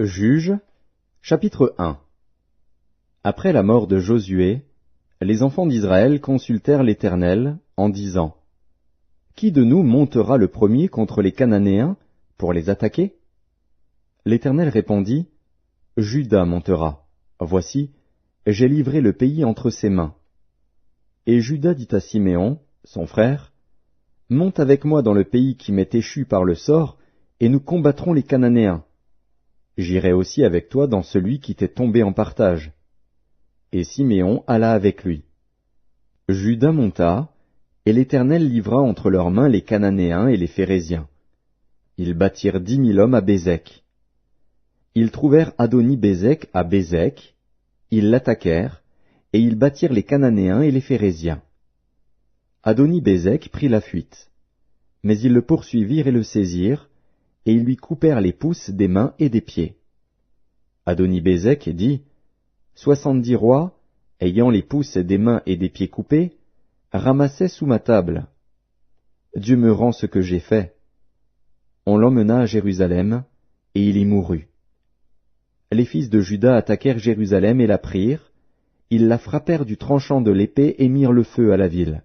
Juges, chapitre 1. Après la mort de Josué, les enfants d'Israël consultèrent l'Éternel en disant: Qui de nous montera le premier contre les Cananéens pour les attaquer? L'Éternel répondit: Juda montera. Voici, j'ai livré le pays entre ses mains. Et Juda dit à Siméon, son frère: Monte avec moi dans le pays qui m'est échu par le sort, et nous combattrons les Cananéens. J'irai aussi avec toi dans celui qui t'est tombé en partage. Et Siméon alla avec lui. Juda monta, et l'Éternel livra entre leurs mains les Cananéens et les Phéréziens. Ils battirent 10 000 hommes à Bézek. Ils trouvèrent Adoni-Bézek à Bézek, ils l'attaquèrent, et ils battirent les Cananéens et les Phéréziens. Adoni-Bézek prit la fuite. Mais ils le poursuivirent et le saisirent, et ils lui coupèrent les pouces des mains et des pieds. Adoni-Bézek dit: 70 rois, ayant les pouces des mains et des pieds coupés, ramassaient sous ma table. Dieu me rend ce que j'ai fait. On l'emmena à Jérusalem, et il y mourut. Les fils de Juda attaquèrent Jérusalem et la prirent, ils la frappèrent du tranchant de l'épée et mirent le feu à la ville.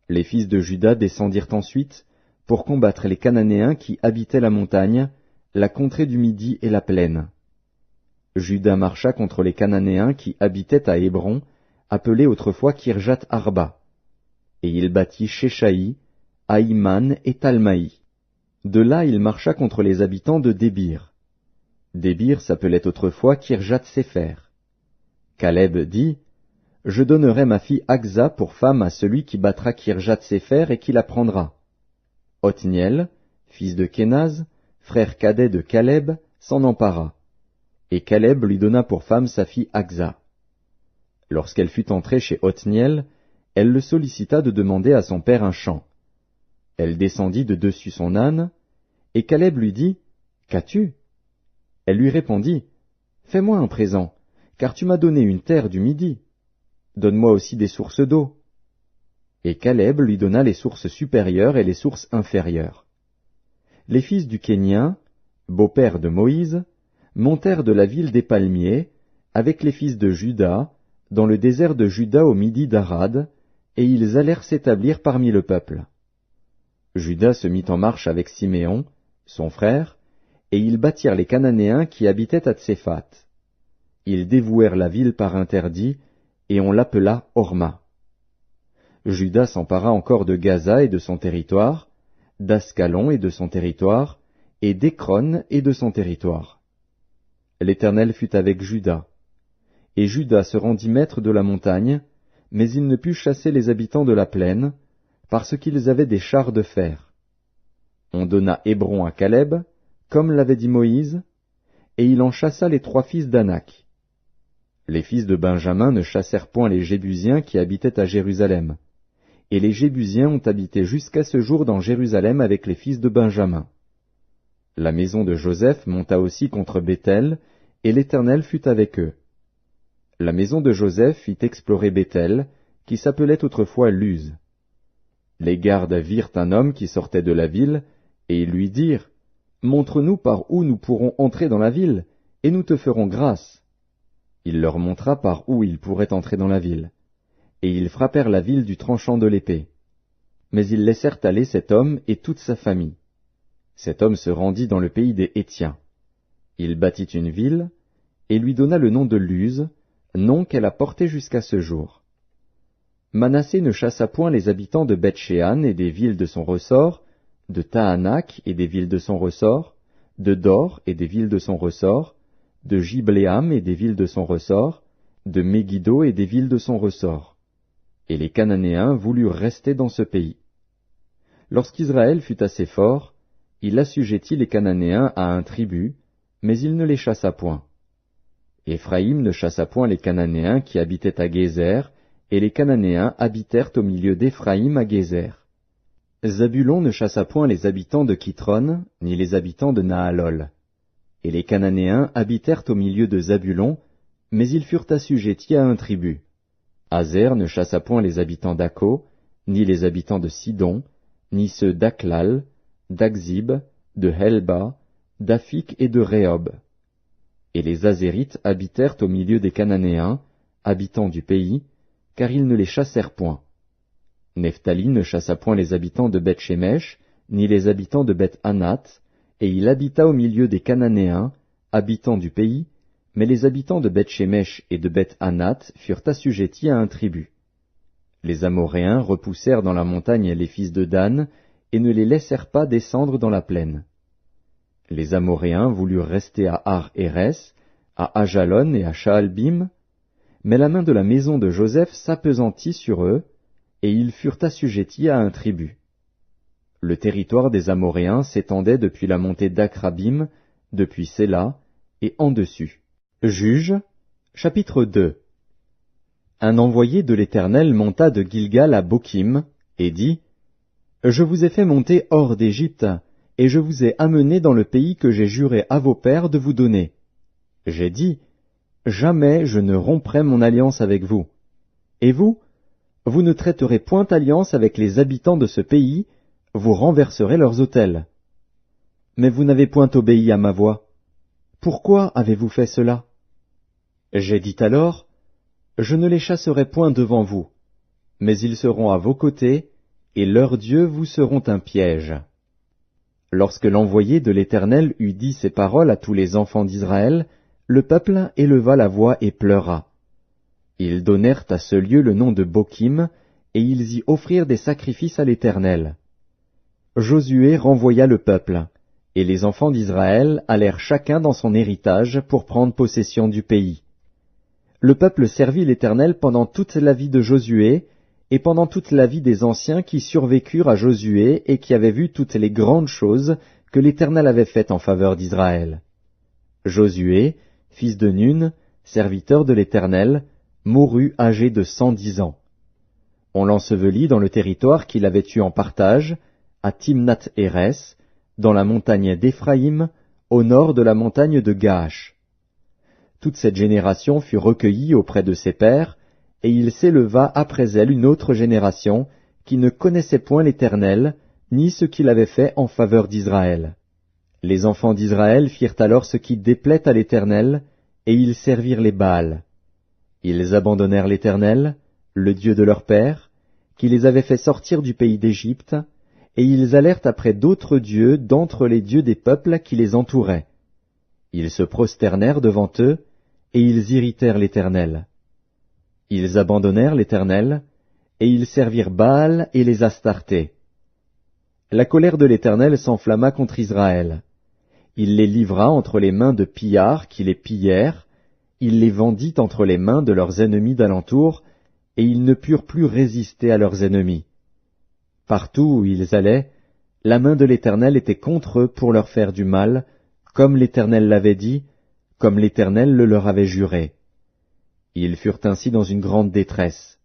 Les fils de Juda descendirent ensuite pour combattre les Cananéens qui habitaient la montagne, la contrée du Midi et la plaine. Juda marcha contre les Cananéens qui habitaient à Hébron, appelé autrefois Kirjat Arba, et il battit Shéshaï, Aïman et Talmaï. De là il marcha contre les habitants de Débir. Débir s'appelait autrefois Kirjat Sépher. Caleb dit: Je donnerai ma fille Aksa pour femme à celui qui battra Kirjat Sépher et qui la prendra. Othniel, fils de Kénaz, frère cadet de Caleb, s'en empara, et Caleb lui donna pour femme sa fille Aksa. Lorsqu'elle fut entrée chez Othniel, elle le sollicita de demander à son père un champ. Elle descendit de dessus son âne, et Caleb lui dit: Qu'as-tu? Elle lui répondit: Fais-moi un présent, car tu m'as donné une terre du Midi. Donne-moi aussi des sources d'eau. Et Caleb lui donna les sources supérieures et les sources inférieures. Les fils du Kénien, beau-père de Moïse, montèrent de la ville des palmiers, avec les fils de Juda, dans le désert de Juda au midi d'Arad, et ils allèrent s'établir parmi le peuple. Juda se mit en marche avec Siméon, son frère, et ils battirent les Cananéens qui habitaient à Tséphat. Ils dévouèrent la ville par interdit, et on l'appela Horma. Juda s'empara encore de Gaza et de son territoire, d'Ascalon et de son territoire, et d'Écron et de son territoire. L'Éternel fut avec Juda. Et Juda se rendit maître de la montagne, mais il ne put chasser les habitants de la plaine, parce qu'ils avaient des chars de fer. On donna Hébron à Caleb, comme l'avait dit Moïse, et il en chassa les 3 fils d'Anak. Les fils de Benjamin ne chassèrent point les Jébusiens qui habitaient à Jérusalem, et les Jébusiens ont habité jusqu'à ce jour dans Jérusalem avec les fils de Benjamin. La maison de Joseph monta aussi contre Béthel, et l'Éternel fut avec eux. La maison de Joseph fit explorer Béthel, qui s'appelait autrefois Luz. Les gardes virent un homme qui sortait de la ville, et ils lui dirent: Montre-nous par où nous pourrons entrer dans la ville, et nous te ferons grâce. Il leur montra par où ils pourraient entrer dans la ville, et ils frappèrent la ville du tranchant de l'épée. Mais ils laissèrent aller cet homme et toute sa famille. Cet homme se rendit dans le pays des Hétiens. Il bâtit une ville, et lui donna le nom de Luz, nom qu'elle a porté jusqu'à ce jour. Manassé ne chassa point les habitants de Beth-Shean et des villes de son ressort, de Tahanak et des villes de son ressort, de Dor et des villes de son ressort, de Gibléam et des villes de son ressort, de Megiddo et des villes de son ressort. Et les Cananéens voulurent rester dans ce pays. Lorsqu'Israël fut assez fort, il assujettit les Cananéens à un tribut, mais il ne les chassa point. Éphraïm ne chassa point les Cananéens qui habitaient à Gézer, et les Cananéens habitèrent au milieu d'Éphraïm à Gézer. Zabulon ne chassa point les habitants de Kitron, ni les habitants de Nahalol. Et les Cananéens habitèrent au milieu de Zabulon, mais ils furent assujettis à un tribut. Azer ne chassa point les habitants d'Akko, ni les habitants de Sidon, ni ceux d'Aklal, d'Akzib, de Helba, d'Afik et de Rehob. Et les Azérites habitèrent au milieu des Cananéens, habitants du pays, car ils ne les chassèrent point. Nephtali ne chassa point les habitants de Beth-Shemesh, ni les habitants de Beth-Anath, et il habita au milieu des Cananéens, habitants du pays, mais les habitants de Beth-Shemesh et de Beth-Anath furent assujettis à un tribut. Les Amoréens repoussèrent dans la montagne les fils de Dan, et ne les laissèrent pas descendre dans la plaine. Les Amoréens voulurent rester à Ar-Hérès, à Ajalon et à Shaalbim, mais la main de la maison de Joseph s'appesantit sur eux, et ils furent assujettis à un tribut. Le territoire des Amoréens s'étendait depuis la montée d'Akrabim, depuis Séla, et en dessus. Juges, chapitre 2. Un envoyé de l'Éternel monta de Gilgal à Bokim, et dit, « Je vous ai fait monter hors d'Égypte, et je vous ai amené dans le pays que j'ai juré à vos pères de vous donner. J'ai dit, jamais je ne romprai mon alliance avec vous. Et vous, vous ne traiterez point alliance avec les habitants de ce pays, vous renverserez leurs autels. Mais vous n'avez point obéi à ma voix. Pourquoi avez-vous fait cela? J'ai dit alors, je ne les chasserai point devant vous, mais ils seront à vos côtés, et leurs dieux vous seront un piège. Lorsque l'envoyé de l'Éternel eut dit ces paroles à tous les enfants d'Israël, le peuple éleva la voix et pleura. Ils donnèrent à ce lieu le nom de Bokim, et ils y offrirent des sacrifices à l'Éternel. Josué renvoya le peuple, et les enfants d'Israël allèrent chacun dans son héritage pour prendre possession du pays. Le peuple servit l'Éternel pendant toute la vie de Josué, et pendant toute la vie des anciens qui survécurent à Josué et qui avaient vu toutes les grandes choses que l'Éternel avait faites en faveur d'Israël. Josué, fils de Nun, serviteur de l'Éternel, mourut âgé de 110 ans. On l'ensevelit dans le territoire qu'il avait eu en partage, à Timnath-Hérès, dans la montagne d'Éphraïm, au nord de la montagne de Gaash. Toute cette génération fut recueillie auprès de ses pères, et il s'éleva après elle une autre génération, qui ne connaissait point l'Éternel, ni ce qu'il avait fait en faveur d'Israël. Les enfants d'Israël firent alors ce qui déplaît à l'Éternel, et ils servirent les Baals. Ils abandonnèrent l'Éternel, le Dieu de leur père, qui les avait fait sortir du pays d'Égypte, et ils allèrent après d'autres dieux d'entre les dieux des peuples qui les entouraient. Ils se prosternèrent devant eux, et ils irritèrent l'Éternel. Ils abandonnèrent l'Éternel, et ils servirent Baal et les Astartés. La colère de l'Éternel s'enflamma contre Israël. Il les livra entre les mains de pillards qui les pillèrent, il les vendit entre les mains de leurs ennemis d'alentour, et ils ne purent plus résister à leurs ennemis. Partout où ils allaient, la main de l'Éternel était contre eux pour leur faire du mal, comme l'Éternel l'avait dit, comme l'Éternel le leur avait juré. Ils furent ainsi dans une grande détresse.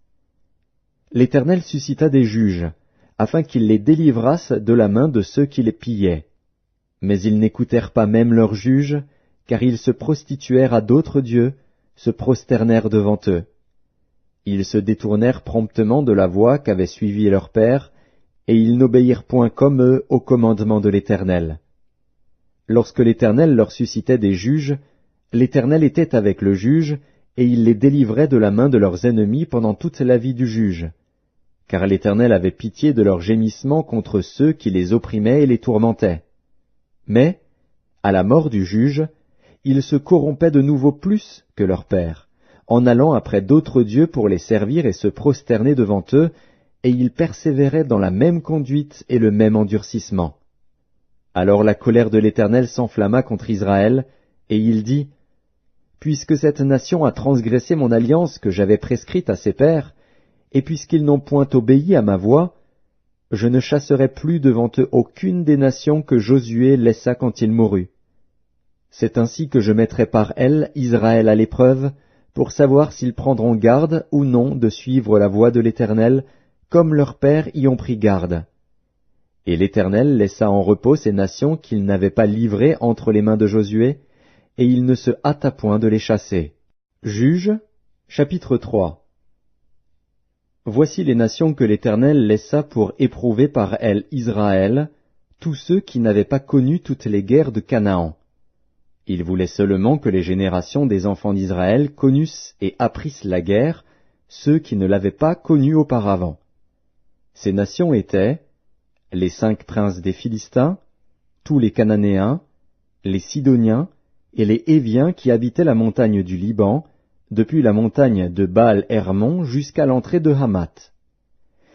L'Éternel suscita des juges, afin qu'ils les délivrassent de la main de ceux qui les pillaient. Mais ils n'écoutèrent pas même leurs juges, car ils se prostituèrent à d'autres dieux, se prosternèrent devant eux. Ils se détournèrent promptement de la voie qu'avaient suivie leur père, et ils n'obéirent point comme eux au commandement de l'Éternel. Lorsque l'Éternel leur suscitait des juges, l'Éternel était avec le juge, et il les délivrait de la main de leurs ennemis pendant toute la vie du juge. Car l'Éternel avait pitié de leurs gémissements contre ceux qui les opprimaient et les tourmentaient. Mais, à la mort du juge, ils se corrompaient de nouveau plus que leur père, en allant après d'autres dieux pour les servir et se prosterner devant eux, et ils persévéraient dans la même conduite et le même endurcissement. Alors la colère de l'Éternel s'enflamma contre Israël, et il dit, « Puisque cette nation a transgressé mon alliance que j'avais prescrite à ses pères, et puisqu'ils n'ont point obéi à ma voix, je ne chasserai plus devant eux aucune des nations que Josué laissa quand il mourut. C'est ainsi que je mettrai par elles Israël à l'épreuve, pour savoir s'ils prendront garde ou non de suivre la voie de l'Éternel, comme leurs pères y ont pris garde. » Et l'Éternel laissa en repos ces nations qu'il n'avait pas livrées entre les mains de Josué, et il ne se hâta point de les chasser. Juges, chapitre 3. Voici les nations que l'Éternel laissa pour éprouver par elles Israël, tous ceux qui n'avaient pas connu toutes les guerres de Canaan. Il voulait seulement que les générations des enfants d'Israël connussent et apprissent la guerre, ceux qui ne l'avaient pas connue auparavant. Ces nations étaient les 5 princes des Philistins, tous les Cananéens, les Sidoniens et les Héviens qui habitaient la montagne du Liban, depuis la montagne de Baal-Hermon jusqu'à l'entrée de Hamath.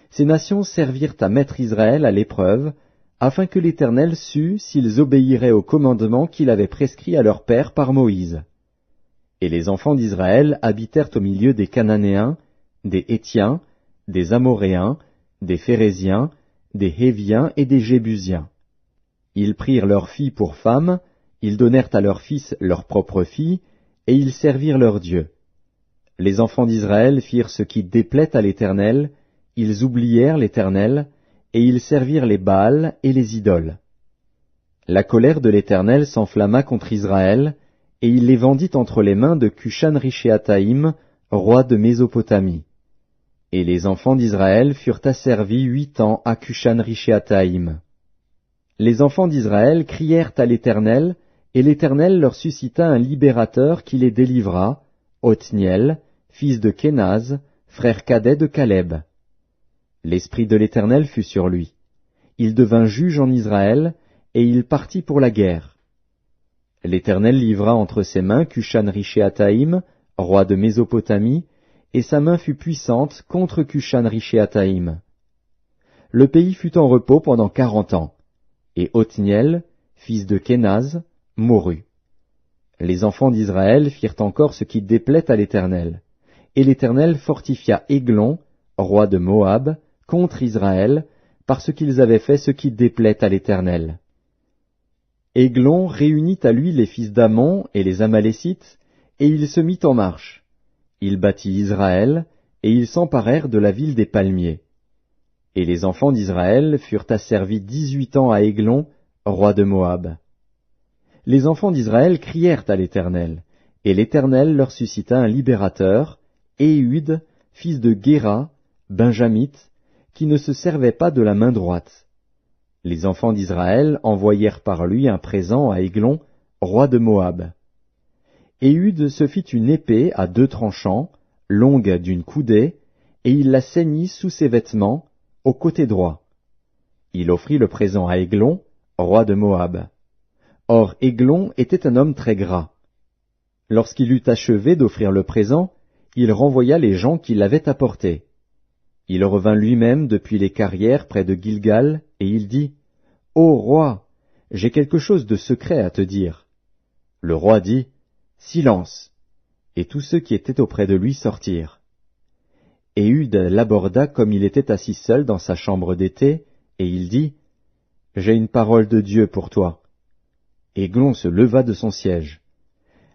Ces nations servirent à mettre Israël à l'épreuve, afin que l'Éternel sût s'ils obéiraient au commandement qu'il avait prescrit à leur père par Moïse. Et les enfants d'Israël habitèrent au milieu des Cananéens, des Hétiens, des Amoréens, des Phéréziens, des Héviens et des Jébusiens. Ils prirent leurs filles pour femmes, ils donnèrent à leurs fils leurs propres filles, et ils servirent leurs dieux. Les enfants d'Israël firent ce qui déplaît à l'Éternel, ils oublièrent l'Éternel, et ils servirent les Baals et les idoles. La colère de l'Éternel s'enflamma contre Israël, et il les vendit entre les mains de Cushan-Rishéataïm, roi de Mésopotamie. Et les enfants d'Israël furent asservis 8 ans à Cushan-Rishéataïm. Les enfants d'Israël crièrent à l'Éternel, et l'Éternel leur suscita un libérateur qui les délivra, Othniel, fils de Kénaz, frère cadet de Caleb. L'esprit de l'Éternel fut sur lui. Il devint juge en Israël, et il partit pour la guerre. L'Éternel livra entre ses mains Cushan-Rishéataïm, roi de Mésopotamie, et sa main fut puissante contre Cushan-Rishéataïm. Le pays fut en repos pendant 40 ans, et Othniel, fils de Kénaz, mourut. Les enfants d'Israël firent encore ce qui déplaît à l'Éternel, et l'Éternel fortifia Églon, roi de Moab, contre Israël, parce qu'ils avaient fait ce qui déplaît à l'Éternel. Églon réunit à lui les fils d'Ammon et les Amalécites, et il se mit en marche. Il battit Israël, et ils s'emparèrent de la ville des palmiers. Et les enfants d'Israël furent asservis 18 ans à Églon, roi de Moab. Les enfants d'Israël crièrent à l'Éternel, et l'Éternel leur suscita un libérateur, Éhud, fils de Guéra, benjamite, qui ne se servait pas de la main droite. Les enfants d'Israël envoyèrent par lui un présent à Églon, roi de Moab. Éhud se fit une épée à 2 tranchants, longue d'une coudée, et il la ceignit sous ses vêtements, au côté droit. Il offrit le présent à Églon, roi de Moab. Or Églon était un homme très gras. Lorsqu'il eut achevé d'offrir le présent, il renvoya les gens qui l'avaient apporté. Il revint lui-même depuis les carrières près de Gilgal, et il dit, « Ô roi, j'ai quelque chose de secret à te dire. » Le roi dit, « Silence !» Et tous ceux qui étaient auprès de lui sortirent. Éhud l'aborda comme il était assis seul dans sa chambre d'été, et il dit, « J'ai une parole de Dieu pour toi. » Églon se leva de son siège.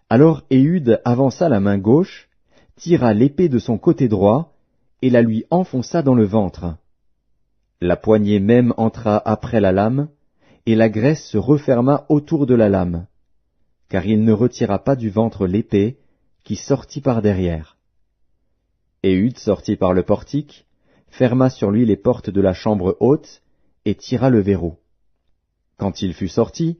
Alors Éhud avança la main gauche, tira l'épée de son côté droit, et la lui enfonça dans le ventre. La poignée même entra après la lame, et la graisse se referma autour de la lame, car il ne retira pas du ventre l'épée, qui sortit par derrière. Éhud sortit par le portique, ferma sur lui les portes de la chambre haute, et tira le verrou. Quand il fut sorti,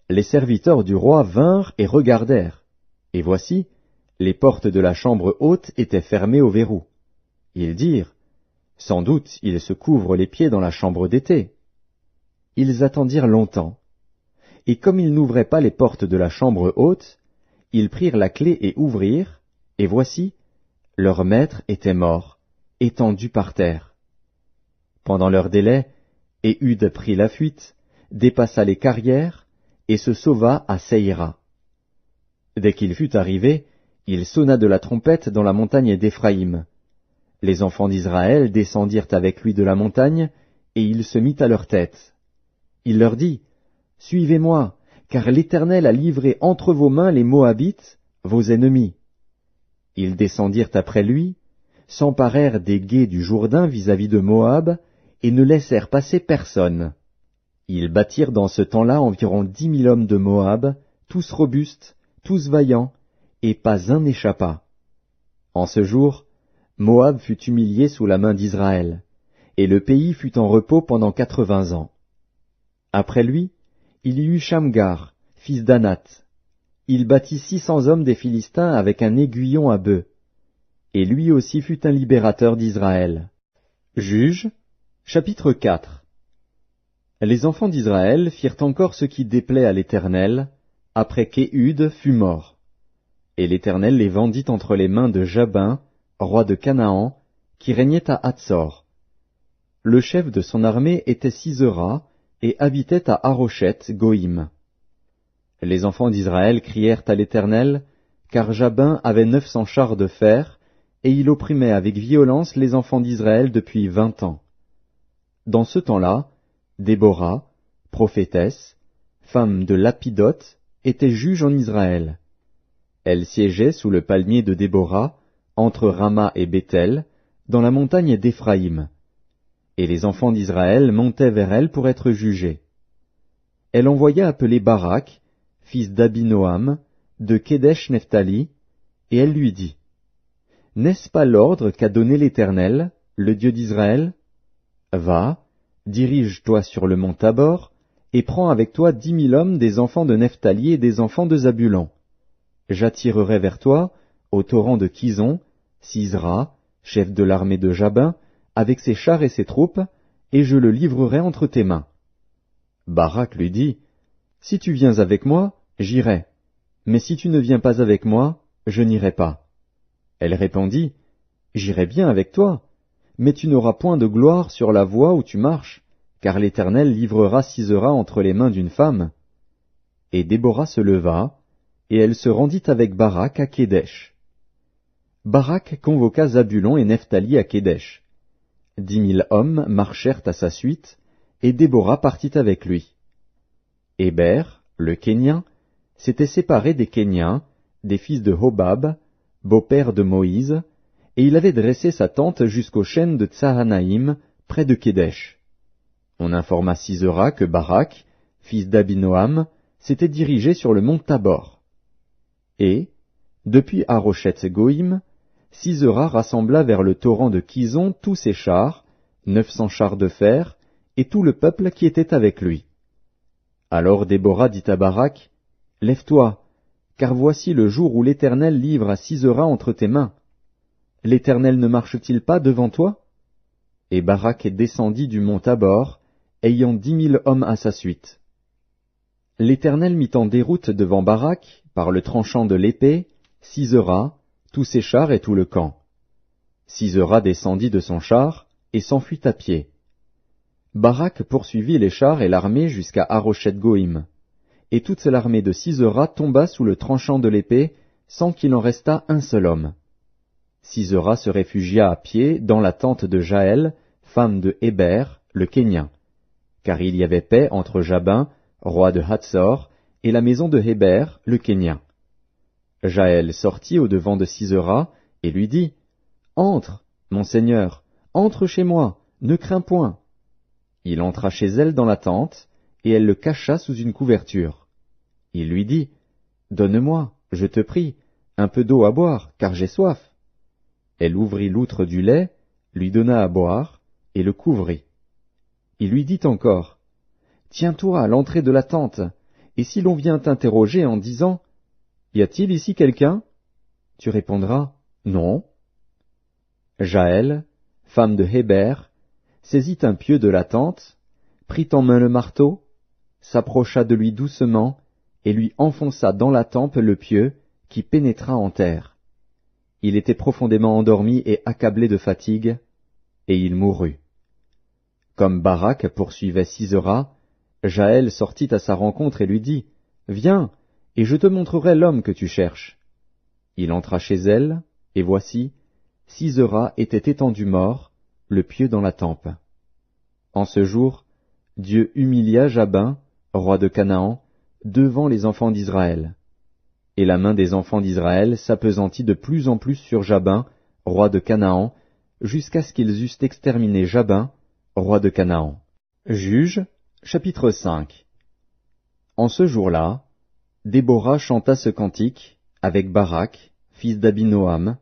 les serviteurs du roi vinrent et regardèrent, et voici, les portes de la chambre haute étaient fermées au verrou. Ils dirent, « Sans doute il se couvre les pieds dans la chambre d'été. » Ils attendirent longtemps, et comme ils n'ouvraient pas les portes de la chambre haute, ils prirent la clé et ouvrirent, et voici, leur maître était mort, étendu par terre. Pendant leur délai, Éhud prit la fuite, dépassa les carrières, et se sauva à Seïra. Dès qu'il fut arrivé, il sonna de la trompette dans la montagne d'Éphraïm. Les enfants d'Israël descendirent avec lui de la montagne, et il se mit à leur tête. Il leur dit, « Suivez-moi, car l'Éternel a livré entre vos mains les Moabites, vos ennemis. » Ils descendirent après lui, s'emparèrent des gués du Jourdain vis-à-vis de Moab, et ne laissèrent passer personne. Ils battirent dans ce temps-là environ 10 000 hommes de Moab, tous robustes, tous vaillants, et pas un n'échappa. En ce jour, Moab fut humilié sous la main d'Israël, et le pays fut en repos pendant 80 ans. Après lui, il y eut Shamgar, fils d'Anath. il battit 600 hommes des Philistins avec un aiguillon à bœuf. Et lui aussi fut un libérateur d'Israël. Juges, chapitre 4. Les enfants d'Israël firent encore ce qui déplaît à l'Éternel, après qu'Éhud fut mort. Et l'Éternel les vendit entre les mains de Jabin, roi de Canaan, qui régnait à Hatsor. Le chef de son armée était Sisera, et habitait à Haroshet-Goïm. Les enfants d'Israël crièrent à l'Éternel, car Jabin avait 900 chars de fer, et il opprimait avec violence les enfants d'Israël depuis 20 ans. Dans ce temps-là, Déborah, prophétesse, femme de Lapidoth, était juge en Israël. Elle siégeait sous le palmier de Déborah, entre Rama et Béthel, dans la montagne d'Éphraïm. Et les enfants d'Israël montaient vers elle pour être jugés. Elle envoya appeler Barak, fils d'Abinoam, de Kédesh-Nephtali, et elle lui dit, « N'est-ce pas l'ordre qu'a donné l'Éternel, le Dieu d'Israël? Va, dirige-toi sur le mont Tabor, et prends avec toi 10 000 hommes des enfants de Nephtali et des enfants de Zabulon. J'attirerai vers toi, au torrent de Kison, Sisera, chef de l'armée de Jabin, avec ses chars et ses troupes, et je le livrerai entre tes mains. » Barak lui dit, « Si tu viens avec moi, j'irai, mais si tu ne viens pas avec moi, je n'irai pas. » Elle répondit, « J'irai bien avec toi, mais tu n'auras point de gloire sur la voie où tu marches, car l'Éternel livrera Sisera entre les mains d'une femme. » Et Déborah se leva, et elle se rendit avec Barak à Kédesh. Barak convoqua Zabulon et Nephtali à Kédesh. 10 000 hommes marchèrent à sa suite, et Déborah partit avec lui. Héber, le Kénien, s'était séparé des Kéniens, des fils de Hobab, beau-père de Moïse, et il avait dressé sa tente jusqu'aux chênes de Tsahanaïm, près de Kédesh. On informa Sisera que Barak, fils d'Abinoam, s'était dirigé sur le mont Tabor. Et, depuis Haroshet-Goïm, Sisera rassembla vers le torrent de Kison tous ses chars, 900 chars de fer, et tout le peuple qui était avec lui. Alors Déborah dit à Barak, « Lève-toi, car voici le jour où l'Éternel livre à Sisera entre tes mains. L'Éternel ne marche-t-il pas devant toi? » Et Barak descendit du mont Tabor, ayant 10 000 hommes à sa suite. L'Éternel mit en déroute devant Barak, par le tranchant de l'épée, Sisera, tous ses chars et tout le camp. Sisera descendit de son char et s'enfuit à pied. Barak poursuivit les chars et l'armée jusqu'à Haroshet-Goïm, et toute l'armée de Sisera tomba sous le tranchant de l'épée, sans qu'il en restât un seul homme. Sisera se réfugia à pied dans la tente de Jaël, femme de Héber, le Kénien, car il y avait paix entre Jabin, roi de Hatsor, et la maison de Héber, le Kénien. Jaël sortit au-devant de Sisera et lui dit, « Entre, mon seigneur, entre chez moi, ne crains point. » Il entra chez elle dans la tente, et elle le cacha sous une couverture. Il lui dit, « Donne-moi, je te prie, un peu d'eau à boire, car j'ai soif. » Elle ouvrit l'outre du lait, lui donna à boire, et le couvrit. Il lui dit encore, « Tiens-toi à l'entrée de la tente, et si l'on vient t'interroger en disant, « Y a-t-il ici quelqu'un ?» tu répondras, « Non. » Jaël, femme de Héber, saisit un pieu de la tente, prit en main le marteau, s'approcha de lui doucement, et lui enfonça dans la tempe le pieu, qui pénétra en terre. Il était profondément endormi et accablé de fatigue, et il mourut. Comme Barak poursuivait Sisera, Jaël sortit à sa rencontre et lui dit, « Viens, et je te montrerai l'homme que tu cherches. » Il entra chez elle, et voici, Sisera était étendu mort, le pieu dans la tempe. En ce jour, Dieu humilia Jabin, roi de Canaan, devant les enfants d'Israël. Et la main des enfants d'Israël s'appesantit de plus en plus sur Jabin, roi de Canaan, jusqu'à ce qu'ils eussent exterminé Jabin, roi de Canaan. Juges, chapitre 5. En ce jour-là, Déborah chanta ce cantique avec Barak, fils d'Abinoam.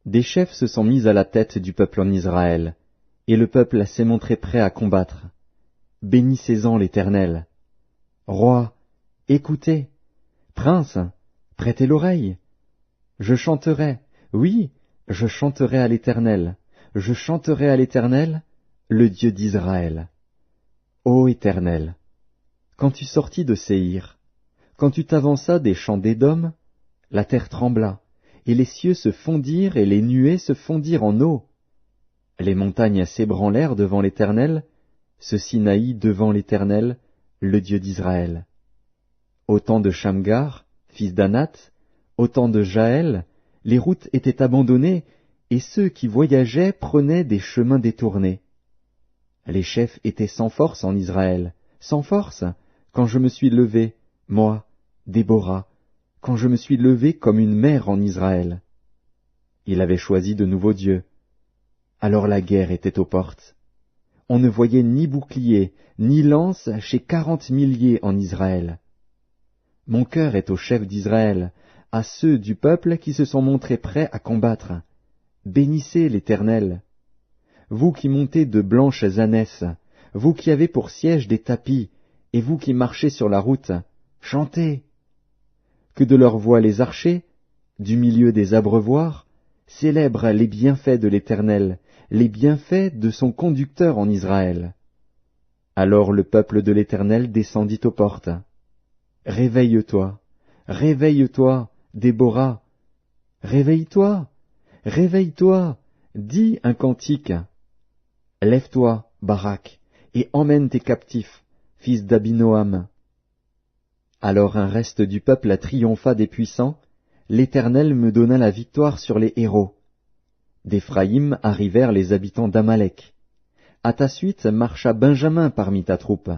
Des chefs se sont mis à la tête du peuple en Israël, et le peuple s'est montré prêt à combattre. Bénissez-en l'Éternel. Roi, écoutez, Prince, prêtez l'oreille. Je chanterai, oui, je chanterai à l'Éternel, je chanterai à l'Éternel, le Dieu d'Israël. Ô Éternel, quand tu sortis de Séhir, quand tu t'avanças des champs d'Édom, la terre trembla, et les cieux se fondirent, et les nuées se fondirent en eau. Les montagnes s'ébranlèrent devant l'Éternel, ce Sinaï devant l'Éternel, le Dieu d'Israël. Au temps de Shamgar, fils d'Anath, au temps de Jaël, les routes étaient abandonnées, et ceux qui voyageaient prenaient des chemins détournés. Les chefs étaient sans force en Israël, sans force, quand je me suis levé, moi, Déborah, quand je me suis levé comme une mère en Israël. Il avait choisi de nouveaux dieux. Alors la guerre était aux portes. On ne voyait ni bouclier, ni lance chez 40 milliers en Israël. Mon cœur est aux chefs d'Israël, à ceux du peuple qui se sont montrés prêts à combattre. Bénissez l'Éternel. Vous qui montez de blanches ânesses, vous qui avez pour siège des tapis, et vous qui marchez sur la route, chantez. Que de leur voix les archers, du milieu des abreuvoirs, célèbrent les bienfaits de l'Éternel, les bienfaits de son conducteur en Israël. Alors le peuple de l'Éternel descendit aux portes. Réveille-toi, réveille-toi, Déborah. Réveille-toi, réveille-toi, dis un cantique. Lève-toi, Barak, et emmène tes captifs, fils d'Abinoam. Alors un reste du peuple triompha des puissants, l'Éternel me donna la victoire sur les héros. D'Éphraïm arrivèrent les habitants d'Amalek. À ta suite marcha Benjamin parmi ta troupe.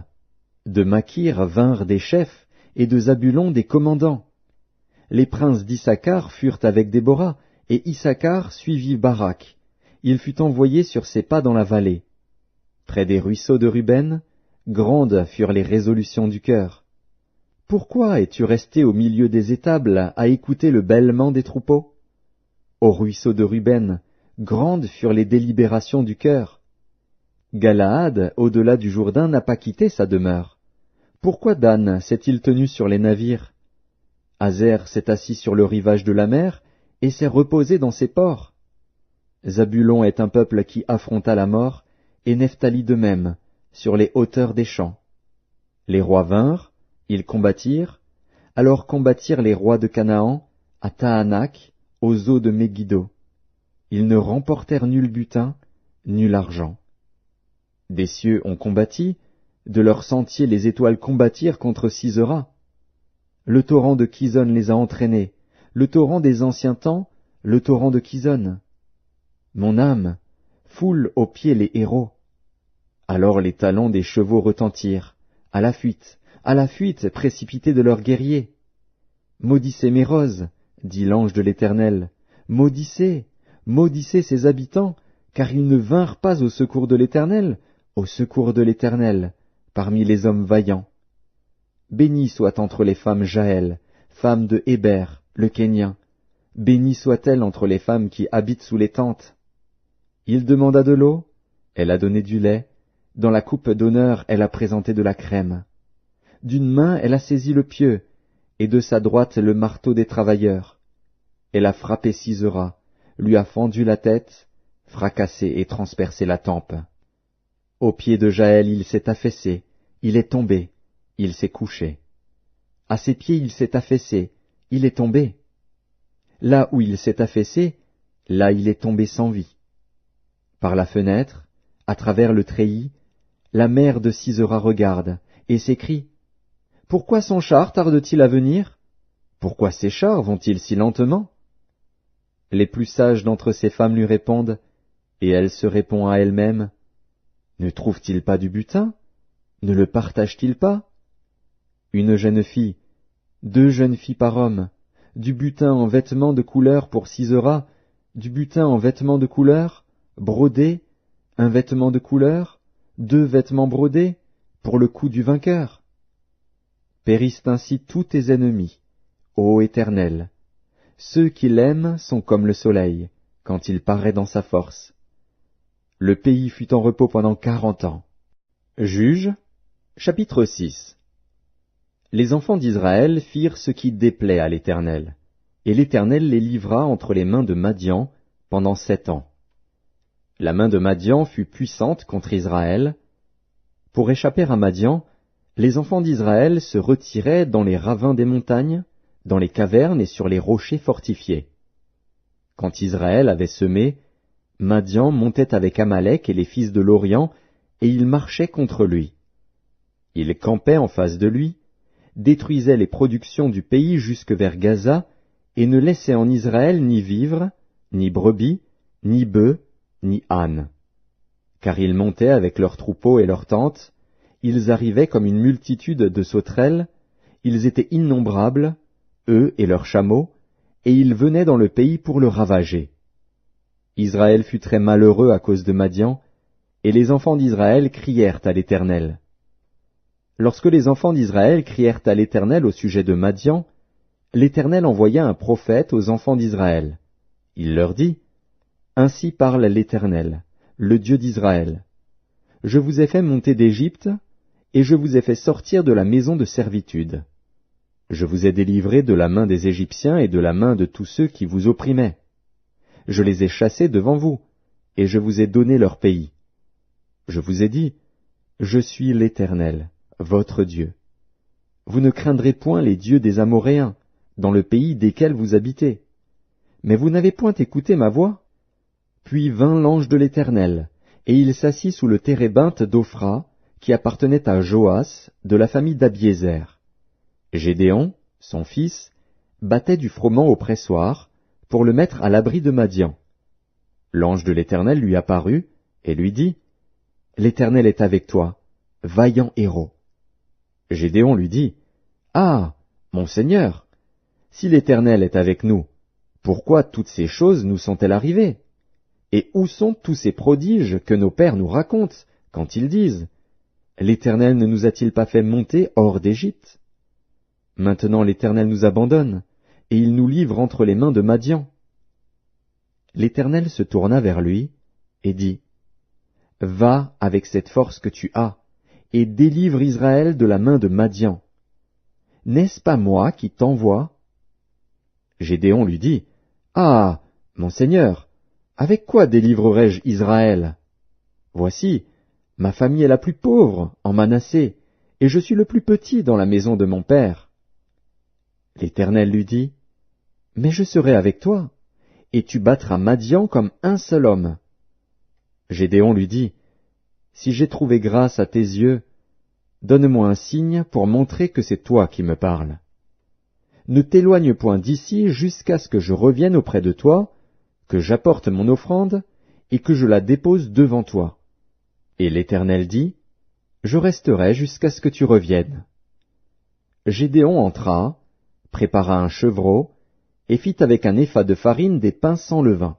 De Makir vinrent des chefs, et de Zabulon des commandants. Les princes d'Issachar furent avec Déborah, et Issachar suivit Barak. Il fut envoyé sur ses pas dans la vallée. Près des ruisseaux de Ruben, grandes furent les résolutions du cœur. Pourquoi es-tu resté au milieu des étables à écouter le bêlement des troupeaux? Au ruisseau de Ruben, grandes furent les délibérations du cœur. Galaad, au-delà du Jourdain, n'a pas quitté sa demeure. Pourquoi Dan s'est-il tenu sur les navires? Azer s'est assis sur le rivage de la mer et s'est reposé dans ses ports. Zabulon est un peuple qui affronta la mort, et Nephtali de même, sur les hauteurs des champs. Les rois vinrent, ils combattirent, alors combattirent les rois de Canaan, à Tahanak, aux eaux de Megiddo. Ils ne remportèrent nul butin, nul argent. Des cieux ont combattu, de leurs sentiers les étoiles combattirent contre Sisera. Le torrent de Kison les a entraînés, le torrent des anciens temps, le torrent de Kison. Mon âme, foule aux pieds les héros. Alors les talons des chevaux retentirent, à la fuite précipités de leurs guerriers. Maudissez mes roses, dit l'ange de l'Éternel, maudissez, maudissez ses habitants, car ils ne vinrent pas au secours de l'Éternel, au secours de l'Éternel, parmi les hommes vaillants. Bénie soit entre les femmes Jaël, femme de Héber, le Kénien. Bénie soit-elle entre les femmes qui habitent sous les tentes. Il demanda de l'eau, elle a donné du lait, dans la coupe d'honneur elle a présenté de la crème. D'une main elle a saisi le pieu, et de sa droite le marteau des travailleurs. Elle a frappé Sisera, lui a fendu la tête, fracassé et transpercé la tempe. Au pied de Jaël il s'est affaissé, il est tombé, il s'est couché. À ses pieds il s'est affaissé, il est tombé. Là où il s'est affaissé, là il est tombé sans vie. Par la fenêtre, à travers le treillis, la mère de Sisera regarde, et s'écrie, « Pourquoi son char tarde-t-il à venir? Pourquoi ses chars vont-ils si lentement ?» Les plus sages d'entre ces femmes lui répondent, et elle se répond à elle-même, « Ne trouve-t-il pas du butin? Ne le partage-t-il pas? Une jeune fille, 2 jeunes filles par homme, du butin en vêtements de couleur pour Sisera, du butin en vêtements de couleur, brodé, un vêtement de couleur, 2 vêtements brodés, pour le cou du vainqueur. Périssent ainsi tous tes ennemis, ô Éternel. Ceux qui l'aiment sont comme le soleil, quand il paraît dans sa force. Le pays fut en repos pendant 40 ans. Juges, chapitre 6. les enfants d'Israël firent ce qui déplaît à l'Éternel, et l'Éternel les livra entre les mains de Madian pendant 7 ans. La main de Madian fut puissante contre Israël. Pour échapper à Madian, les enfants d'Israël se retiraient dans les ravins des montagnes, dans les cavernes et sur les rochers fortifiés. Quand Israël avait semé, Madian montait avec Amalek et les fils de l'Orient, et ils marchaient contre lui. Ils campaient en face de lui, détruisaient les productions du pays jusque vers Gaza, et ne laissaient en Israël ni vivres, ni brebis, ni bœufs, ni ânes. Car ils montaient avec leurs troupeaux et leurs tentes, ils arrivaient comme une multitude de sauterelles, ils étaient innombrables, eux et leurs chameaux, et ils venaient dans le pays pour le ravager. Israël fut très malheureux à cause de Madian, et les enfants d'Israël crièrent à l'Éternel. Lorsque les enfants d'Israël crièrent à l'Éternel au sujet de Madian, l'Éternel envoya un prophète aux enfants d'Israël. Il leur dit, « Ainsi parle l'Éternel, le Dieu d'Israël. Je vous ai fait monter d'Égypte, et je vous ai fait sortir de la maison de servitude. Je vous ai délivrés de la main des Égyptiens et de la main de tous ceux qui vous opprimaient. Je les ai chassés devant vous, et je vous ai donné leur pays. Je vous ai dit, je suis l'Éternel, votre Dieu. Vous ne craindrez point les dieux des Amoréens, dans le pays desquels vous habitez. Mais vous n'avez point écouté ma voix. Puis vint l'ange de l'Éternel, et il s'assit sous le térébinthe d'Ophra, qui appartenait à Joas, de la famille d'Abiézer. Gédéon, son fils, battait du froment au pressoir, pour le mettre à l'abri de Madian. L'ange de l'Éternel lui apparut, et lui dit, « L'Éternel est avec toi, vaillant héros. » Gédéon lui dit, « Ah, mon Seigneur, si l'Éternel est avec nous, pourquoi toutes ces choses nous sont-elles arrivées? Et où sont tous ces prodiges que nos pères nous racontent, quand ils disent, « L'Éternel ne nous a-t-il pas fait monter hors d'Égypte? » Maintenant l'Éternel nous abandonne, et il nous livre entre les mains de Madian. L'Éternel se tourna vers lui, et dit, « Va avec cette force que tu as, et délivre Israël de la main de Madian. N'est-ce pas moi qui t'envoie? » Gédéon lui dit, « Ah, mon Seigneur, avec quoi délivrerai-je Israël? Voici, ma famille est la plus pauvre en Manassé, et je suis le plus petit dans la maison de mon père. » L'Éternel lui dit, « Mais je serai avec toi, et tu battras Madian comme un seul homme. » Gédéon lui dit, « Si j'ai trouvé grâce à tes yeux, donne-moi un signe pour montrer que c'est toi qui me parles. Ne t'éloigne point d'ici jusqu'à ce que je revienne auprès de toi, que j'apporte mon offrande, et que je la dépose devant toi. » Et l'Éternel dit, « Je resterai jusqu'à ce que tu reviennes. » Gédéon entra, prépara un chevreau, et fit avec un épha de farine des pains sans levain.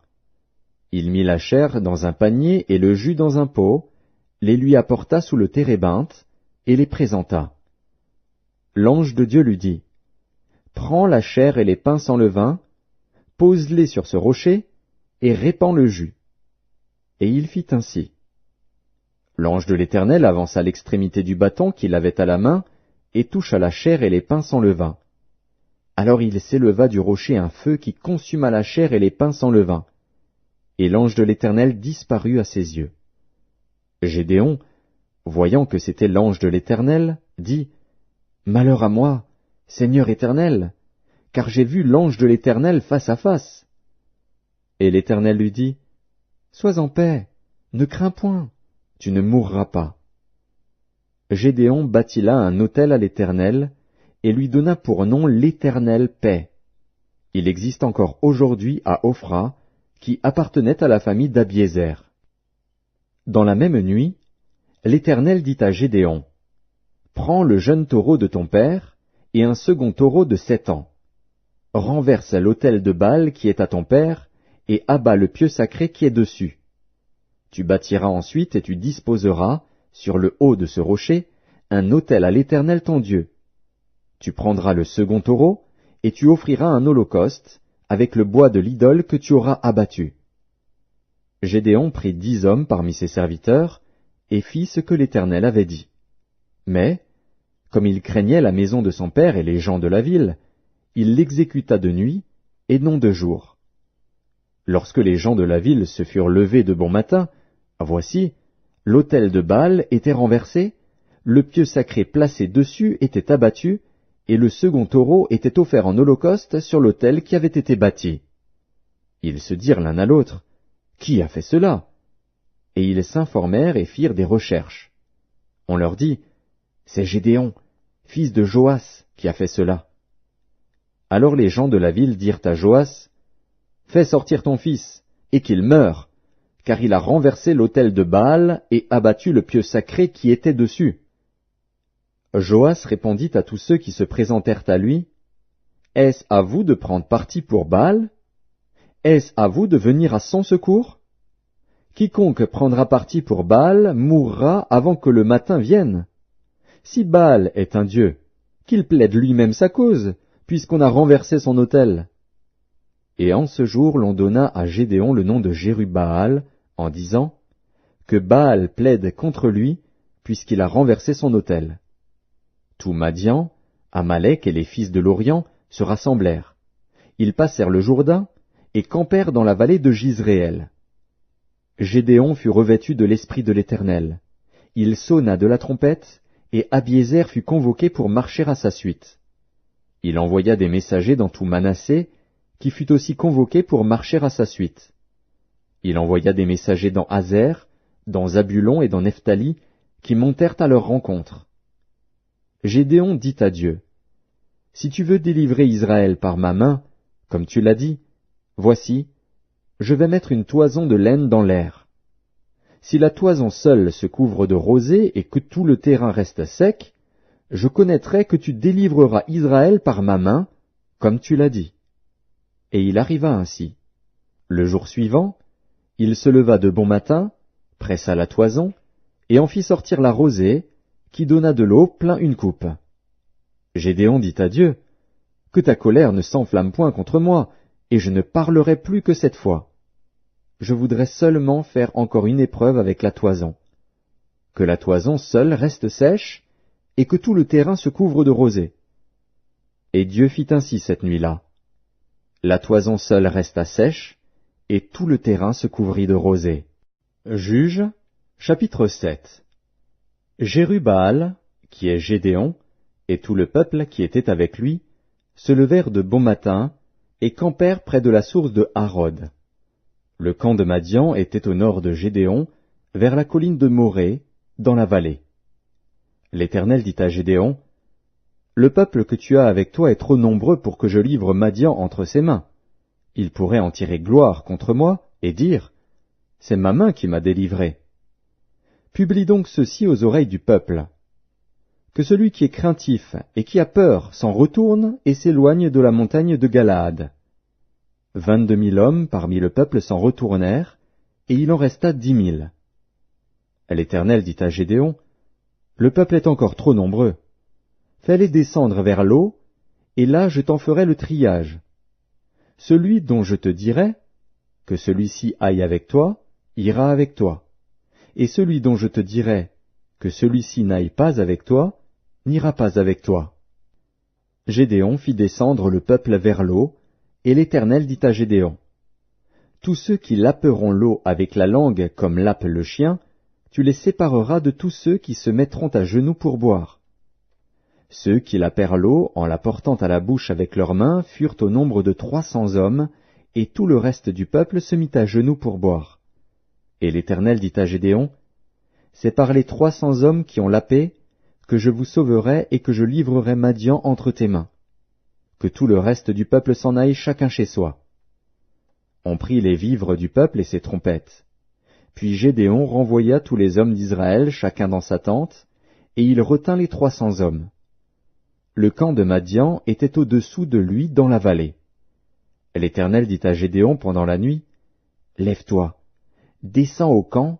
Il mit la chair dans un panier et le jus dans un pot, les lui apporta sous le térébinthe, et les présenta. L'ange de Dieu lui dit, « Prends la chair et les pains sans levain, pose-les sur ce rocher, et répands le jus. » Et il fit ainsi. L'ange de l'Éternel avança l'extrémité du bâton qu'il avait à la main, et toucha la chair et les pains sans levain. Alors il s'éleva du rocher un feu qui consuma la chair et les pains sans levain. Et l'ange de l'Éternel disparut à ses yeux. Gédéon, voyant que c'était l'ange de l'Éternel, dit, « Malheur à moi, Seigneur Éternel, car j'ai vu l'ange de l'Éternel face à face. » Et l'Éternel lui dit, « Sois en paix, ne crains point, tu ne mourras pas. » Gédéon bâtit là un autel à l'Éternel, et lui donna pour nom l'Éternel paix. Il existe encore aujourd'hui à Ophra, qui appartenait à la famille d'Abiézer. Dans la même nuit, l'Éternel dit à Gédéon, « Prends le jeune taureau de ton père, et un second taureau de 7 ans. Renverse l'autel de Baal qui est à ton père, et abat le pieu sacré qui est dessus. Tu bâtiras ensuite et tu disposeras, sur le haut de ce rocher, un autel à l'Éternel ton Dieu. Tu prendras le second taureau, et tu offriras un holocauste, avec le bois de l'idole que tu auras abattu. » Gédéon prit 10 hommes parmi ses serviteurs, et fit ce que l'Éternel avait dit. Mais, comme il craignait la maison de son père et les gens de la ville, il l'exécuta de nuit et non de jour. Lorsque les gens de la ville se furent levés de bon matin, voici, l'autel de Baal était renversé, le pieu sacré placé dessus était abattu, et le second taureau était offert en holocauste sur l'autel qui avait été bâti. Ils se dirent l'un à l'autre, « Qui a fait cela ?» Et ils s'informèrent et firent des recherches. On leur dit, « C'est Gédéon, fils de Joas, qui a fait cela. » Alors les gens de la ville dirent à Joas, « Fais sortir ton fils, et qu'il meure, car il a renversé l'autel de Baal et abattu le pieu sacré qui était dessus. » Joas répondit à tous ceux qui se présentèrent à lui, « Est-ce à vous de prendre parti pour Baal? Est-ce à vous de venir à son secours? Quiconque prendra parti pour Baal mourra avant que le matin vienne. Si Baal est un dieu, qu'il plaide lui-même sa cause, puisqu'on a renversé son autel. » Et en ce jour l'on donna à Gédéon le nom de Jérubbaal, en disant, « Que Baal plaide contre lui, puisqu'il a renversé son autel. » Tout Madian, Amalek et les fils de l'Orient se rassemblèrent. Ils passèrent le Jourdain et campèrent dans la vallée de Jizréel. Gédéon fut revêtu de l'Esprit de l'Éternel. Il sonna de la trompette, et Abiézer fut convoqué pour marcher à sa suite. Il envoya des messagers dans tout Manassé, qui fut aussi convoqué pour marcher à sa suite. Il envoya des messagers dans Azer, dans Zabulon et dans Nephtali, qui montèrent à leur rencontre. Gédéon dit à Dieu, « Si tu veux délivrer Israël par ma main, comme tu l'as dit, voici, je vais mettre une toison de laine dans l'air. Si la toison seule se couvre de rosée et que tout le terrain reste sec, je connaîtrai que tu délivreras Israël par ma main, comme tu l'as dit. » Et il arriva ainsi. Le jour suivant, il se leva de bon matin, pressa la toison, et en fit sortir la rosée, qui donna de l'eau plein une coupe. Gédéon dit à Dieu, « Que ta colère ne s'enflamme point contre moi, et je ne parlerai plus que cette fois. Je voudrais seulement faire encore une épreuve avec la toison. Que la toison seule reste sèche, et que tout le terrain se couvre de rosée. » Et Dieu fit ainsi cette nuit-là. La toison seule resta sèche, et tout le terrain se couvrit de rosée. Juges, chapitre 7. Jérubbaal, qui est Gédéon, et tout le peuple qui était avec lui, se levèrent de bon matin, et campèrent près de la source de Harod. Le camp de Madian était au nord de Gédéon, vers la colline de Morée, dans la vallée. L'Éternel dit à Gédéon, « Le peuple que tu as avec toi est trop nombreux pour que je livre Madian entre ses mains. Il pourrait en tirer gloire contre moi, et dire, « C'est ma main qui m'a délivré. » Publie donc ceci aux oreilles du peuple. Que celui qui est craintif et qui a peur s'en retourne et s'éloigne de la montagne de Galaad. 22 000 hommes parmi le peuple s'en retournèrent, et il en resta 10 000. L'Éternel dit à Gédéon, « Le peuple est encore trop nombreux. Fais-les descendre vers l'eau, et là je t'en ferai le triage. Celui dont je te dirai, que celui-ci aille avec toi, ira avec toi. Et celui dont je te dirai, que celui-ci n'aille pas avec toi, n'ira pas avec toi. » Gédéon fit descendre le peuple vers l'eau, et l'Éternel dit à Gédéon, « Tous ceux qui laperont l'eau avec la langue comme lappe le chien, tu les sépareras de tous ceux qui se mettront à genoux pour boire. » Ceux qui lapèrent l'eau en la portant à la bouche avec leurs mains furent au nombre de 300 hommes, et tout le reste du peuple se mit à genoux pour boire. Et l'Éternel dit à Gédéon, « C'est par les 300 hommes qui ont lapé que je vous sauverai et que je livrerai Madian entre tes mains. Que tout le reste du peuple s'en aille chacun chez soi. » On prit les vivres du peuple et ses trompettes. Puis Gédéon renvoya tous les hommes d'Israël chacun dans sa tente, et il retint les 300 hommes. Le camp de Madian était au-dessous de lui dans la vallée. L'Éternel dit à Gédéon pendant la nuit, « Lève-toi, descends au camp,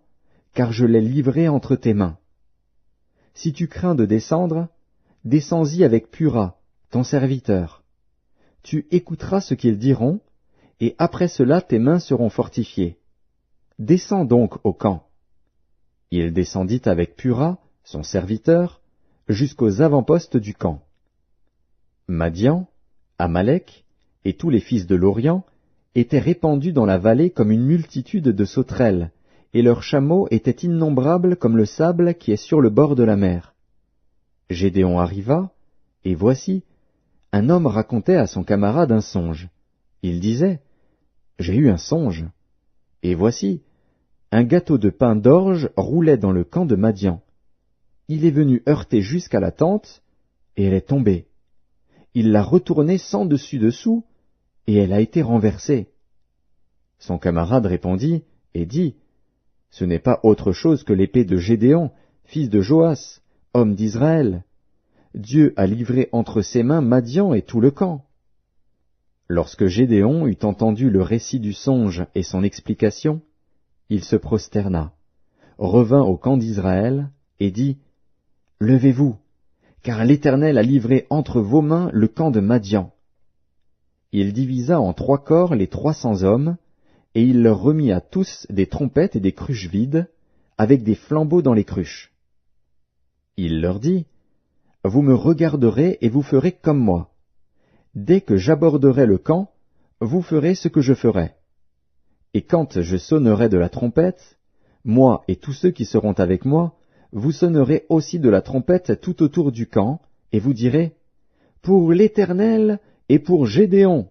car je l'ai livré entre tes mains. Si tu crains de descendre, descends-y avec Pura, ton serviteur. Tu écouteras ce qu'ils diront, et après cela tes mains seront fortifiées. Descends donc au camp. » Il descendit avec Pura, son serviteur, jusqu'aux avant-postes du camp. Madian, Amalek et tous les fils de l'Orient étaient répandus dans la vallée comme une multitude de sauterelles, et leurs chameaux étaient innombrables comme le sable qui est sur le bord de la mer. Gédéon arriva, et voici, un homme racontait à son camarade un songe. Il disait, « J'ai eu un songe. » Et voici, un gâteau de pain d'orge roulait dans le camp de Madian. Il est venu heurter jusqu'à la tente, et elle est tombée. Il l'a retournée sans dessus-dessous, et elle a été renversée. Son camarade répondit et dit, « Ce n'est pas autre chose que l'épée de Gédéon, fils de Joas, homme d'Israël. Dieu a livré entre ses mains Madian et tout le camp. » Lorsque Gédéon eut entendu le récit du songe et son explication, il se prosterna, revint au camp d'Israël et dit, « Levez-vous, car l'Éternel a livré entre vos mains le camp de Madian. » Il divisa en 3 corps les 300 hommes, et il leur remit à tous des trompettes et des cruches vides, avec des flambeaux dans les cruches. Il leur dit, « Vous me regarderez et vous ferez comme moi. Dès que j'aborderai le camp, vous ferez ce que je ferai. Et quand je sonnerai de la trompette, moi et tous ceux qui seront avec moi, vous sonnerez aussi de la trompette tout autour du camp, et vous direz, « Pour l'Éternel et pour Gédéon !»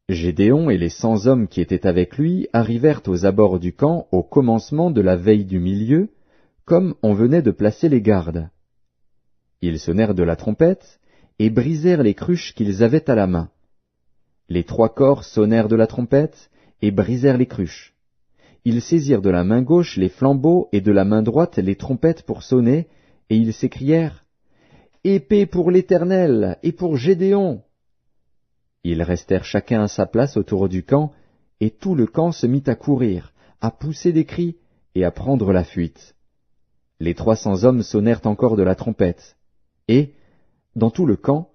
Gédéon et les 100 hommes qui étaient avec lui arrivèrent aux abords du camp au commencement de la veille du milieu, comme on venait de placer les gardes. Ils sonnèrent de la trompette, et brisèrent les cruches qu'ils avaient à la main. Les 3 corps sonnèrent de la trompette, et brisèrent les cruches. Ils saisirent de la main gauche les flambeaux et de la main droite les trompettes pour sonner, et ils s'écrièrent, « Épée pour l'Éternel et pour Gédéon !» Ils restèrent chacun à sa place autour du camp, et tout le camp se mit à courir, à pousser des cris et à prendre la fuite. Les 300 hommes sonnèrent encore de la trompette, et, dans tout le camp,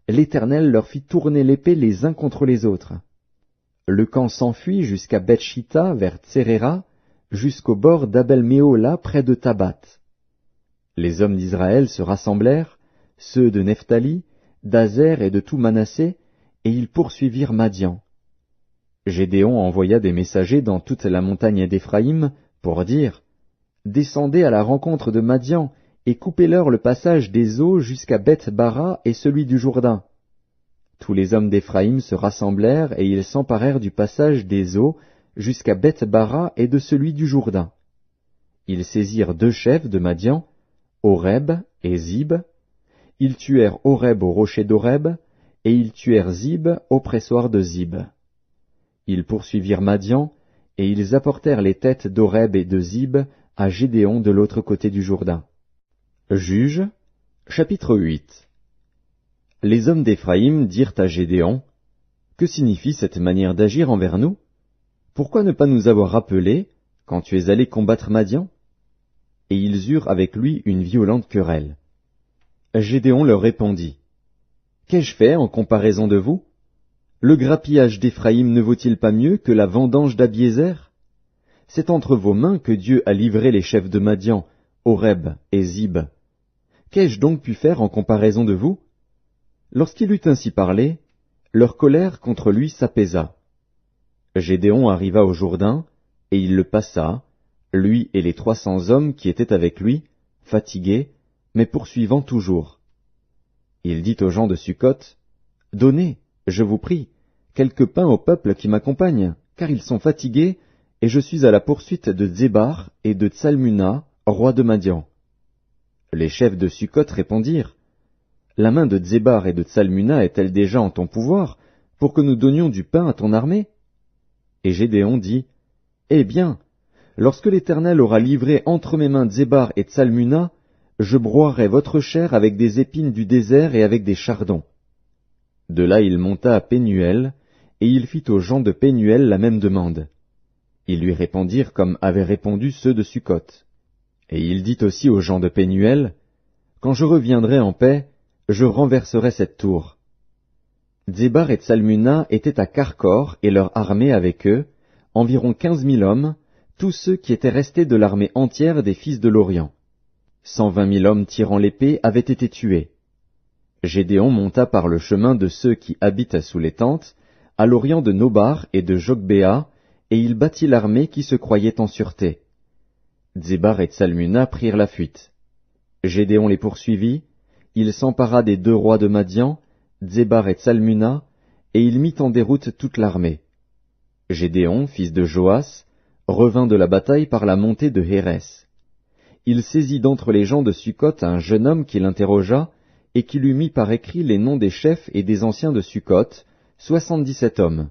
l'Éternel leur fit tourner l'épée les uns contre les autres. Le camp s'enfuit jusqu'à Beth-Shitta vers Tseréra, jusqu'au bord d'Abel-Méhola près de Tabat. Les hommes d'Israël se rassemblèrent, ceux de Nephtali, d'Azer et de tout Manassé, et ils poursuivirent Madian. Gédéon envoya des messagers dans toute la montagne d'Éphraïm pour dire, « Descendez à la rencontre de Madian, et coupez-leur le passage des eaux jusqu'à Beth-Bara et celui du Jourdain. » Tous les hommes d'Éphraïm se rassemblèrent et ils s'emparèrent du passage des eaux jusqu'à Beth-Bara et de celui du Jourdain. Ils saisirent 2 chefs de Madian, Oreb et Zib. Ils tuèrent Oreb au rocher d'Oreb, et ils tuèrent Zib au pressoir de Zib. Ils poursuivirent Madian, et ils apportèrent les têtes d'Oreb et de Zib à Gédéon de l'autre côté du Jourdain. Juges, chapitre 8. Les hommes d'Éphraïm dirent à Gédéon, « Que signifie cette manière d'agir envers nous? Pourquoi ne pas nous avoir rappelés quand tu es allé combattre Madian ?» Et ils eurent avec lui une violente querelle. Gédéon leur répondit, « Qu'ai-je fait en comparaison de vous? Le grappillage d'Éphraïm ne vaut-il pas mieux que la vendange d'Abiézer? C'est entre vos mains que Dieu a livré les chefs de Madian, Oreb et Zib. Qu'ai-je donc pu faire en comparaison de vous? » Lorsqu'il eut ainsi parlé, leur colère contre lui s'apaisa. Gédéon arriva au Jourdain, et il le passa, lui et les 300 hommes qui étaient avec lui, fatigués, mais poursuivant toujours. Il dit aux gens de Sukkot, « Donnez, je vous prie, quelque pain au peuple qui m'accompagne, car ils sont fatigués, et je suis à la poursuite de Zébar et de Tsalmuna, roi de Madian. » Les chefs de Sukkot répondirent, « La main de Zébar et de Tsalmuna est-elle déjà en ton pouvoir, pour que nous donnions du pain à ton armée? » Et Gédéon dit, « Eh bien, lorsque l'Éternel aura livré entre mes mains Zébar et Tsalmuna, je broierai votre chair avec des épines du désert et avec des chardons. » De là il monta à Pénuel, et il fit aux gens de Pénuel la même demande. Ils lui répondirent comme avaient répondu ceux de Sukkot. Et il dit aussi aux gens de Pénuel, « Quand je reviendrai en paix, je renverserai cette tour. » Zébar et Tsalmuna étaient à Karkor et leur armée avec eux, environ 15 000 hommes, tous ceux qui étaient restés de l'armée entière des fils de l'Orient. 120 000 hommes tirant l'épée avaient été tués. Gédéon monta par le chemin de ceux qui habitent sous les tentes, à l'orient de Nobar et de Jogbéa, et il battit l'armée qui se croyait en sûreté. Dzébar et Tsalmuna prirent la fuite. Gédéon les poursuivit, il s'empara des 2 rois de Madian, Dzébar et Tsalmuna, et il mit en déroute toute l'armée. Gédéon, fils de Joas, revint de la bataille par la montée de Hérès. Il saisit d'entre les gens de Sukkot un jeune homme qui l'interrogea, et qui lui mit par écrit les noms des chefs et des anciens de Sukkot, 77 hommes.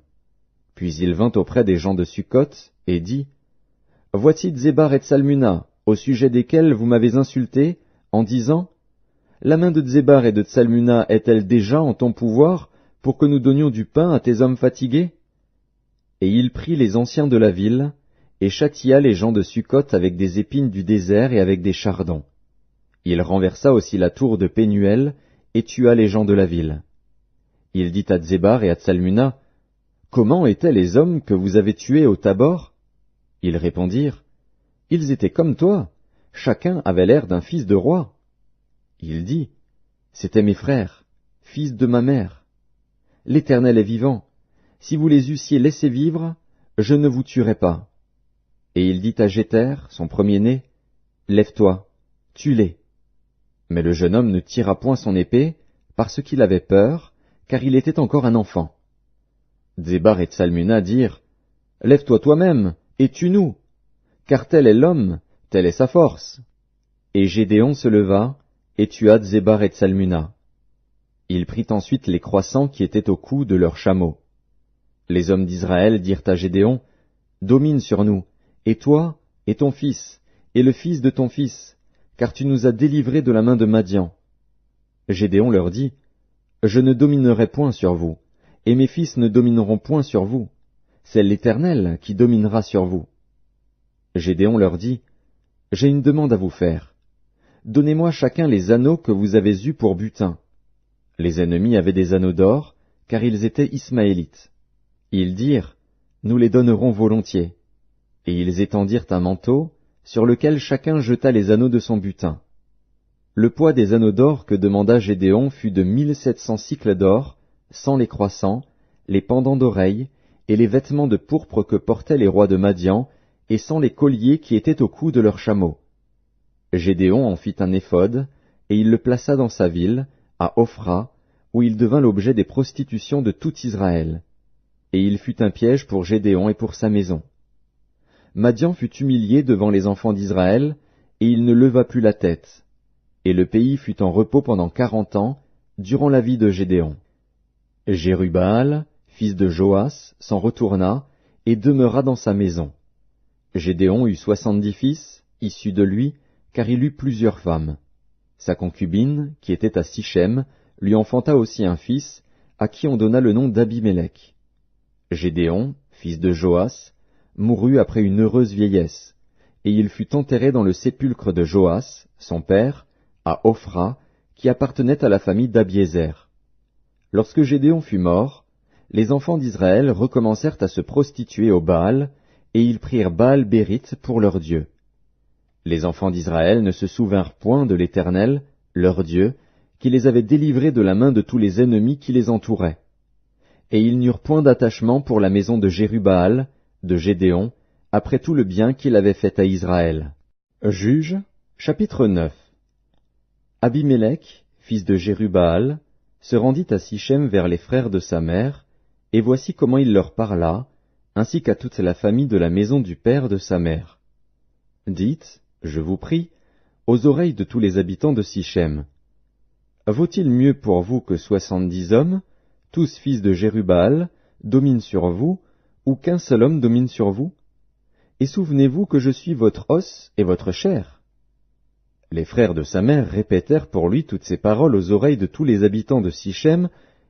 Puis il vint auprès des gens de Sukkot, et dit, « Voici Dzébar et Tsalmuna, au sujet desquels vous m'avez insulté, en disant, « La main de Dzébar et de Tsalmuna est-elle déjà en ton pouvoir, pour que nous donnions du pain à tes hommes fatigués ?» Et il prit les anciens de la ville, et châtia les gens de Sukkot avec des épines du désert et avec des chardons. Il renversa aussi la tour de Pénuel, et tua les gens de la ville. Il dit à Dzébar et à Tsalmuna, « Comment étaient les hommes que vous avez tués au Tabor ?» Ils répondirent, « Ils étaient comme toi, chacun avait l'air d'un fils de roi. » Il dit, « C'étaient mes frères, fils de ma mère. L'Éternel est vivant, si vous les eussiez laissés vivre, je ne vous tuerais pas. » Et il dit à Jéter, son premier-né, « Lève-toi, tue-les. » Mais le jeune homme ne tira point son épée, parce qu'il avait peur, car il était encore un enfant. Dzébar et Tsalmuna dirent, « Lève-toi toi-même, et tue-nous, car tel est l'homme, telle est sa force. » Et Gédéon se leva, et tua Dzébar et Tsalmuna. Il prit ensuite les croissants qui étaient au cou de leurs chameaux. Les hommes d'Israël dirent à Gédéon, « Domine sur nous, et toi, et ton fils, et le fils de ton fils, car tu nous as délivrés de la main de Madian. » Gédéon leur dit, « Je ne dominerai point sur vous, et mes fils ne domineront point sur vous. C'est l'Éternel qui dominera sur vous. » Gédéon leur dit, « J'ai une demande à vous faire. Donnez-moi chacun les anneaux que vous avez eus pour butin. » Les ennemis avaient des anneaux d'or, car ils étaient ismaélites. Ils dirent, « Nous les donnerons volontiers. » Et ils étendirent un manteau, sur lequel chacun jeta les anneaux de son butin. Le poids des anneaux d'or que demanda Gédéon fut de 1700 cycles d'or, sans les croissants, les pendants d'oreilles, et les vêtements de pourpre que portaient les rois de Madian, et sans les colliers qui étaient au cou de leurs chameaux. Gédéon en fit un éphod, et il le plaça dans sa ville, à Ophra, où il devint l'objet des prostitutions de tout Israël. Et il fut un piège pour Gédéon et pour sa maison. Madian fut humilié devant les enfants d'Israël, et il ne leva plus la tête. Et le pays fut en repos pendant 40 ans, durant la vie de Gédéon. Jérubbaal, fils de Joas, s'en retourna, et demeura dans sa maison. Gédéon eut 70 fils, issus de lui, car il eut plusieurs femmes. Sa concubine, qui était à Sichem, lui enfanta aussi un fils, à qui on donna le nom d'Abimélec. Gédéon, fils de Joas, mourut après une heureuse vieillesse, et il fut enterré dans le sépulcre de Joas, son père, à Ophra, qui appartenait à la famille d'Abiézer. Lorsque Gédéon fut mort, les enfants d'Israël recommencèrent à se prostituer au Baal, et ils prirent Baal-Bérith pour leur Dieu. Les enfants d'Israël ne se souvinrent point de l'Éternel, leur Dieu, qui les avait délivrés de la main de tous les ennemis qui les entouraient. Et ils n'eurent point d'attachement pour la maison de Jérubbaal, de Gédéon, après tout le bien qu'il avait fait à Israël. Juges, chapitre 9. Abimélec, fils de Jérubbaal, se rendit à Sichem vers les frères de sa mère, et voici comment il leur parla, ainsi qu'à toute la famille de la maison du père de sa mère. Dites, je vous prie, aux oreilles de tous les habitants de Sichem, vaut-il mieux pour vous que 70 hommes, tous fils de Jérubbaal, dominent sur vous, ou qu'un seul homme domine sur vous? Et souvenez-vous que je suis votre os et votre chair. » Les frères de sa mère répétèrent pour lui toutes ces paroles aux oreilles de tous les habitants de Sichem,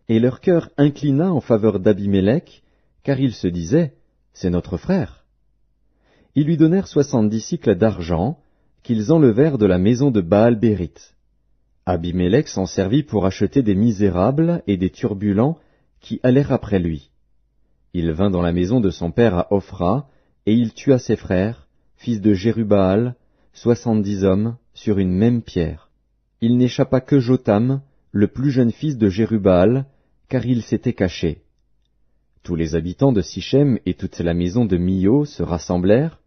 et leur cœur inclina en faveur d'Abimélec, car ils se disaient, « C'est notre frère. » Ils lui donnèrent 70 cycles d'argent, qu'ils enlevèrent de la maison de Baal-Bérith. Abimélec s'en servit pour acheter des misérables et des turbulents qui allèrent après lui. Il vint dans la maison de son père à Ophra, et il tua ses frères, fils de Jérubbaal, 70 hommes, sur une même pierre. Il n'échappa que Jotham, le plus jeune fils de Jérubbaal, car il s'était caché. Tous les habitants de Sichem et toute la maison de Milo se rassemblèrent,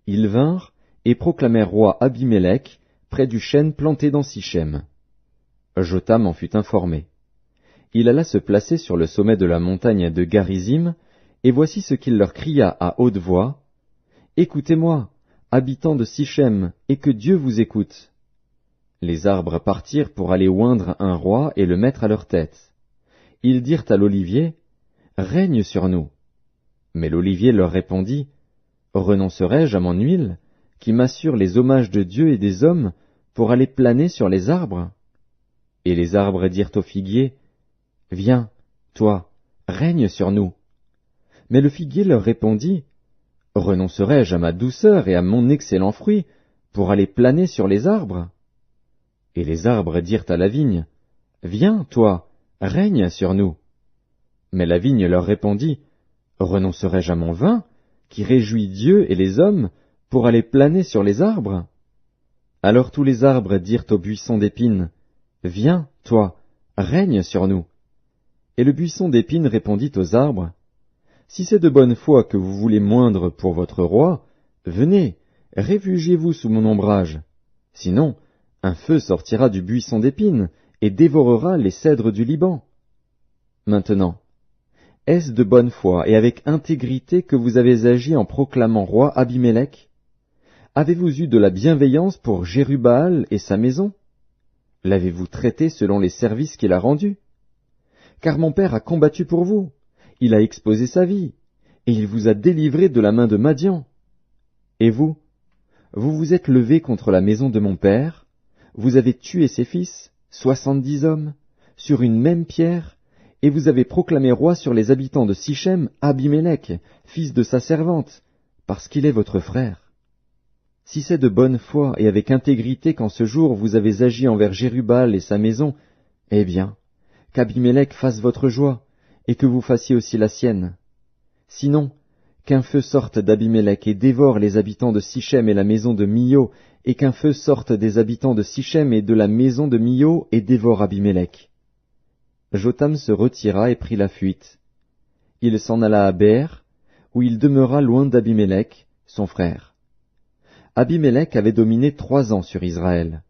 ils vinrent et proclamèrent roi Abimélec près du chêne planté dans Sichem. Jotham en fut informé. Il alla se placer sur le sommet de la montagne de Garizim, et voici ce qu'il leur cria à haute voix. « Écoutez-moi, habitants de Sichem, et que Dieu vous écoute. » Les arbres partirent pour aller oindre un roi et le mettre à leur tête. Ils dirent à l'olivier, « Règne sur nous. » Mais l'olivier leur répondit, « Renoncerai-je à mon huile, qui m'assure les hommages de Dieu et des hommes, pour aller planer sur les arbres ?» Et les arbres dirent au figuier, « Viens, toi, règne sur nous. » Mais le figuier leur répondit, « Renoncerai-je à ma douceur et à mon excellent fruit, pour aller planer sur les arbres ?» Et les arbres dirent à la vigne, « Viens, toi, règne sur nous. » Mais la vigne leur répondit, « Renoncerai-je à mon vin, qui réjouit Dieu et les hommes, pour aller planer sur les arbres ?» Alors tous les arbres dirent au buisson d'épines, « Viens, toi, règne sur nous. » Et le buisson d'épines répondit aux arbres, « Si c'est de bonne foi que vous voulez moindre pour votre roi, venez, réfugiez-vous sous mon ombrage. Sinon, un feu sortira du buisson d'épines et dévorera les cèdres du Liban. Maintenant, est-ce de bonne foi et avec intégrité que vous avez agi en proclamant roi Abimélec? Avez-vous eu de la bienveillance pour Jérubbaal et sa maison? L'avez-vous traité selon les services qu'il a rendus? Car mon père a combattu pour vous, il a exposé sa vie, et il vous a délivré de la main de Madian. Et vous vous êtes levé contre la maison de mon père, vous avez tué ses fils, 70 hommes, sur une même pierre, et vous avez proclamé roi sur les habitants de Sichem Abimélec, fils de sa servante, parce qu'il est votre frère. Si c'est de bonne foi et avec intégrité qu'en ce jour vous avez agi envers Jérubbaal et sa maison, eh bien, qu'Abimélec fasse votre joie, et que vous fassiez aussi la sienne. Sinon, qu'un feu sorte d'Abimélec et dévore les habitants de Sichem et la maison de Milo, et qu'un feu sorte des habitants de Sichem et de la maison de Milo et dévore Abimélec. » Jotham se retira et prit la fuite. Il s'en alla à Bér, où il demeura loin d'Abimélec, son frère. Abimélec avait dominé 3 ans sur Israël.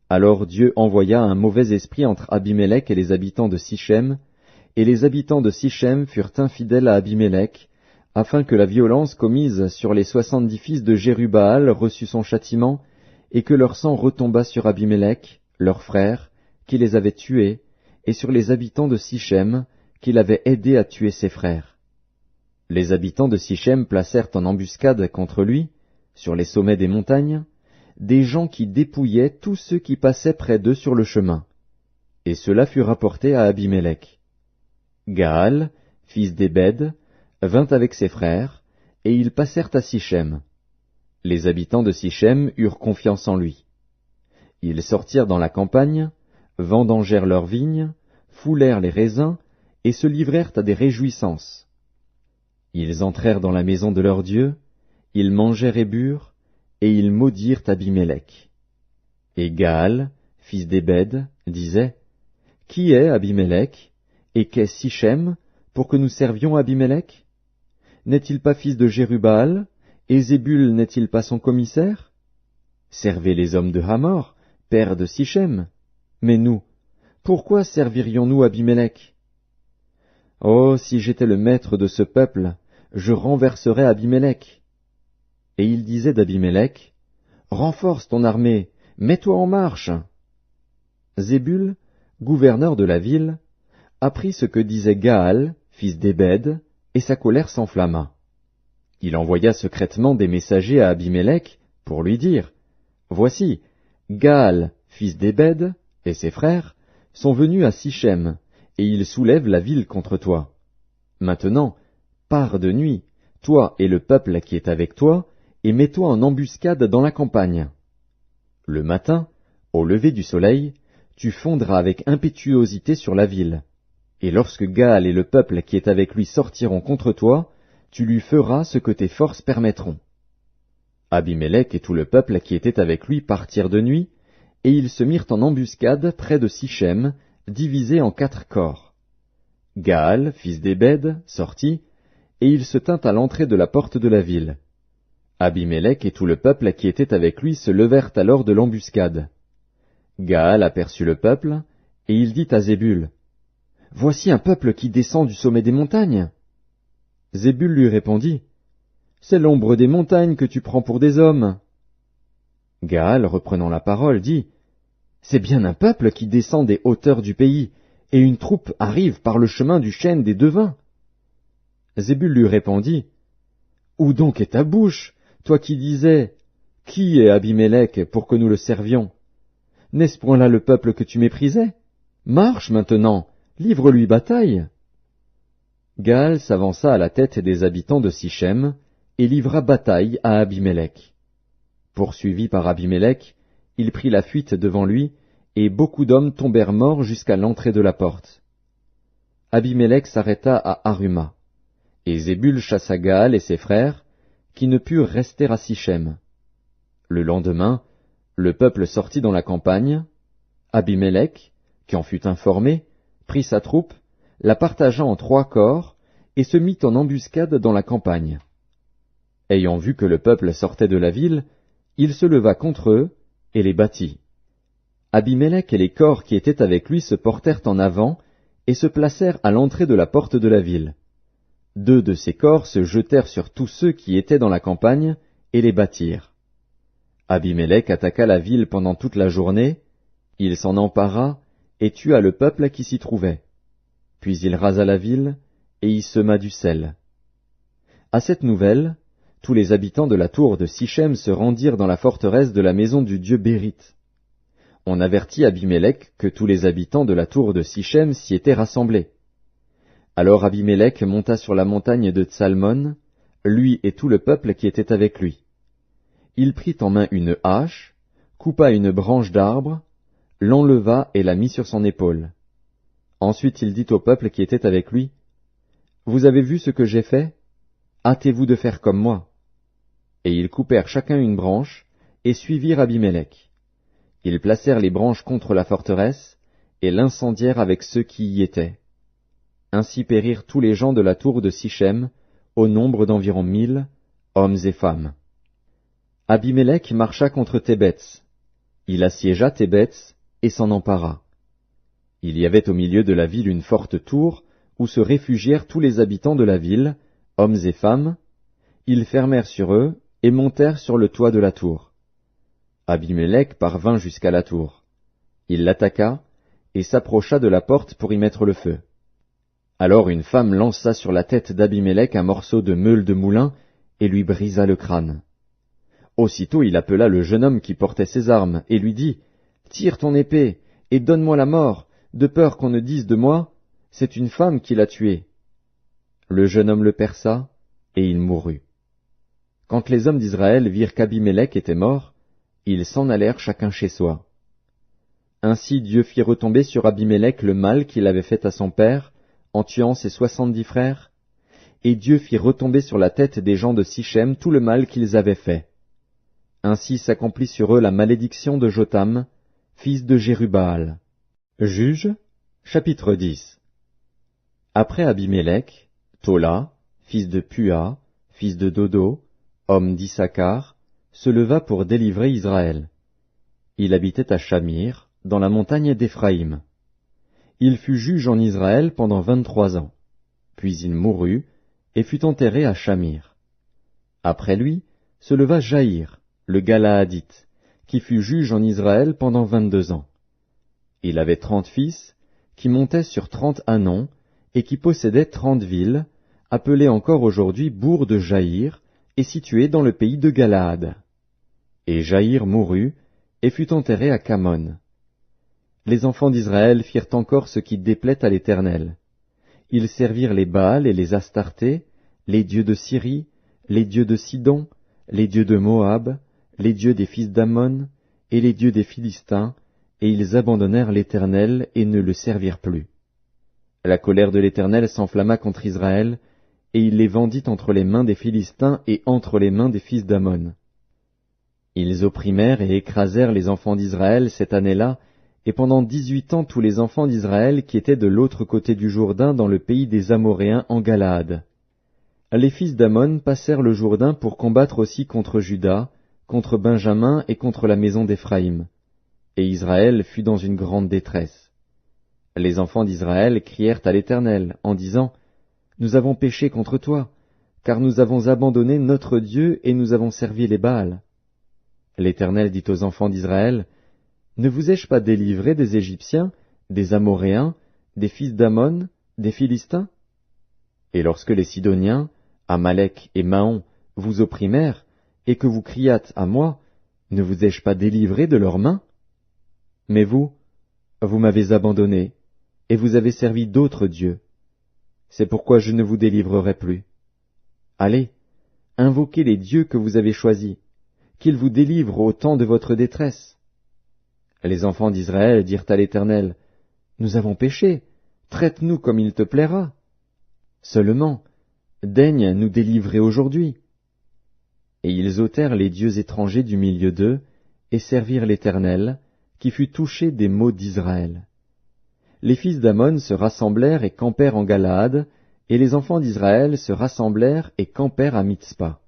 Alors Dieu envoya un mauvais esprit entre Abimélec et les habitants de Sichem, et les habitants de Sichem furent infidèles à Abimélec, afin que la violence commise sur les 70 fils de Jérubbaal reçût son châtiment, et que leur sang retombât sur Abimélec, leur frère, qui les avait tués, et sur les habitants de Sichem, qu'il avait aidés à tuer ses frères. Les habitants de Sichem placèrent en embuscade contre lui, sur les sommets des montagnes, des gens qui dépouillaient tous ceux qui passaient près d'eux sur le chemin. Et cela fut rapporté à Abimélec. Gaal, fils d'Ébed, vint avec ses frères, et ils passèrent à Sichem. Les habitants de Sichem eurent confiance en lui. Ils sortirent dans la campagne, vendangèrent leurs vignes, foulèrent les raisins, et se livrèrent à des réjouissances. Ils entrèrent dans la maison de leur Dieu, ils mangèrent et burent, et ils maudirent Abimélec. Et Gaal, fils d'Ébed, disait, « Qui est Abimélec, et qu'est Sichem, pour que nous servions Abimélec? N'est-il pas fils de Jérubbaal, et Zébul n'est-il pas son commissaire? Servez les hommes de Hamor, père de Sichem. Mais nous, pourquoi servirions-nous Abimélec? Oh, si j'étais le maître de ce peuple, je renverserais Abimélec. » Et il disait d'Abimélec, « Renforce ton armée, mets-toi en marche. » Zébul, gouverneur de la ville, apprit ce que disait Gaal, fils d'Ébed, et sa colère s'enflamma. Il envoya secrètement des messagers à Abimélec pour lui dire, « Voici, Gaal, fils d'Ébed, et ses frères, sont venus à Sichem, et ils soulèvent la ville contre toi. Maintenant, pars de nuit, toi et le peuple qui est avec toi, et mets-toi en embuscade dans la campagne. Le matin, au lever du soleil, tu fondras avec impétuosité sur la ville. Et lorsque Gaal et le peuple qui est avec lui sortiront contre toi, tu lui feras ce que tes forces permettront. » Abimélec et tout le peuple qui était avec lui partirent de nuit, et ils se mirent en embuscade près de Sichem, divisés en 4 corps. Gaal, fils d'Ébed, sortit, et il se tint à l'entrée de la porte de la ville. Abimélec et tout le peuple qui était avec lui se levèrent alors de l'embuscade. Gaal aperçut le peuple, et il dit à Zébul, « Voici un peuple qui descend du sommet des montagnes. » Zébul lui répondit, « C'est l'ombre des montagnes que tu prends pour des hommes. » Gaal, reprenant la parole, dit, « C'est bien un peuple qui descend des hauteurs du pays, et une troupe arrive par le chemin du chêne des devins. » Zébul lui répondit, « Où donc est ta bouche, toi qui disais, « Qui est Abimélec pour que nous le servions » N'est-ce point là le peuple que tu méprisais? Marche maintenant, livre-lui bataille. Gaal s'avança à la tête des habitants de Sichem, et livra bataille à Abimélec. Poursuivi par Abimélec, il prit la fuite devant lui, et beaucoup d'hommes tombèrent morts jusqu'à l'entrée de la porte. Abimélec s'arrêta à Aruma, et Zébul chassa Gaal et ses frères, qui ne purent rester à Sichem. Le lendemain, le peuple sortit dans la campagne. Abimélec, qui en fut informé, prit sa troupe, la partagea en 3 corps, et se mit en embuscade dans la campagne. Ayant vu que le peuple sortait de la ville, il se leva contre eux, et les battit. Abimélec et les corps qui étaient avec lui se portèrent en avant, et se placèrent à l'entrée de la porte de la ville. 2 de ces corps se jetèrent sur tous ceux qui étaient dans la campagne, et les battirent. Abimélec attaqua la ville pendant toute la journée, il s'en empara, et tua le peuple qui s'y trouvait. Puis il rasa la ville, et y sema du sel. À cette nouvelle, tous les habitants de la tour de Sichem se rendirent dans la forteresse de la maison du dieu Bérite. On avertit Abimélec que tous les habitants de la tour de Sichem s'y étaient rassemblés. Alors Abimélec monta sur la montagne de Tsalmon, lui et tout le peuple qui était avec lui. Il prit en main une hache, coupa une branche d'arbre, l'enleva et la mit sur son épaule. Ensuite il dit au peuple qui était avec lui, « Vous avez vu ce que j'ai fait? Hâtez-vous de faire comme moi. » Et ils coupèrent chacun une branche, et suivirent Abimélec. Ils placèrent les branches contre la forteresse, et l'incendièrent avec ceux qui y étaient. Ainsi périrent tous les gens de la tour de Sichem, au nombre d'environ 1000, hommes et femmes. Abimélec marcha contre Thébets. Il assiégea Thébets et s'en empara. Il y avait au milieu de la ville une forte tour, où se réfugièrent tous les habitants de la ville, hommes et femmes. Ils fermèrent sur eux et montèrent sur le toit de la tour. Abimélec parvint jusqu'à la tour. Il l'attaqua et s'approcha de la porte pour y mettre le feu. Alors une femme lança sur la tête d'Abimélec un morceau de meule de moulin et lui brisa le crâne. Aussitôt il appela le jeune homme qui portait ses armes, et lui dit, « Tire ton épée, et donne-moi la mort, de peur qu'on ne dise de moi, c'est une femme qui l'a tué. » Le jeune homme le perça, et il mourut. Quand les hommes d'Israël virent qu'Abimélec était mort, ils s'en allèrent chacun chez soi. Ainsi Dieu fit retomber sur Abimélec le mal qu'il avait fait à son père, en tuant ses 70 frères, et Dieu fit retomber sur la tête des gens de Sichem tout le mal qu'ils avaient fait. Ainsi s'accomplit sur eux la malédiction de Jotham, fils de Jérubbaal. Juges, chapitre 10. Après Abimélec, Tola, fils de Pua, fils de Dodo, homme d'Issachar, se leva pour délivrer Israël. Il habitait à Shamir, dans la montagne d'Éphraïm. Il fut juge en Israël pendant 23 ans. Puis il mourut, et fut enterré à Shamir. Après lui, se leva Jaïr, le Galaadite, qui fut juge en Israël pendant 22 ans. Il avait 30 fils, qui montaient sur 30 ânons, et qui possédaient 30 villes, appelées encore aujourd'hui bourgs de Jaïr, et situées dans le pays de Galaad. Et Jaïr mourut, et fut enterré à Camon. Les enfants d'Israël firent encore ce qui déplaît à l'Éternel. Ils servirent les Baals et les Astartés, les dieux de Syrie, les dieux de Sidon, les dieux de Moab, les dieux des fils d'Ammon, et les dieux des Philistins, et ils abandonnèrent l'Éternel et ne le servirent plus. La colère de l'Éternel s'enflamma contre Israël, et il les vendit entre les mains des Philistins et entre les mains des fils d'Ammon. Ils opprimèrent et écrasèrent les enfants d'Israël cette année-là, et pendant 18 ans tous les enfants d'Israël qui étaient de l'autre côté du Jourdain dans le pays des Amoréens en Galaad. Les fils d'Ammon passèrent le Jourdain pour combattre aussi contre Juda, contre Benjamin et contre la maison d'Éphraïm. Et Israël fut dans une grande détresse. Les enfants d'Israël crièrent à l'Éternel, en disant, « Nous avons péché contre toi, car nous avons abandonné notre Dieu et nous avons servi les Baals. » L'Éternel dit aux enfants d'Israël, « Ne vous ai-je pas délivré des Égyptiens, des Amoréens, des fils d'Ammon, des Philistins? Et lorsque les Sidoniens, Amalek et Maon vous opprimèrent, et que vous criâtes à moi, ne vous ai-je pas délivré de leurs mains? Mais vous m'avez abandonné, et vous avez servi d'autres dieux. C'est pourquoi je ne vous délivrerai plus. Allez, invoquez les dieux que vous avez choisis, qu'ils vous délivrent au temps de votre détresse. » Les enfants d'Israël dirent à l'Éternel, « Nous avons péché, traite-nous comme il te plaira. Seulement, daigne nous délivrer aujourd'hui. » Et ils ôtèrent les dieux étrangers du milieu d'eux, et servirent l'Éternel, qui fut touché des maux d'Israël. Les fils d'Ammon se rassemblèrent et campèrent en Galaad, et les enfants d'Israël se rassemblèrent et campèrent à Mitzpa.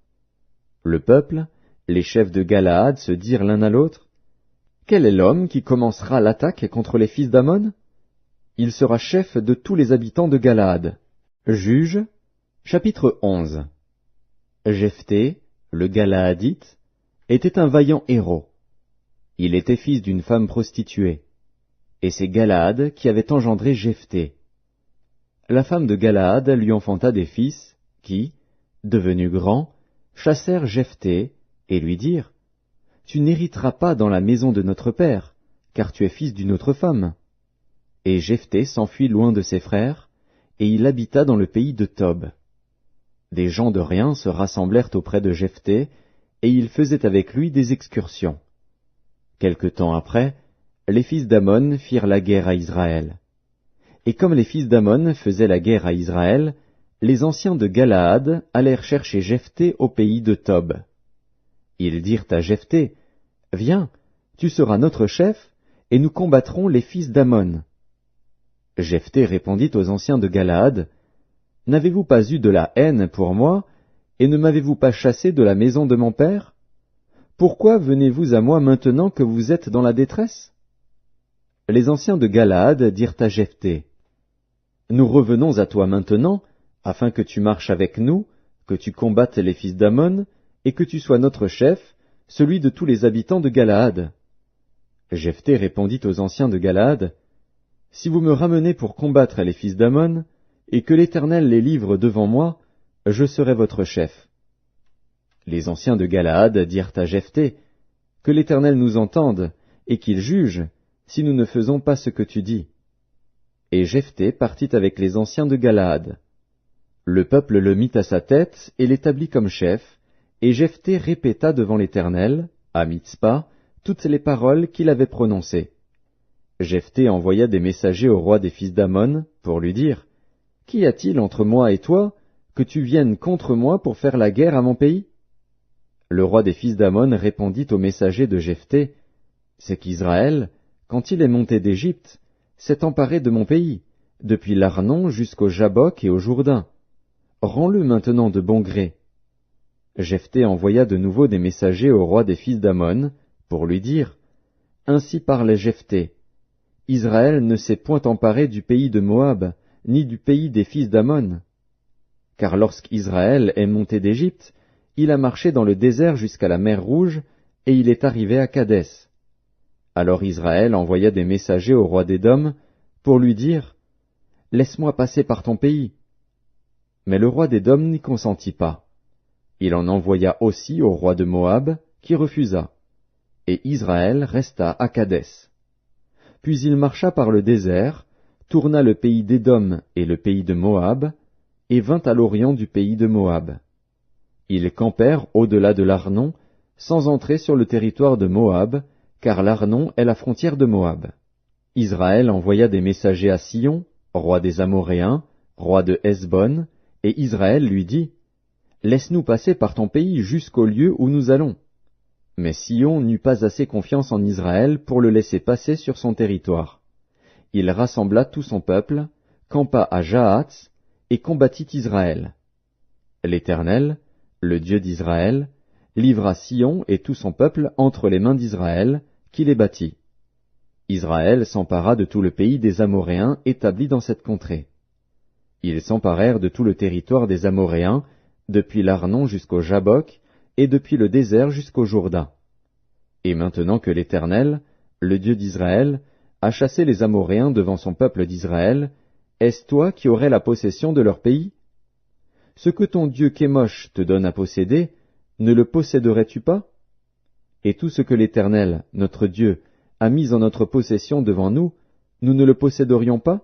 Le peuple, les chefs de Galaad, se dirent l'un à l'autre, « Quel est l'homme qui commencera l'attaque contre les fils d'Ammon? Il sera chef de tous les habitants de Galaad. » Juges, chapitre 11. Jephthé, le Galaadite, était un vaillant héros. Il était fils d'une femme prostituée, et c'est Galaad qui avait engendré Jephthé. La femme de Galaad lui enfanta des fils qui, devenus grands, chassèrent Jephthé et lui dirent, « Tu n'hériteras pas dans la maison de notre père, car tu es fils d'une autre femme. » Et Jephthé s'enfuit loin de ses frères, et il habita dans le pays de Tob. Des gens de rien se rassemblèrent auprès de Jephthé, et ils faisaient avec lui des excursions. Quelque temps après, les fils d'Ammon firent la guerre à Israël. Et comme les fils d'Ammon faisaient la guerre à Israël, les anciens de Galaad allèrent chercher Jephthé au pays de Tob. Ils dirent à Jephthé, « Viens, tu seras notre chef, et nous combattrons les fils d'Ammon. » Jephthé répondit aux anciens de Galaad, « N'avez-vous pas eu de la haine pour moi, et ne m'avez-vous pas chassé de la maison de mon père? Pourquoi venez-vous à moi maintenant que vous êtes dans la détresse? » Les anciens de Galaad dirent à Jephthé, « Nous revenons à toi maintenant, afin que tu marches avec nous, que tu combattes les fils d'Ammon, et que tu sois notre chef, celui de tous les habitants de Galaad. » Jephthé répondit aux anciens de Galaad, « Si vous me ramenez pour combattre les fils d'Ammon, et que l'Éternel les livre devant moi, je serai votre chef. » Les anciens de Galaad dirent à Jephthé, « Que l'Éternel nous entende, et qu'il juge, si nous ne faisons pas ce que tu dis. » Et Jephthé partit avec les anciens de Galaad. Le peuple le mit à sa tête et l'établit comme chef, et Jephthé répéta devant l'Éternel, à Mitzpa, toutes les paroles qu'il avait prononcées. Jephthé envoya des messagers au roi des fils d'Ammon pour lui dire, « Qu'y a-t-il entre moi et toi, que tu viennes contre moi pour faire la guerre à mon pays? » Le roi des fils d'Ammon répondit aux messagers de Jephthé, « C'est qu'Israël, quand il est monté d'Égypte, s'est emparé de mon pays, depuis l'Arnon jusqu'au Jabbok et au Jourdain. Rends-le maintenant de bon gré. » Jephthé envoya de nouveau des messagers au roi des fils d'Ammon, pour lui dire, « Ainsi parlait Jephthé. Israël ne s'est point emparé du pays de Moab, ni du pays des fils d'Ammon. Car lorsqu'Israël est monté d'Égypte, il a marché dans le désert jusqu'à la mer Rouge, et il est arrivé à Kadès. Alors Israël envoya des messagers au roi d'Édom, pour lui dire, « Laisse-moi passer par ton pays. » Mais le roi d'Édom n'y consentit pas. Il en envoya aussi au roi de Moab, qui refusa. Et Israël resta à Kadès. Puis il marcha par le désert, tourna le pays d'Édom et le pays de Moab, et vint à l'orient du pays de Moab. Ils campèrent au-delà de l'Arnon, sans entrer sur le territoire de Moab, car l'Arnon est la frontière de Moab. Israël envoya des messagers à Sion, roi des Amoréens, roi de Hesbon, et Israël lui dit, « Laisse-nous passer par ton pays jusqu'au lieu où nous allons. » Mais Sion n'eut pas assez confiance en Israël pour le laisser passer sur son territoire. Il rassembla tout son peuple, campa à Jahats, et combattit Israël. L'Éternel, le Dieu d'Israël, livra Sion et tout son peuple entre les mains d'Israël, qui les battit. Israël s'empara de tout le pays des Amoréens établis dans cette contrée. Ils s'emparèrent de tout le territoire des Amoréens, depuis l'Arnon jusqu'au Jabbok, et depuis le désert jusqu'au Jourdain. Et maintenant que l'Éternel, le Dieu d'Israël, a chassé les Amoréens devant son peuple d'Israël, est-ce toi qui aurais la possession de leur pays? Ce que ton Dieu Kémosh te donne à posséder, ne le posséderais-tu pas? Et tout ce que l'Éternel, notre Dieu, a mis en notre possession devant nous, nous ne le posséderions pas?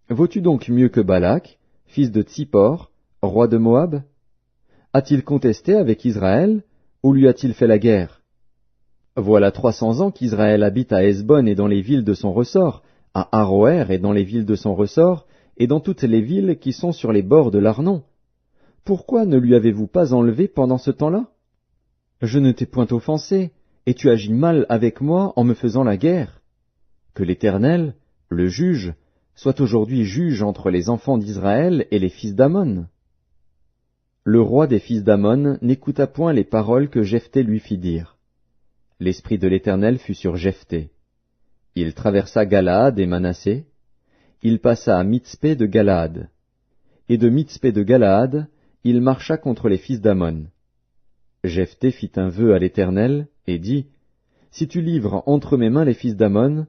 Vaux-tu donc mieux que Balak, fils de Tsippor, roi de Moab? A-t-il contesté avec Israël, ou lui a-t-il fait la guerre? Voilà 300 ans qu'Israël habite à Hesbon et dans les villes de son ressort, à Aroër et dans les villes de son ressort, et dans toutes les villes qui sont sur les bords de l'Arnon. Pourquoi ne lui avez-vous pas enlevé pendant ce temps-là? Je ne t'ai point offensé, et tu agis mal avec moi en me faisant la guerre. Que l'Éternel, le juge, soit aujourd'hui juge entre les enfants d'Israël et les fils d'Ammon. Le roi des fils d'Ammon n'écouta point les paroles que Jephthé lui fit dire. L'esprit de l'Éternel fut sur Jephthé. Il traversa Galaad et Manassé. Il passa à Mitzpé de Galaad. Et de Mitzpé de Galaad, il marcha contre les fils d'Ammon. Jephthé fit un vœu à l'Éternel et dit, Si tu livres entre mes mains les fils d'Ammon,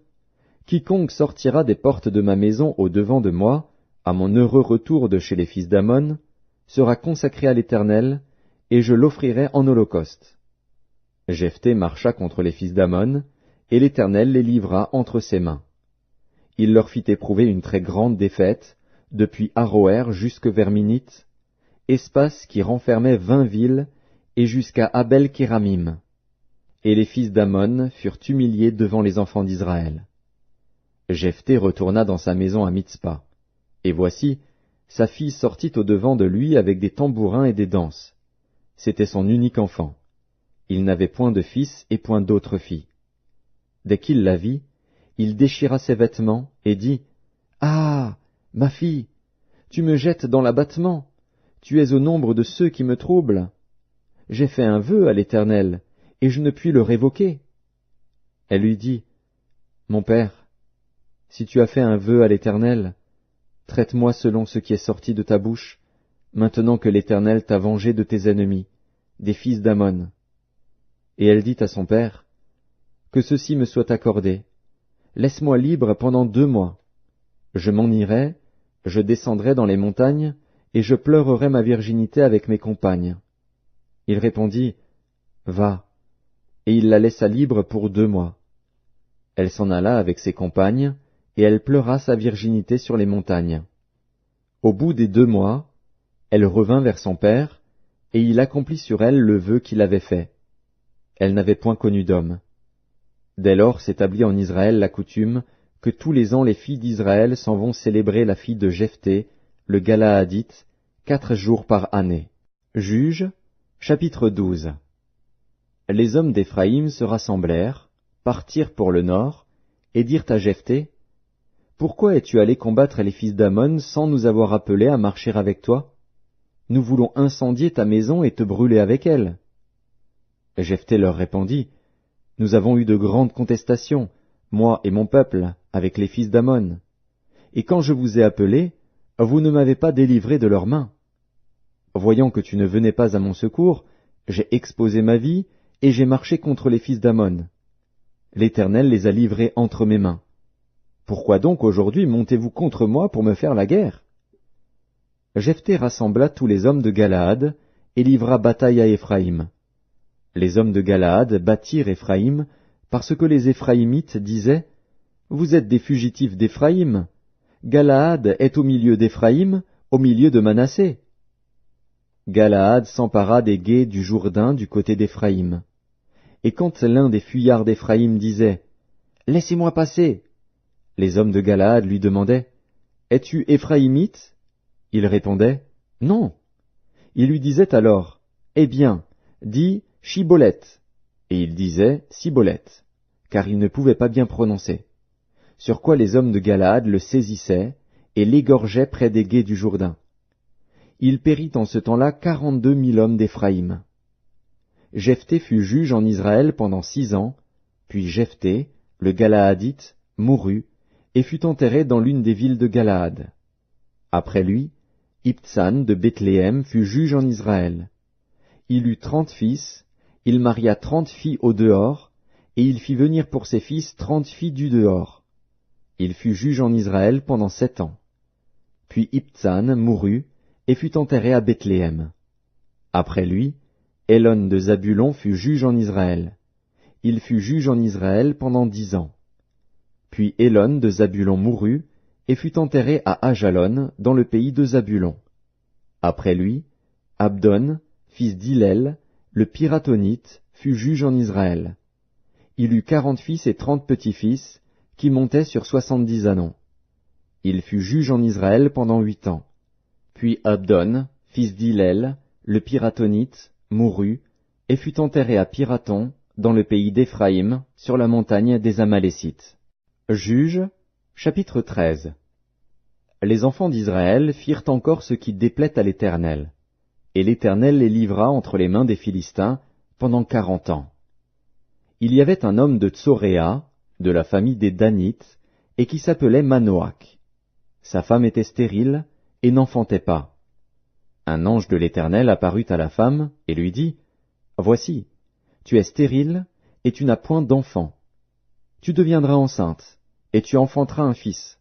quiconque sortira des portes de ma maison au devant de moi, à mon heureux retour de chez les fils d'Ammon, sera consacré à l'Éternel, et je l'offrirai en holocauste. Jephthé marcha contre les fils d'Ammon, et l'Éternel les livra entre ses mains. Il leur fit éprouver une très grande défaite, depuis Aroër jusque vers Minite, espace qui renfermait 20 villes, et jusqu'à Abel-Kéramim. Et les fils d'Ammon furent humiliés devant les enfants d'Israël. Jephthé retourna dans sa maison à Mitzpa. Et voici, sa fille sortit au-devant de lui avec des tambourins et des danses. C'était son unique enfant. Il n'avait point de fils et point d'autre fille. Dès qu'il la vit, il déchira ses vêtements et dit, « Ah, ma fille, tu me jettes dans l'abattement, tu es au nombre de ceux qui me troublent. J'ai fait un vœu à l'Éternel, et je ne puis le révoquer. » Elle lui dit, « Mon père, si tu as fait un vœu à l'Éternel, traite-moi selon ce qui est sorti de ta bouche, maintenant que l'Éternel t'a vengé de tes ennemis, des fils d'Ammon. » Et elle dit à son père, « Que ceci me soit accordé. Laisse-moi libre pendant 2 mois. Je m'en irai, je descendrai dans les montagnes, et je pleurerai ma virginité avec mes compagnes. » Il répondit, « Va. » Et il la laissa libre pour 2 mois. Elle s'en alla avec ses compagnes, et elle pleura sa virginité sur les montagnes. Au bout des 2 mois, elle revint vers son père, et il accomplit sur elle le vœu qu'il avait fait. Elle n'avait point connu d'homme. Dès lors s'établit en Israël la coutume que tous les ans les filles d'Israël s'en vont célébrer la fille de Jephthé, le Galaadite, 4 jours par année. Juges, chapitre 12. Les hommes d'Éphraïm se rassemblèrent, partirent pour le nord, et dirent à Jephthé, « Pourquoi es-tu allé combattre les fils d'Ammon sans nous avoir appelés à marcher avec toi? Nous voulons incendier ta maison et te brûler avec elle. » Jephthé leur répondit, « Nous avons eu de grandes contestations, moi et mon peuple, avec les fils d'Ammon. Et quand je vous ai appelés, vous ne m'avez pas délivré de leurs mains. Voyant que tu ne venais pas à mon secours, j'ai exposé ma vie, et j'ai marché contre les fils d'Ammon. L'Éternel les a livrés entre mes mains. Pourquoi donc aujourd'hui montez-vous contre moi pour me faire la guerre? » Jephthé rassembla tous les hommes de Galaad, et livra bataille à Éphraïm. Les hommes de Galaad battirent Éphraïm, parce que les Éphraïmites disaient, « Vous êtes des fugitifs d'Éphraïm. Galaad est au milieu d'Éphraïm, au milieu de Manassé. » Galaad s'empara des gués du Jourdain du côté d'Éphraïm. Et quand l'un des fuyards d'Éphraïm disait, « Laissez-moi passer !» les hommes de Galaad lui demandaient, « Es-tu Éphraïmite ?» Il répondait, « Non. » Il lui disait alors, « Eh bien, dis Shiboleth. » et il disait Siboleth, car il ne pouvait pas bien prononcer. Sur quoi les hommes de Galaad le saisissaient et l'égorgeaient près des gués du Jourdain. Il périt en ce temps-là 42 000 hommes d'Éphraïm. Jephthé fut juge en Israël pendant 6 ans, puis Jephthé, le Galaadite, mourut, et fut enterré dans l'une des villes de Galaad. Après lui, Ibtsan de Bethléem fut juge en Israël. Il eut 30 fils, il maria 30 filles au dehors, et il fit venir pour ses fils 30 filles du dehors. Il fut juge en Israël pendant 7 ans. Puis Ibtsan mourut, et fut enterré à Bethléem. Après lui, Élon de Zabulon fut juge en Israël. Il fut juge en Israël pendant 10 ans. Puis Élon de Zabulon mourut, et fut enterré à Ajalon, dans le pays de Zabulon. Après lui, Abdon, fils d'Hillel, le Piratonite, fut juge en Israël. Il eut 40 fils et 30 petits-fils, qui montaient sur 70 ânons. Il fut juge en Israël pendant 8 ans. Puis Abdon, fils d'Hillel, le Piratonite, mourut, et fut enterré à Piraton, dans le pays d'Éphraïm, sur la montagne des Amalécites. Juges, chapitre 13. Les enfants d'Israël firent encore ce qui déplaît à l'Éternel, et l'Éternel les livra entre les mains des Philistins pendant 40 ans. Il y avait un homme de Tsoréa, de la famille des Danites, et qui s'appelait Manoach. Sa femme était stérile, et n'enfantait pas. Un ange de l'Éternel apparut à la femme, et lui dit, « Voici, tu es stérile, et tu n'as point d'enfant. Tu deviendras enceinte, et tu enfanteras un fils.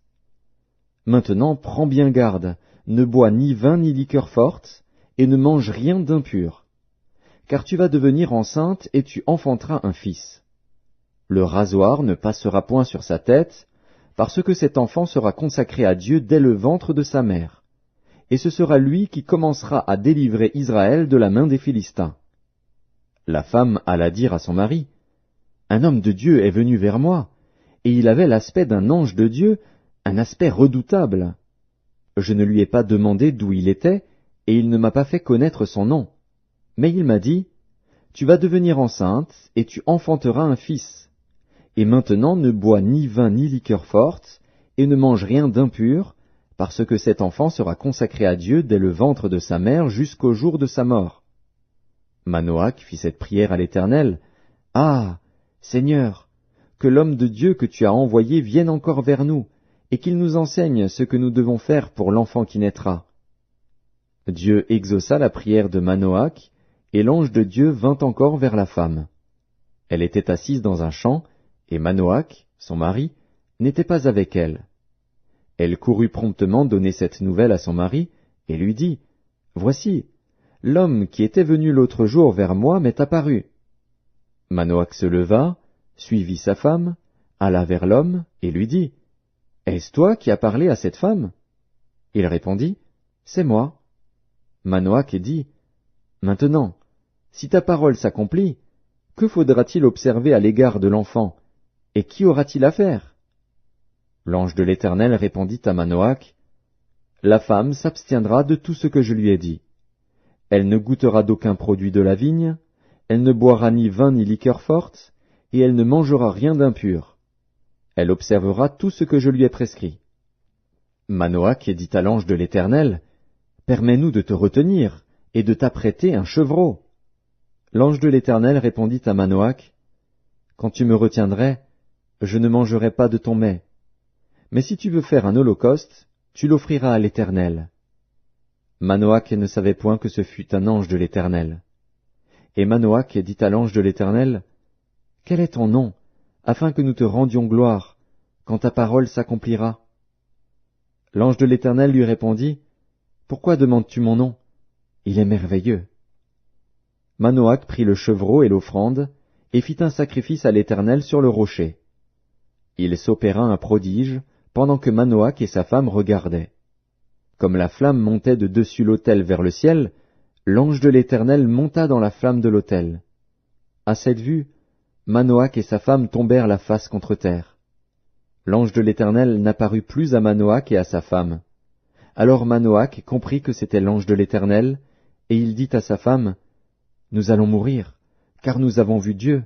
Maintenant prends bien garde, ne bois ni vin ni liqueur forte, et ne mange rien d'impur. Car tu vas devenir enceinte, et tu enfanteras un fils. Le rasoir ne passera point sur sa tête, parce que cet enfant sera consacré à Dieu dès le ventre de sa mère. Et ce sera lui qui commencera à délivrer Israël de la main des Philistins. » La femme alla dire à son mari, « Un homme de Dieu est venu vers moi, et il avait l'aspect d'un ange de Dieu, un aspect redoutable. Je ne lui ai pas demandé d'où il était, et il ne m'a pas fait connaître son nom. Mais il m'a dit, « Tu vas devenir enceinte, et tu enfanteras un fils. Et maintenant ne bois ni vin ni liqueur forte, et ne mange rien d'impur, parce que cet enfant sera consacré à Dieu dès le ventre de sa mère jusqu'au jour de sa mort. » Manoach fit cette prière à l'Éternel. « Ah, Seigneur, que l'homme de Dieu que tu as envoyé vienne encore vers nous, et qu'il nous enseigne ce que nous devons faire pour l'enfant qui naîtra. » Dieu exauça la prière de Manoach, et l'ange de Dieu vint encore vers la femme. Elle était assise dans un champ, et Manoach, son mari, n'était pas avec elle. Elle courut promptement donner cette nouvelle à son mari, et lui dit, « Voici, l'homme qui était venu l'autre jour vers moi m'est apparu. » Manoach se leva, suivit sa femme, alla vers l'homme, et lui dit, « Est-ce toi qui as parlé à cette femme ?» Il répondit, « C'est moi. » Manoach dit, « Maintenant, si ta parole s'accomplit, que faudra-t-il observer à l'égard de l'enfant, et qui aura-t-il à faire ?» L'ange de l'Éternel répondit à Manoach, « La femme s'abstiendra de tout ce que je lui ai dit. Elle ne goûtera d'aucun produit de la vigne, elle ne boira ni vin ni liqueur forte, et elle ne mangera rien d'impur. Elle observera tout ce que je lui ai prescrit. » Manoach dit à l'ange de l'Éternel, « Permets-nous de te retenir, et de t'apprêter un chevreau. » L'ange de l'Éternel répondit à Manoach, « Quand tu me retiendrais, je ne mangerai pas de ton mets. Mais si tu veux faire un holocauste, tu l'offriras à l'Éternel. » Manoach ne savait point que ce fût un ange de l'Éternel. Et Manoach dit à l'ange de l'Éternel, « Quel est ton nom, afin que nous te rendions gloire, quand ta parole s'accomplira ?» L'ange de l'Éternel lui répondit, « Pourquoi demandes-tu mon nom? Il est merveilleux. » Manoach prit le chevreau et l'offrande, et fit un sacrifice à l'Éternel sur le rocher. Il s'opéra un prodige, pendant que Manoach et sa femme regardaient. Comme la flamme montait de dessus l'autel vers le ciel, l'ange de l'Éternel monta dans la flamme de l'autel. À cette vue, Manoach et sa femme tombèrent la face contre terre. L'ange de l'Éternel n'apparut plus à Manoach et à sa femme. Alors Manoach comprit que c'était l'ange de l'Éternel, et il dit à sa femme, « Nous allons mourir, car nous avons vu Dieu. »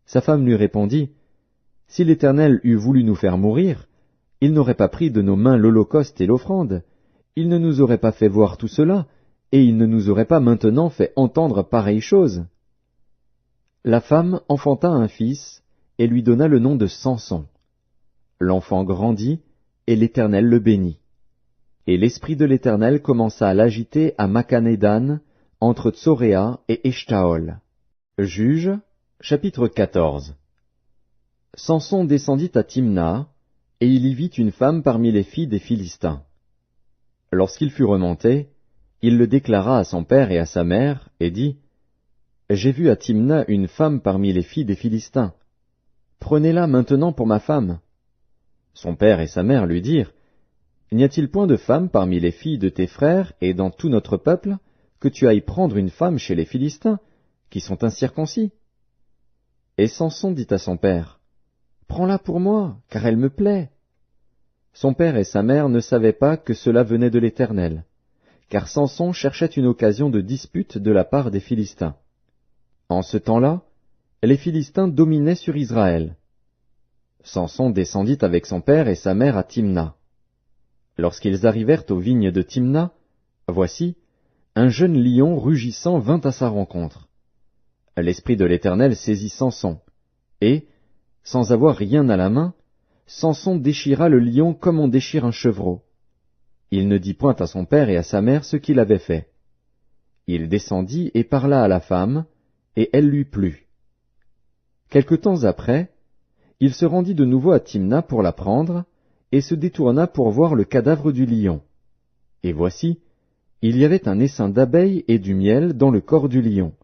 Sa femme lui répondit, « Si l'Éternel eût voulu nous faire mourir, il n'aurait pas pris de nos mains l'holocauste et l'offrande, il ne nous aurait pas fait voir tout cela, et il ne nous aurait pas maintenant fait entendre pareille chose. » La femme enfanta un fils, et lui donna le nom de Samson. L'enfant grandit, et l'Éternel le bénit. Et l'Esprit de l'Éternel commença à l'agiter à Machané-Dan, entre Tsoréa et Eshtaol. Juges, chapitre 14. Samson descendit à Timna, et il y vit une femme parmi les filles des Philistins. Lorsqu'il fut remonté, il le déclara à son père et à sa mère, et dit, « J'ai vu à Timna une femme parmi les filles des Philistins. Prenez-la maintenant pour ma femme. » Son père et sa mère lui dirent, « N'y a-t-il point de femme parmi les filles de tes frères et dans tout notre peuple, que tu ailles prendre une femme chez les Philistins, qui sont incirconcis? » Et Samson dit à son père, « Prends-la pour moi, car elle me plaît. » Son père et sa mère ne savaient pas que cela venait de l'Éternel, car Samson cherchait une occasion de dispute de la part des Philistins. En ce temps-là, les Philistins dominaient sur Israël. Samson descendit avec son père et sa mère à Timna. Lorsqu'ils arrivèrent aux vignes de Timna, voici, un jeune lion rugissant vint à sa rencontre. L'Esprit de l'Éternel saisit Samson, et, sans avoir rien à la main, Samson déchira le lion comme on déchire un chevreau. Il ne dit point à son père et à sa mère ce qu'il avait fait. Il descendit et parla à la femme, et elle lui plut. Quelque temps après, il se rendit de nouveau à Timna pour la prendre, et se détourna pour voir le cadavre du lion. Et voici, il y avait un essaim d'abeilles et du miel dans le corps du lion.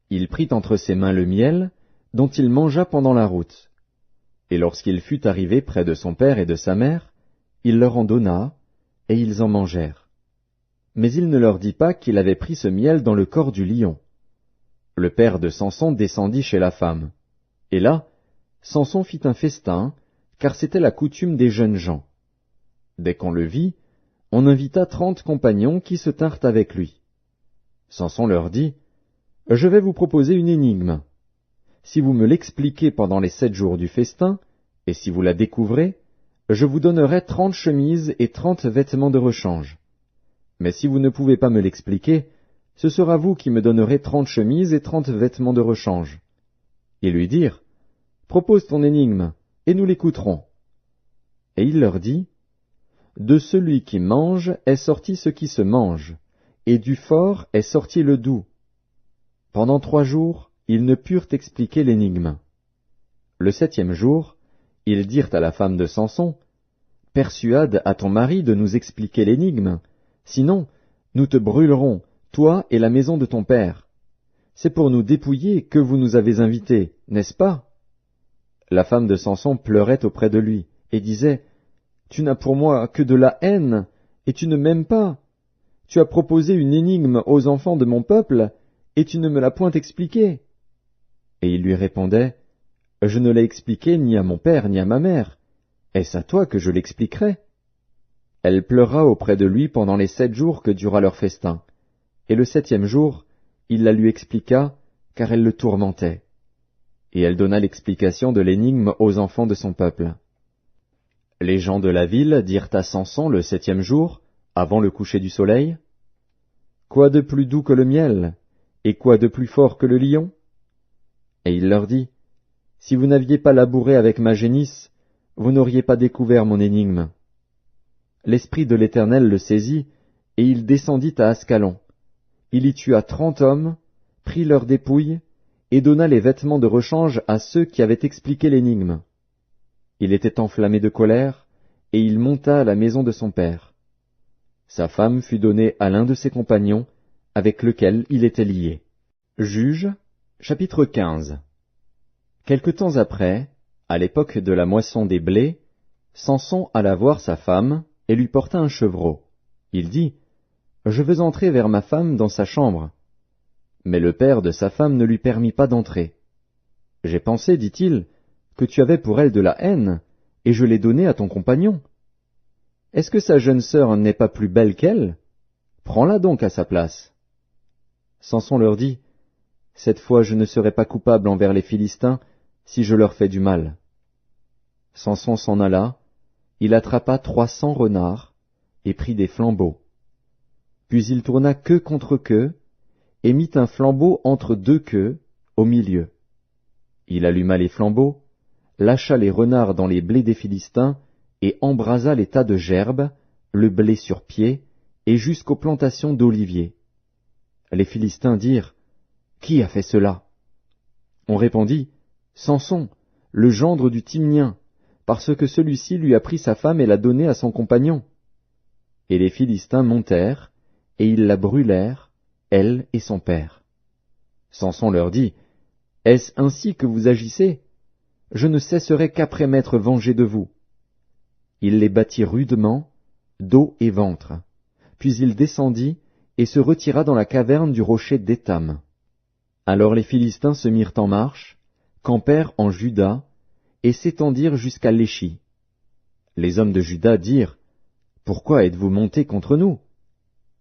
Il prit entre ses mains le miel, dont il mangea pendant la route. Et lorsqu'il fut arrivé près de son père et de sa mère, il leur en donna, et ils en mangèrent. Mais il ne leur dit pas qu'il avait pris ce miel dans le corps du lion. Le père de Samson descendit chez la femme. Et là, Samson fit un festin, car c'était la coutume des jeunes gens. Dès qu'on le vit, on invita 30 compagnons qui se tinrent avec lui. Samson leur dit, « Je vais vous proposer une énigme. Si vous me l'expliquez pendant les 7 jours du festin, et si vous la découvrez, je vous donnerai 30 chemises et 30 vêtements de rechange. Mais si vous ne pouvez pas me l'expliquer, ce sera vous qui me donnerez 30 chemises et 30 vêtements de rechange. » Ils lui dirent, « Propose ton énigme, et nous l'écouterons. » Et il leur dit, « De celui qui mange est sorti ce qui se mange, et du fort est sorti le doux. » Pendant 3 jours, ils ne purent expliquer l'énigme. Le 7e jour, ils dirent à la femme de Samson, « Persuade à ton mari de nous expliquer l'énigme, sinon nous te brûlerons, toi et la maison de ton père. C'est pour nous dépouiller que vous nous avez invités, n'est-ce pas? » La femme de Samson pleurait auprès de lui, et disait, « Tu n'as pour moi que de la haine, et tu ne m'aimes pas. Tu as proposé une énigme aux enfants de mon peuple, et tu ne me l'as point expliquée. » Et il lui répondait, « Je ne l'ai expliqué ni à mon père ni à ma mère. Est-ce à toi que je l'expliquerai? » Elle pleura auprès de lui pendant les 7 jours que dura leur festin, et le 7e jour, il la lui expliqua, car elle le tourmentait. Et elle donna l'explication de l'énigme aux enfants de son peuple. Les gens de la ville dirent à Samson le 7e jour, avant le coucher du soleil, « Quoi de plus doux que le miel, et quoi de plus fort que le lion? » Et il leur dit, « Si vous n'aviez pas labouré avec ma génisse, vous n'auriez pas découvert mon énigme. » L'Esprit de l'Éternel le saisit, et il descendit à Ascalon. Il y tua 30 hommes, prit leurs dépouilles, et donna les vêtements de rechange à ceux qui avaient expliqué l'énigme. Il était enflammé de colère, et il monta à la maison de son père. Sa femme fut donnée à l'un de ses compagnons, avec lequel il était lié. Juges, chapitre 15. Quelque temps après, à l'époque de la moisson des blés, Samson alla voir sa femme, et lui porta un chevreau. Il dit, « Je veux entrer vers ma femme dans sa chambre. » Mais le père de sa femme ne lui permit pas d'entrer. « J'ai pensé, dit-il, que tu avais pour elle de la haine, et je l'ai donnée à ton compagnon. Est-ce que sa jeune sœur n'est pas plus belle qu'elle? Prends-la donc à sa place. » Samson leur dit, « Cette fois je ne serai pas coupable envers les Philistins, si je leur fais du mal. Samson s'en alla, il attrapa 300 renards, et prit des flambeaux. Puis il tourna queue contre queue, et mit un flambeau entre deux queues, au milieu. Il alluma les flambeaux, lâcha les renards dans les blés des Philistins, et embrasa les tas de gerbes, le blé sur pied, et jusqu'aux plantations d'oliviers. Les Philistins dirent, « Qui a fait cela ?» On répondit, « Samson, le gendre du Timnien, parce que celui-ci lui a pris sa femme et l'a donnée à son compagnon. » Et les Philistins montèrent, et ils la brûlèrent, elle et son père. Samson leur dit, « Est-ce ainsi que vous agissez? Je ne cesserai qu'après m'être vengé de vous. » Il les battit rudement, dos et ventre. Puis il descendit et se retira dans la caverne du rocher d'Étam. Alors les Philistins se mirent en marche, campèrent en Juda, et s'étendirent jusqu'à Léchi. Les hommes de Juda dirent, « Pourquoi êtes-vous montés contre nous ?»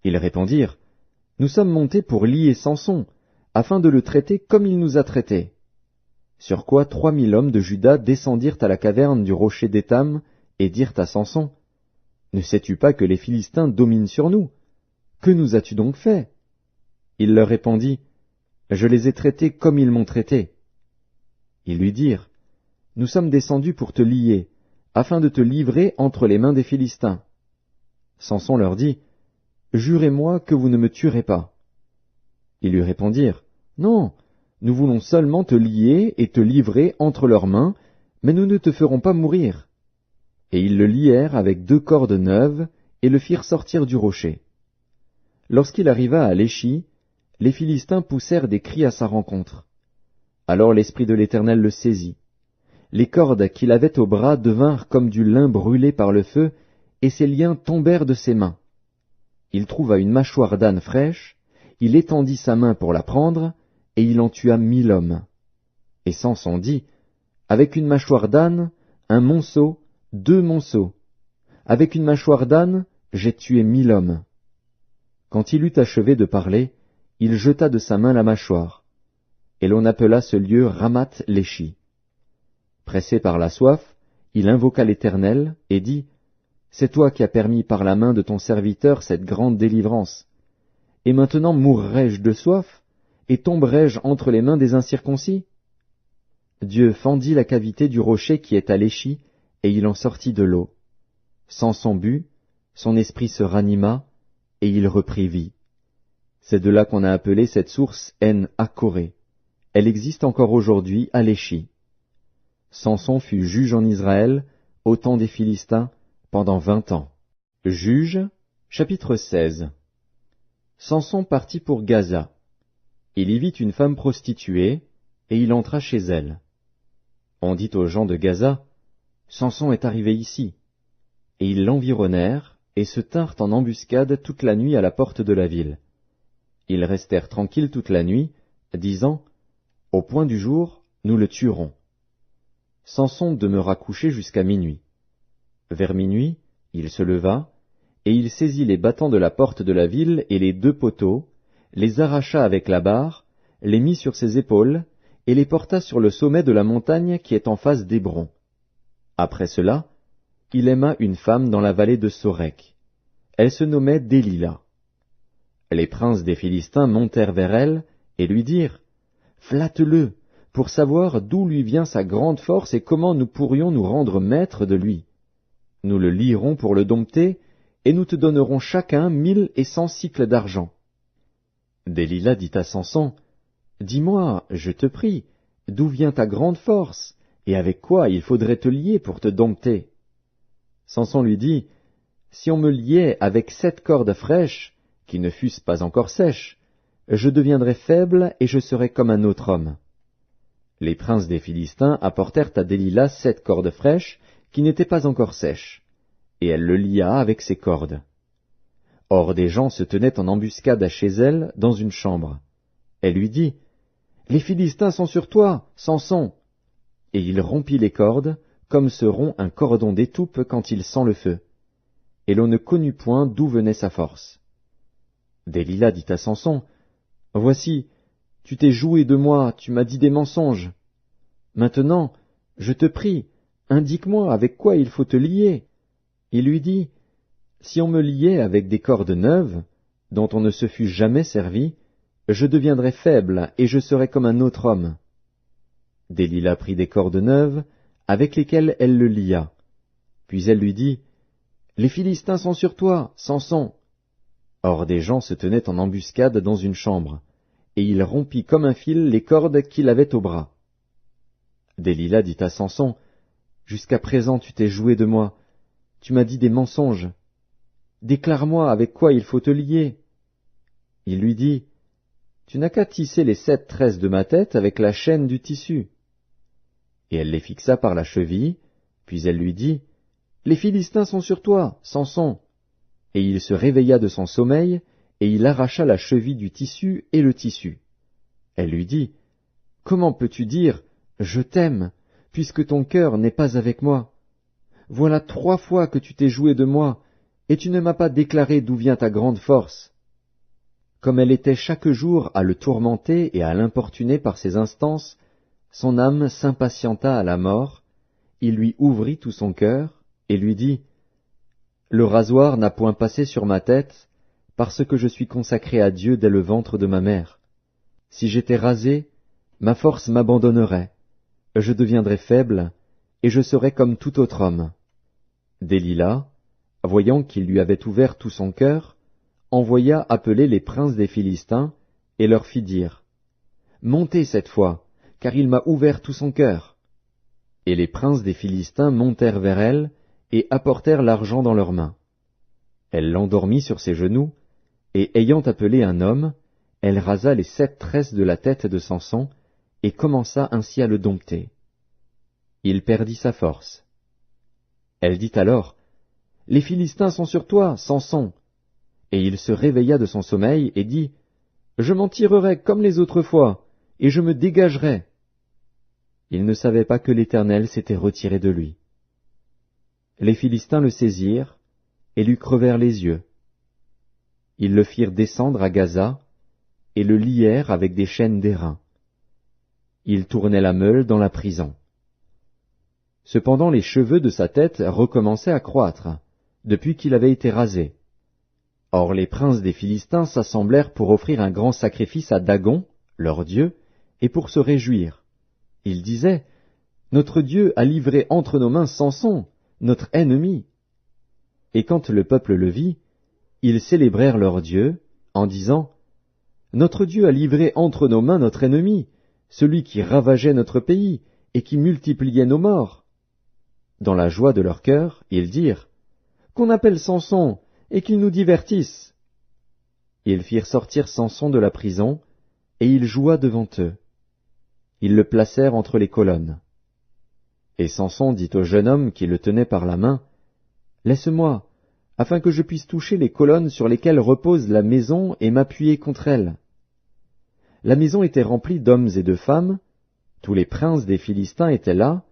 Ils répondirent, « Nous sommes montés pour lier Samson, afin de le traiter comme il nous a traités. » Sur quoi 3000 hommes de Juda descendirent à la caverne du rocher d'Étam, et dirent à Samson, « Ne sais-tu pas que les Philistins dominent sur nous? Que nous as-tu donc fait ?» Il leur répondit, « Je les ai traités comme ils m'ont traité. » Ils lui dirent, « Nous sommes descendus pour te lier, afin de te livrer entre les mains des Philistins. » Samson leur dit, « Jurez-moi que vous ne me tuerez pas. » Ils lui répondirent, « Non, nous voulons seulement te lier et te livrer entre leurs mains, mais nous ne te ferons pas mourir. » Et ils le lièrent avec 2 cordes neuves et le firent sortir du rocher. Lorsqu'il arriva à Léchi, les Philistins poussèrent des cris à sa rencontre. Alors l'Esprit de l'Éternel le saisit. Les cordes qu'il avait au bras devinrent comme du lin brûlé par le feu, et ses liens tombèrent de ses mains. Il trouva une mâchoire d'âne fraîche, il étendit sa main pour la prendre, et il en tua 1000 hommes. Et Samson dit, « Avec une mâchoire d'âne, un monceau, 2 monceaux. Avec une mâchoire d'âne, j'ai tué 1000 hommes. » Quand il eut achevé de parler, il jeta de sa main la mâchoire. Et l'on appela ce lieu Ramath-Léchi. Pressé par la soif, il invoqua l'Éternel et dit, « C'est toi qui as permis par la main de ton serviteur cette grande délivrance. Et maintenant mourrai-je de soif, et tomberai-je entre les mains des incirconcis ?» Dieu fendit la cavité du rocher qui est à Léchi, et il en sortit de l'eau. Samson but, son esprit se ranima, et il reprit vie. C'est de là qu'on a appelé cette source En-Akkoré. Elle existe encore aujourd'hui à Léchi. Samson fut juge en Israël, au temps des Philistins, pendant 20 ans. Juges, chapitre 16. Samson partit pour Gaza. Il y vit une femme prostituée, et il entra chez elle. On dit aux gens de Gaza, « Samson est arrivé ici. » Et ils l'environnèrent, et se tinrent en embuscade toute la nuit à la porte de la ville. Ils restèrent tranquilles toute la nuit, disant, « Au point du jour, nous le tuerons. » Samson demeura couché jusqu'à minuit. Vers minuit, il se leva, et il saisit les battants de la porte de la ville et les 2 poteaux, les arracha avec la barre, les mit sur ses épaules, et les porta sur le sommet de la montagne qui est en face d'Hébron. Après cela, il aima une femme dans la vallée de Sorek. Elle se nommait Délila. Les princes des Philistins montèrent vers elle et lui dirent, « Flatte-le, pour savoir d'où lui vient sa grande force et comment nous pourrions nous rendre maîtres de lui. Nous le lierons pour le dompter, et nous te donnerons chacun 1100 cycles d'argent. » Délila dit à Samson, « Dis-moi, je te prie, d'où vient ta grande force, et avec quoi il faudrait te lier pour te dompter? » Samson lui dit, « Si on me liait avec 7 cordes fraîches, qui ne fussent pas encore sèches, je deviendrais faible et je serais comme un autre homme. » Les princes des Philistins apportèrent à Délila 7 cordes fraîches, qui n'étaient pas encore sèches, et elle le lia avec ses cordes. Or des gens se tenaient en embuscade à chez elle, dans une chambre. Elle lui dit, « Les Philistins sont sur toi, Samson !» Et il rompit les cordes, comme se rompt un cordon d'étoupe quand il sent le feu. Et l'on ne connut point d'où venait sa force. Délila dit à Samson, « Voici, tu t'es joué de moi, tu m'as dit des mensonges. » Maintenant, je te prie, indique-moi avec quoi il faut te lier. Il lui dit, si on me liait avec des cordes neuves, dont on ne se fût jamais servi, je deviendrais faible et je serais comme un autre homme. Délila prit des cordes neuves, avec lesquelles elle le lia. Puis elle lui dit, les Philistins sont sur toi, Samson. Or des gens se tenaient en embuscade dans une chambre, et il rompit comme un fil les cordes qu'il avait au bras. Délila dit à Samson, jusqu'à présent tu t'es joué de moi, tu m'as dit des mensonges. Déclare-moi avec quoi il faut te lier. Il lui dit, tu n'as qu'à tisser les 7 tresses de ma tête avec la chaîne du tissu. Et elle les fixa par la cheville, puis elle lui dit, les Philistins sont sur toi, Samson. Et il se réveilla de son sommeil, et il arracha la cheville du tissu et le tissu. Elle lui dit, comment peux-tu dire, je t'aime, puisque ton cœur n'est pas avec moi? Voilà 3 fois que tu t'es joué de moi, et tu ne m'as pas déclaré d'où vient ta grande force. Comme elle était chaque jour à le tourmenter et à l'importuner par ses instances, son âme s'impatienta à la mort, il lui ouvrit tout son cœur, et lui dit, le rasoir n'a point passé sur ma tête, parce que je suis consacré à Dieu dès le ventre de ma mère. Si j'étais rasé, ma force m'abandonnerait, je deviendrais faible, et je serais comme tout autre homme. Délila, voyant qu'il lui avait ouvert tout son cœur, envoya appeler les princes des Philistins, et leur fit dire, montez cette fois, car il m'a ouvert tout son cœur. Et les princes des Philistins montèrent vers elle, et apportèrent l'argent dans leurs mains. Elle l'endormit sur ses genoux, et ayant appelé un homme, elle rasa les 7 tresses de la tête de Samson, et commença ainsi à le dompter. Il perdit sa force. Elle dit alors, les Philistins sont sur toi, Samson. Et il se réveilla de son sommeil, et dit, je m'en tirerai comme les autres fois, et je me dégagerai. Il ne savait pas que l'Éternel s'était retiré de lui. Les Philistins le saisirent, et lui crevèrent les yeux. Ils le firent descendre à Gaza, et le lièrent avec des chaînes d'airain. Il tournait la meule dans la prison. Cependant les cheveux de sa tête recommençaient à croître, depuis qu'il avait été rasé. Or les princes des Philistins s'assemblèrent pour offrir un grand sacrifice à Dagon, leur dieu, et pour se réjouir. Ils disaient, notre Dieu a livré entre nos mains Samson, notre ennemi. Et quand le peuple le vit, ils célébrèrent leur Dieu, en disant, notre Dieu a livré entre nos mains notre ennemi, celui qui ravageait notre pays, et qui multipliait nos morts. Dans la joie de leur cœur, ils dirent, qu'on appelle Samson, et qu'il nous divertisse. Ils firent sortir Samson de la prison, et il joua devant eux. Ils le placèrent entre les colonnes. Et Samson dit au jeune homme qui le tenait par la main, laisse-moi, afin que je puisse toucher les colonnes sur lesquelles repose la maison et m'appuyer contre elles. La maison était remplie d'hommes et de femmes, tous les princes des Philistins étaient là,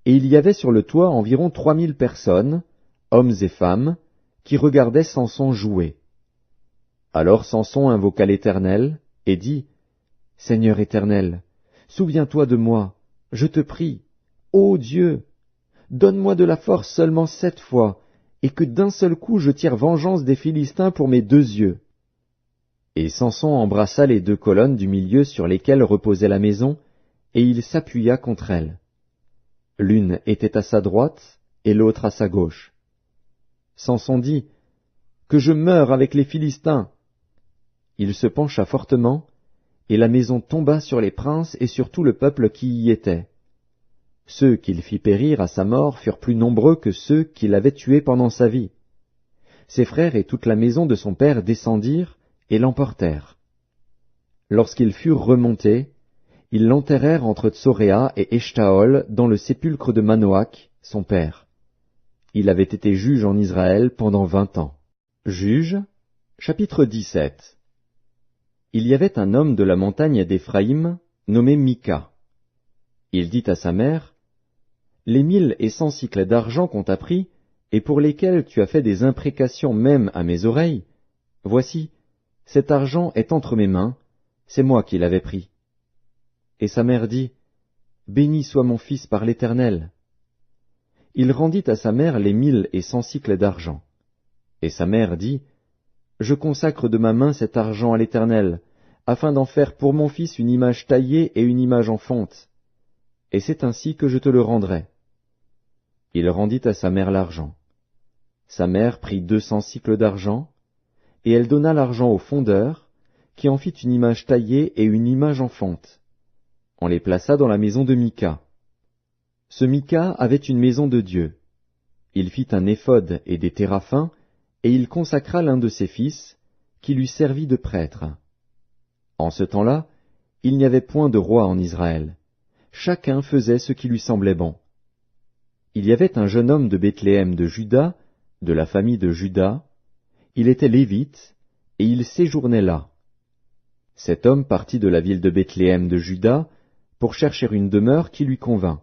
et il y avait sur le toit environ 3000 personnes, hommes et femmes, qui regardaient Samson jouer. Alors Samson invoqua l'Éternel, et dit, Seigneur Éternel, souviens-toi de moi, je te prie, ô Dieu, donne-moi de la force seulement 7 fois, et que d'un seul coup je tire vengeance des Philistins pour mes 2 yeux. Et Samson embrassa les 2 colonnes du milieu sur lesquelles reposait la maison, et il s'appuya contre elles. L'une était à sa droite, et l'autre à sa gauche. Samson dit, que je meure avec les Philistins. Il se pencha fortement, et la maison tomba sur les princes et sur tout le peuple qui y était. Ceux qu'il fit périr à sa mort furent plus nombreux que ceux qu'il avait tués pendant sa vie. Ses frères et toute la maison de son père descendirent et l'emportèrent. Lorsqu'ils furent remontés, ils l'enterrèrent entre Tsoréa et Eshtaol dans le sépulcre de Manoach, son père. Il avait été juge en Israël pendant 20 ans. Juges, chapitre 17. Il y avait un homme de la montagne d'Éphraïm, nommé Mika. Il dit à sa mère, les 1100 cycles d'argent qu'on t'a pris, et pour lesquels tu as fait des imprécations même à mes oreilles, voici, cet argent est entre mes mains, c'est moi qui l'avais pris. Et sa mère dit, béni soit mon fils par l'Éternel. Il rendit à sa mère les 1100 cycles d'argent. Et sa mère dit, Je consacre de ma main cet argent à l'Éternel, afin d'en faire pour mon fils une image taillée et une image en fonte. Et c'est ainsi que je te le rendrai. Il rendit à sa mère l'argent. Sa mère prit 200 cycles d'argent, et elle donna l'argent au fondeur, qui en fit une image taillée et une image en fonte. On les plaça dans la maison de Mika. Ce Mika avait une maison de Dieu. Il fit un éphod et des téraphins, et il consacra l'un de ses fils, qui lui servit de prêtre. En ce temps-là, il n'y avait point de roi en Israël. Chacun faisait ce qui lui semblait bon. Il y avait un jeune homme de Bethléem de Juda, de la famille de Juda. Il était lévite, et il séjournait là. Cet homme partit de la ville de Bethléem de Juda pour chercher une demeure qui lui convint.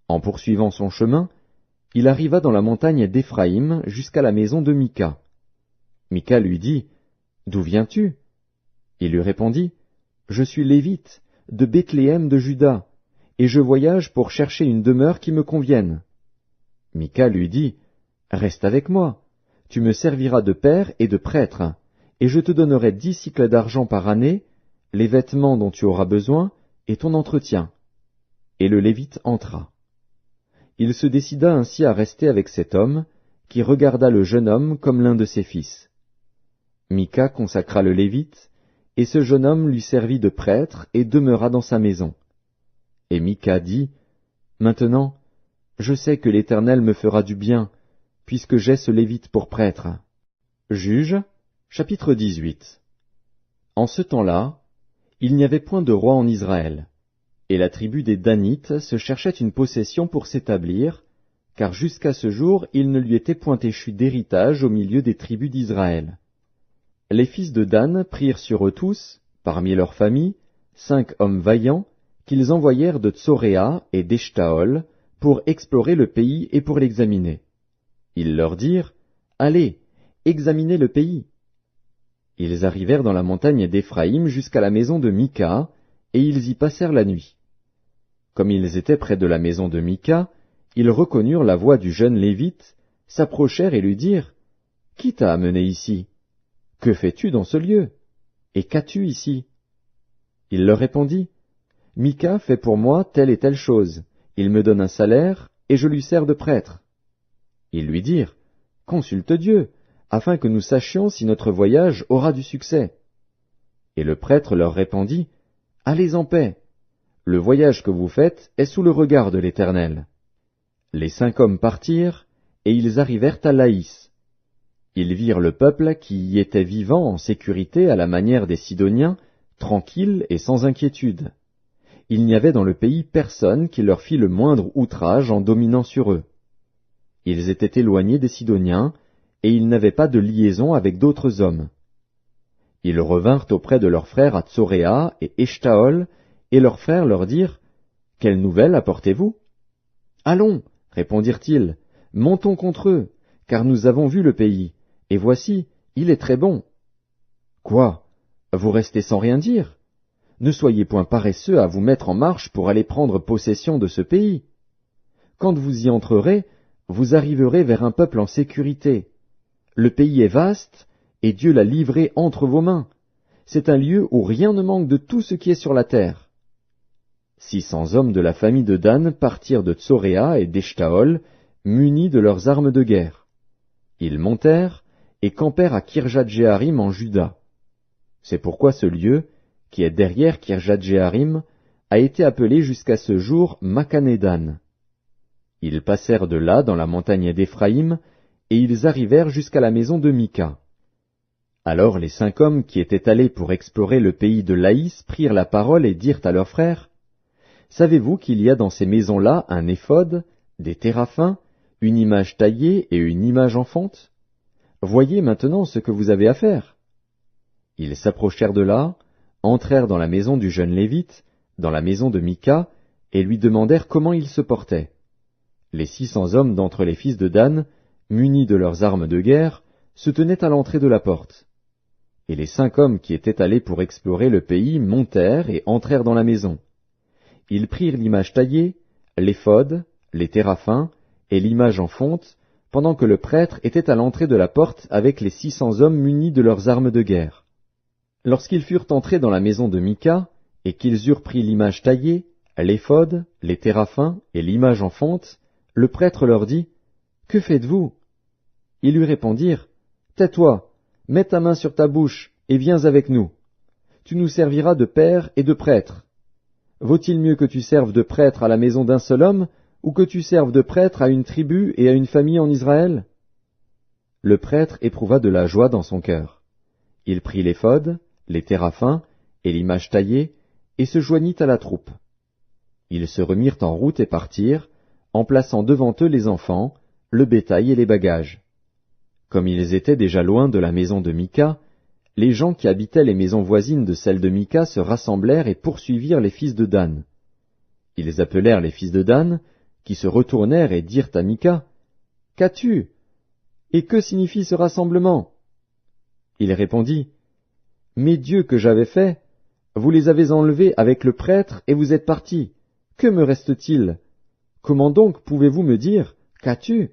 En poursuivant son chemin, il arriva dans la montagne d'Éphraïm jusqu'à la maison de Mika. Mika lui dit, « D'où viens-tu » Il lui répondit, « Je suis lévite, de Bethléem de Juda, et je voyage pour chercher une demeure qui me convienne. » Mika lui dit, « Reste avec moi, tu me serviras de père et de prêtre, et je te donnerai 10 cycles d'argent par année, les vêtements dont tu auras besoin, et ton entretien. » Et le Lévite entra. Il se décida ainsi à rester avec cet homme, qui regarda le jeune homme comme l'un de ses fils. Mika consacra le Lévite, et ce jeune homme lui servit de prêtre et demeura dans sa maison. Et Mika dit, « Maintenant, je sais que l'Éternel me fera du bien, puisque j'ai ce Lévite pour prêtre. » Juges, chapitre 18. En ce temps-là, il n'y avait point de roi en Israël. Et la tribu des Danites se cherchait une possession pour s'établir, car jusqu'à ce jour il ne lui était point échu d'héritage au milieu des tribus d'Israël. Les fils de Dan prirent sur eux tous, parmi leurs familles, 5 hommes vaillants, qu'ils envoyèrent de Tsoréa et d'Eshtaol, pour explorer le pays et pour l'examiner. Ils leur dirent, « Allez, examinez le pays. » Ils arrivèrent dans la montagne d'Éphraïm jusqu'à la maison de Mika, et ils y passèrent la nuit. Comme ils étaient près de la maison de Mika, ils reconnurent la voix du jeune Lévite, s'approchèrent et lui dirent, « Qui t'a amené ici? Que fais-tu dans ce lieu? Et qu'as-tu ici? » Il leur répondit, « Mika fait pour moi telle et telle chose, il me donne un salaire, et je lui sers de prêtre. » Ils lui dirent, « Consulte Dieu, afin que nous sachions si notre voyage aura du succès. » Et le prêtre leur répondit, « Allez en paix. Le voyage que vous faites est sous le regard de l'Éternel. » Les 5 hommes partirent, et ils arrivèrent à Laïs. Ils virent le peuple qui y était vivant en sécurité à la manière des Sidoniens, tranquille et sans inquiétude. Il n'y avait dans le pays personne qui leur fît le moindre outrage en dominant sur eux. Ils étaient éloignés des Sidoniens, et ils n'avaient pas de liaison avec d'autres hommes. Ils revinrent auprès de leurs frères à Tsoréa et Eshtaol, et leurs frères leur dirent, « Quelle nouvelle apportez-vous » ? « Allons, répondirent-ils, montons contre eux, car nous avons vu le pays, et voici, il est très bon. » « Quoi? Vous restez sans rien dire? Ne soyez point paresseux à vous mettre en marche pour aller prendre possession de ce pays. Quand vous y entrerez, vous arriverez vers un peuple en sécurité. Le pays est vaste, et Dieu l'a livré entre vos mains. C'est un lieu où rien ne manque de tout ce qui est sur la terre. 600 hommes de la famille de Dan partirent de Tsoréa et d'Eshtaol, munis de leurs armes de guerre. Ils montèrent et campèrent à Kirjat-Jéarim en Juda. C'est pourquoi ce lieu, qui est derrière Kirjat-Jéarim, a été appelé jusqu'à ce jour Makhanedan. Ils passèrent de là dans la montagne d'Éphraïm, et ils arrivèrent jusqu'à la maison de Mika. Alors les 5 hommes qui étaient allés pour explorer le pays de Laïs prirent la parole et dirent à leurs frères, « Savez-vous qu'il y a dans ces maisons-là un éphod, des téraphins, une image taillée et une image en fonte? Voyez maintenant ce que vous avez à faire. » Ils s'approchèrent de là, entrèrent dans la maison du jeune Lévite, dans la maison de Mika, et lui demandèrent comment il se portait. Les 600 hommes d'entre les fils de Dan, munis de leurs armes de guerre, se tenaient à l'entrée de la porte. Et les 5 hommes qui étaient allés pour explorer le pays montèrent et entrèrent dans la maison. ils prirent l'image taillée, l'éphod, les téraphins et l'image en fonte, pendant que le prêtre était à l'entrée de la porte avec les 600 hommes munis de leurs armes de guerre. Lorsqu'ils furent entrés dans la maison de Mika, et qu'ils eurent pris l'image taillée, l'éphod, les téraphins et l'image en fonte, le prêtre leur dit, « Que faites-vous » Ils lui répondirent, « Tais-toi, mets ta main sur ta bouche, et viens avec nous. Tu nous serviras de père et de prêtre. Vaut-il mieux que tu serves de prêtre à la maison d'un seul homme, ou que tu serves de prêtre à une tribu et à une famille en Israël » Le prêtre éprouva de la joie dans son cœur. Il prit l'éphod, les téraphins et l'image taillée, et se joignit à la troupe. Ils se remirent en route et partirent, en plaçant devant eux les enfants, le bétail et les bagages. Comme ils étaient déjà loin de la maison de Mika, les gens qui habitaient les maisons voisines de celle de Mika se rassemblèrent et poursuivirent les fils de Dan. Ils appelèrent les fils de Dan, qui se retournèrent et dirent à Mika, « Qu'as-tu? Et que signifie ce rassemblement » Il répondit, « Mes dieux que j'avais faits, vous les avez enlevés avec le prêtre et vous êtes partis. Que me reste-t-il? Comment donc pouvez-vous me dire, qu'as-tu »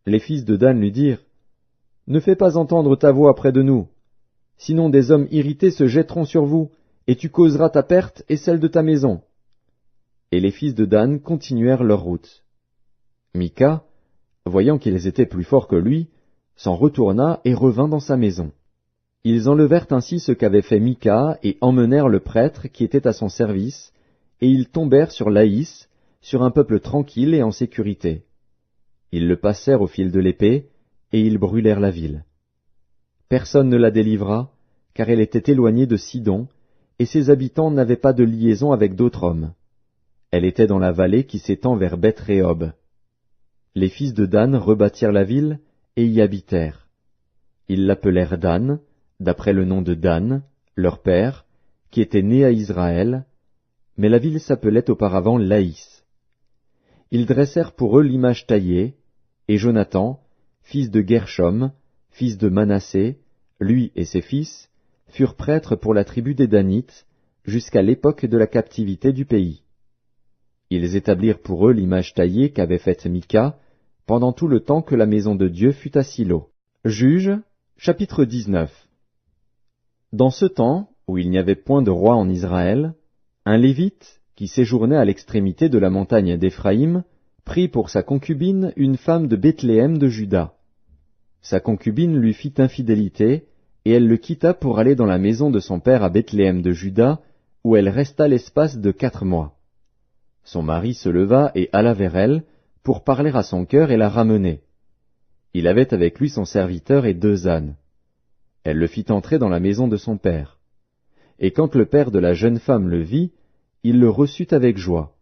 Les fils de Dan lui dirent, « Ne fais pas entendre ta voix près de nous, sinon des hommes irrités se jetteront sur vous, et tu causeras ta perte et celle de ta maison. » Et les fils de Dan continuèrent leur route. Mika, voyant qu'ils étaient plus forts que lui, s'en retourna et revint dans sa maison. Ils enlevèrent ainsi ce qu'avait fait Mika et emmenèrent le prêtre qui était à son service, et ils tombèrent sur Laïs, sur un peuple tranquille et en sécurité. Ils le passèrent au fil de l'épée, et ils brûlèrent la ville. Personne ne la délivra, car elle était éloignée de Sidon, et ses habitants n'avaient pas de liaison avec d'autres hommes. Elle était dans la vallée qui s'étend vers Beth-Rehob. Les fils de Dan rebâtirent la ville, et y habitèrent. Ils l'appelèrent Dan, d'après le nom de Dan, leur père, qui était né à Israël, mais la ville s'appelait auparavant Laïs. Ils dressèrent pour eux l'image taillée, et Jonathan, fils de Gershom, fils de Manassé, lui et ses fils, furent prêtres pour la tribu des Danites, jusqu'à l'époque de la captivité du pays. Ils établirent pour eux l'image taillée qu'avait faite Mika, pendant tout le temps que la maison de Dieu fut à Silo. Juges, chapitre 19. Dans ce temps, où il n'y avait point de roi en Israël, un Lévite, qui séjournait à l'extrémité de la montagne d'Éphraïm, prit pour sa concubine une femme de Bethléem de Juda. Sa concubine lui fit infidélité, et elle le quitta pour aller dans la maison de son père à Bethléem de Juda, où elle resta l'espace de 4 mois. Son mari se leva et alla vers elle, pour parler à son cœur et la ramener. Il avait avec lui son serviteur et 2 ânes. Elle le fit entrer dans la maison de son père. Et quand le père de la jeune femme le vit, il le reçut avec joie.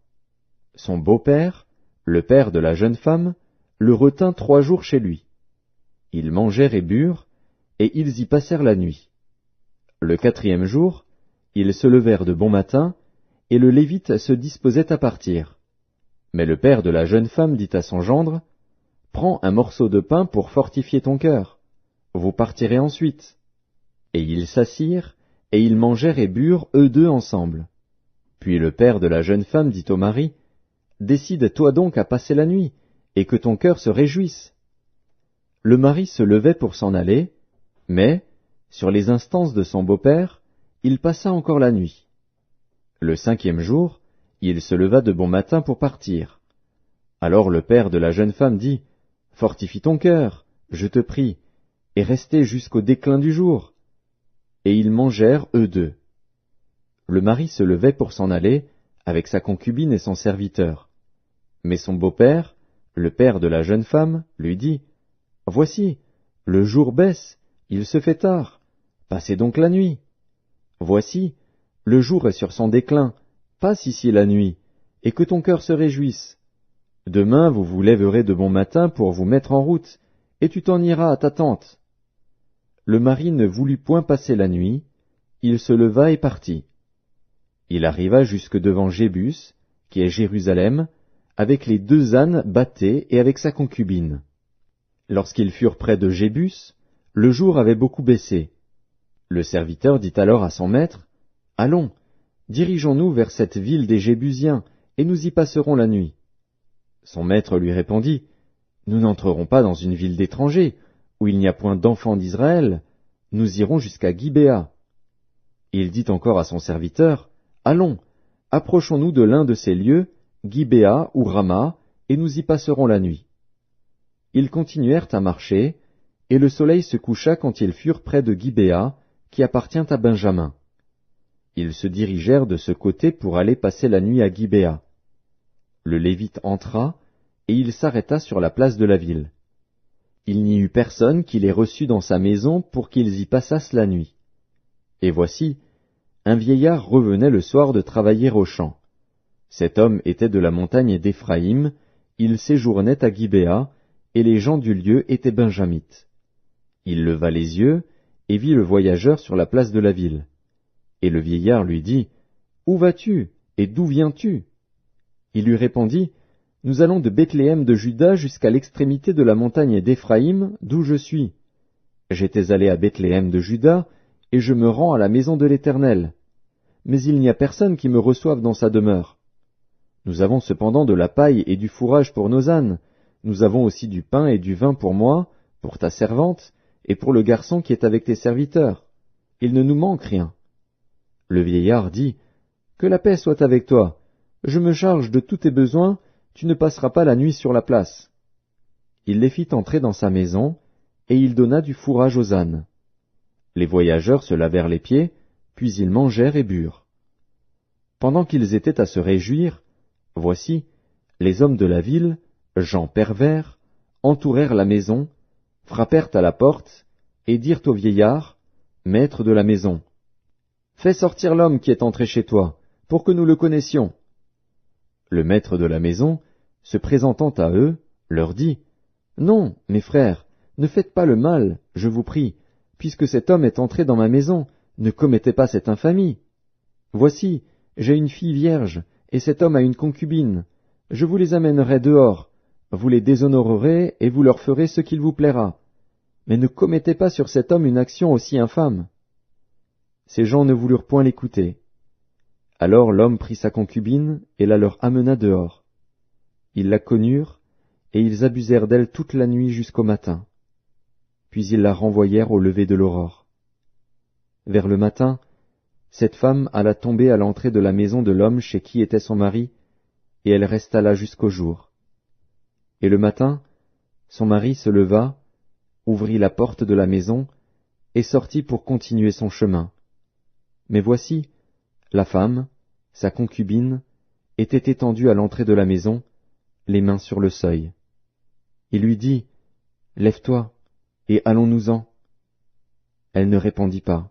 Son beau-père, le père de la jeune femme, le retint 3 jours chez lui. Ils mangèrent et burent, et ils y passèrent la nuit. Le 4e jour, ils se levèrent de bon matin, et le Lévite se disposait à partir. Mais le père de la jeune femme dit à son gendre, « Prends un morceau de pain pour fortifier ton cœur. Vous partirez ensuite. » Et ils s'assirent, et ils mangèrent et burent eux 2 ensemble. Puis le père de la jeune femme dit au mari, « Décide-toi donc à passer la nuit, et que ton cœur se réjouisse. » Le mari se levait pour s'en aller, mais, sur les instances de son beau-père, il passa encore la nuit. Le 5e jour, il se leva de bon matin pour partir. Alors le père de la jeune femme dit, « Fortifie ton cœur, je te prie, et restez jusqu'au déclin du jour. » Et ils mangèrent eux 2. Le mari se levait pour s'en aller, avec sa concubine et son serviteur. Mais son beau-père, le père de la jeune femme, lui dit, « Voici, le jour baisse, il se fait tard, passez donc la nuit. Voici, le jour est sur son déclin, passe ici la nuit, et que ton cœur se réjouisse. Demain vous vous lèverez de bon matin pour vous mettre en route, et tu t'en iras à ta tente. » Le mari ne voulut point passer la nuit, il se leva et partit. Il arriva jusque devant Jébus, qui est Jérusalem, avec les 2 ânes bâtés et avec sa concubine. Lorsqu'ils furent près de Jébus, le jour avait beaucoup baissé. Le serviteur dit alors à son maître, « Allons, dirigeons-nous vers cette ville des Jébusiens, et nous y passerons la nuit. Son maître lui répondit, Nous n'entrerons pas dans une ville d'étrangers, où il n'y a point d'enfants d'Israël, nous irons jusqu'à Gibéa. Il dit encore à son serviteur, Allons, approchons-nous de l'un de ces lieux, Gibéa ou Rama, et nous y passerons la nuit. Ils continuèrent à marcher, et le soleil se coucha quand ils furent près de Gibéa, qui appartient à Benjamin. Ils se dirigèrent de ce côté pour aller passer la nuit à Gibéa. Le Lévite entra, et il s'arrêta sur la place de la ville. Il n'y eut personne qui les reçût dans sa maison pour qu'ils y passassent la nuit. Et voici, un vieillard revenait le soir de travailler au champ. Cet homme était de la montagne d'Éphraïm, il séjournait à Gibéa, et les gens du lieu étaient benjamites. Il leva les yeux, et vit le voyageur sur la place de la ville. Et le vieillard lui dit, « Où vas-tu, et d'où viens-tu » Il lui répondit, « Nous allons de Bethléem de Juda jusqu'à l'extrémité de la montagne d'Éphraïm, d'où je suis. J'étais allé à Bethléem de Juda, et je me rends à la maison de l'Éternel. Mais il n'y a personne qui me reçoive dans sa demeure. Nous avons cependant de la paille et du fourrage pour nos ânes. Nous avons aussi du pain et du vin pour moi, pour ta servante, et pour le garçon qui est avec tes serviteurs. Il ne nous manque rien. » Le vieillard dit, « Que la paix soit avec toi. Je me charge de tous tes besoins, tu ne passeras pas la nuit sur la place. » Il les fit entrer dans sa maison, et il donna du fourrage aux ânes. Les voyageurs se lavèrent les pieds, puis ils mangèrent et burent. Pendant qu'ils étaient à se réjouir, voici, les hommes de la ville, gens pervers, entourèrent la maison, frappèrent à la porte, et dirent au vieillard, maître de la maison, « Fais sortir l'homme qui est entré chez toi, pour que nous le connaissions. » Le maître de la maison, se présentant à eux, leur dit, « Non, mes frères, ne faites pas le mal, je vous prie, puisque cet homme est entré dans ma maison, ne commettez pas cette infamie. Voici, j'ai une fille vierge, et cet homme a une concubine. Je vous les amènerai dehors, vous les déshonorerez, et vous leur ferez ce qu'il vous plaira. Mais ne commettez pas sur cet homme une action aussi infâme. » Ces gens ne voulurent point l'écouter. Alors l'homme prit sa concubine, et la leur amena dehors. Ils la connurent, et ils abusèrent d'elle toute la nuit jusqu'au matin. Puis ils la renvoyèrent au lever de l'aurore. Vers le matin, cette femme alla tomber à l'entrée de la maison de l'homme chez qui était son mari, et elle resta là jusqu'au jour. Et le matin, son mari se leva, ouvrit la porte de la maison, et sortit pour continuer son chemin. Mais voici, la femme, sa concubine, était étendue à l'entrée de la maison, les mains sur le seuil. Il lui dit, « Lève-toi, et allons-nous-en. » Elle ne répondit pas.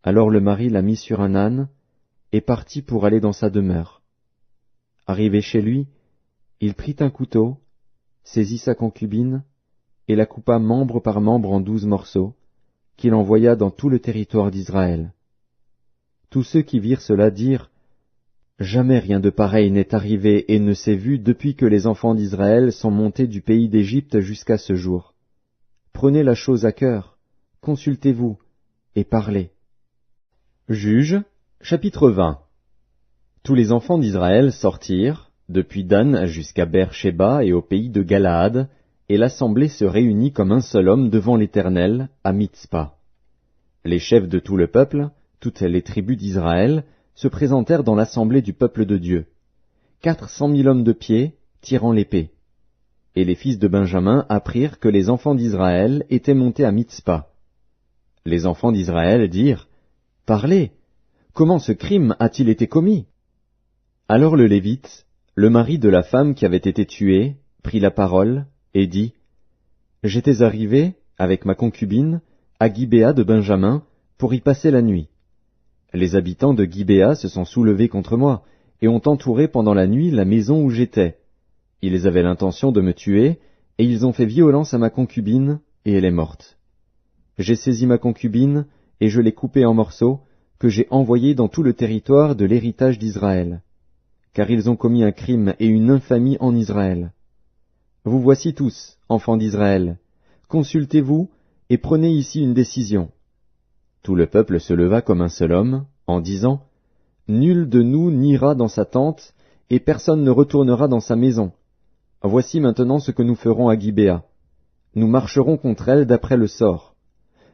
Alors le mari la mit sur un âne, et partit pour aller dans sa demeure. Arrivé chez lui, il prit un couteau, saisit sa concubine, et la coupa membre par membre en 12 morceaux, qu'il envoya dans tout le territoire d'Israël. Tous ceux qui virent cela dirent, « Jamais rien de pareil n'est arrivé et ne s'est vu depuis que les enfants d'Israël sont montés du pays d'Égypte jusqu'à ce jour. Prenez la chose à cœur, consultez-vous, et parlez. » Juges, chapitre 20. Tous les enfants d'Israël sortirent, depuis Dan jusqu'à Beer-Shéba et au pays de Galaad, et l'assemblée se réunit comme un seul homme devant l'Éternel, à Mitzpa. Les chefs de tout le peuple, toutes les tribus d'Israël, se présentèrent dans l'assemblée du peuple de Dieu. 400 000 hommes de pied, tirant l'épée. Et les fils de Benjamin apprirent que les enfants d'Israël étaient montés à Mitzpa. Les enfants d'Israël dirent, « Parlez, comment ce crime a-t-il été commis » Alors le Lévite, le mari de la femme qui avait été tuée, prit la parole et dit, « J'étais arrivé, avec ma concubine, à Gibéa de Benjamin, pour y passer la nuit. Les habitants de Gibéa se sont soulevés contre moi, et ont entouré pendant la nuit la maison où j'étais. Ils avaient l'intention de me tuer, et ils ont fait violence à ma concubine, et elle est morte. J'ai saisi ma concubine, et je l'ai coupée en morceaux, que j'ai envoyée dans tout le territoire de l'héritage d'Israël. Car ils ont commis un crime et une infamie en Israël. Vous voici tous, enfants d'Israël, consultez-vous, et prenez ici une décision. » Tout le peuple se leva comme un seul homme, en disant, Nul de nous n'ira dans sa tente, et personne ne retournera dans sa maison. Voici maintenant ce que nous ferons à Gibéa. Nous marcherons contre elle d'après le sort.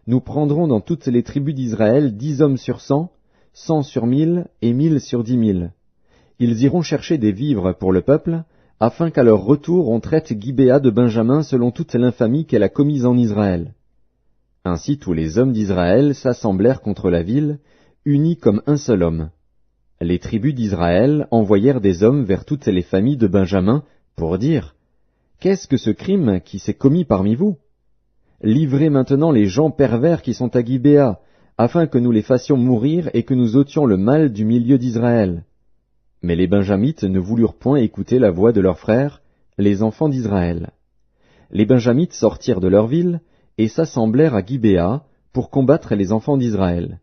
Nous prendrons dans toutes les tribus d'Israël 10 hommes sur 100, 100 sur 1000 et 1000 sur 10 000. Ils iront chercher des vivres pour le peuple, afin qu'à leur retour on traite Gibéa de Benjamin selon toute l'infamie qu'elle a commise en Israël. Ainsi tous les hommes d'Israël s'assemblèrent contre la ville, unis comme un seul homme. Les tribus d'Israël envoyèrent des hommes vers toutes les familles de Benjamin pour dire « Qu'est-ce que ce crime qui s'est commis parmi vous? Livrez maintenant les gens pervers qui sont à Gibéa, afin que nous les fassions mourir et que nous ôtions le mal du milieu d'Israël. » Mais les Benjamites ne voulurent point écouter la voix de leurs frères, les enfants d'Israël. Les Benjamites sortirent de leur ville et s'assemblèrent à Gibéa pour combattre les enfants d'Israël.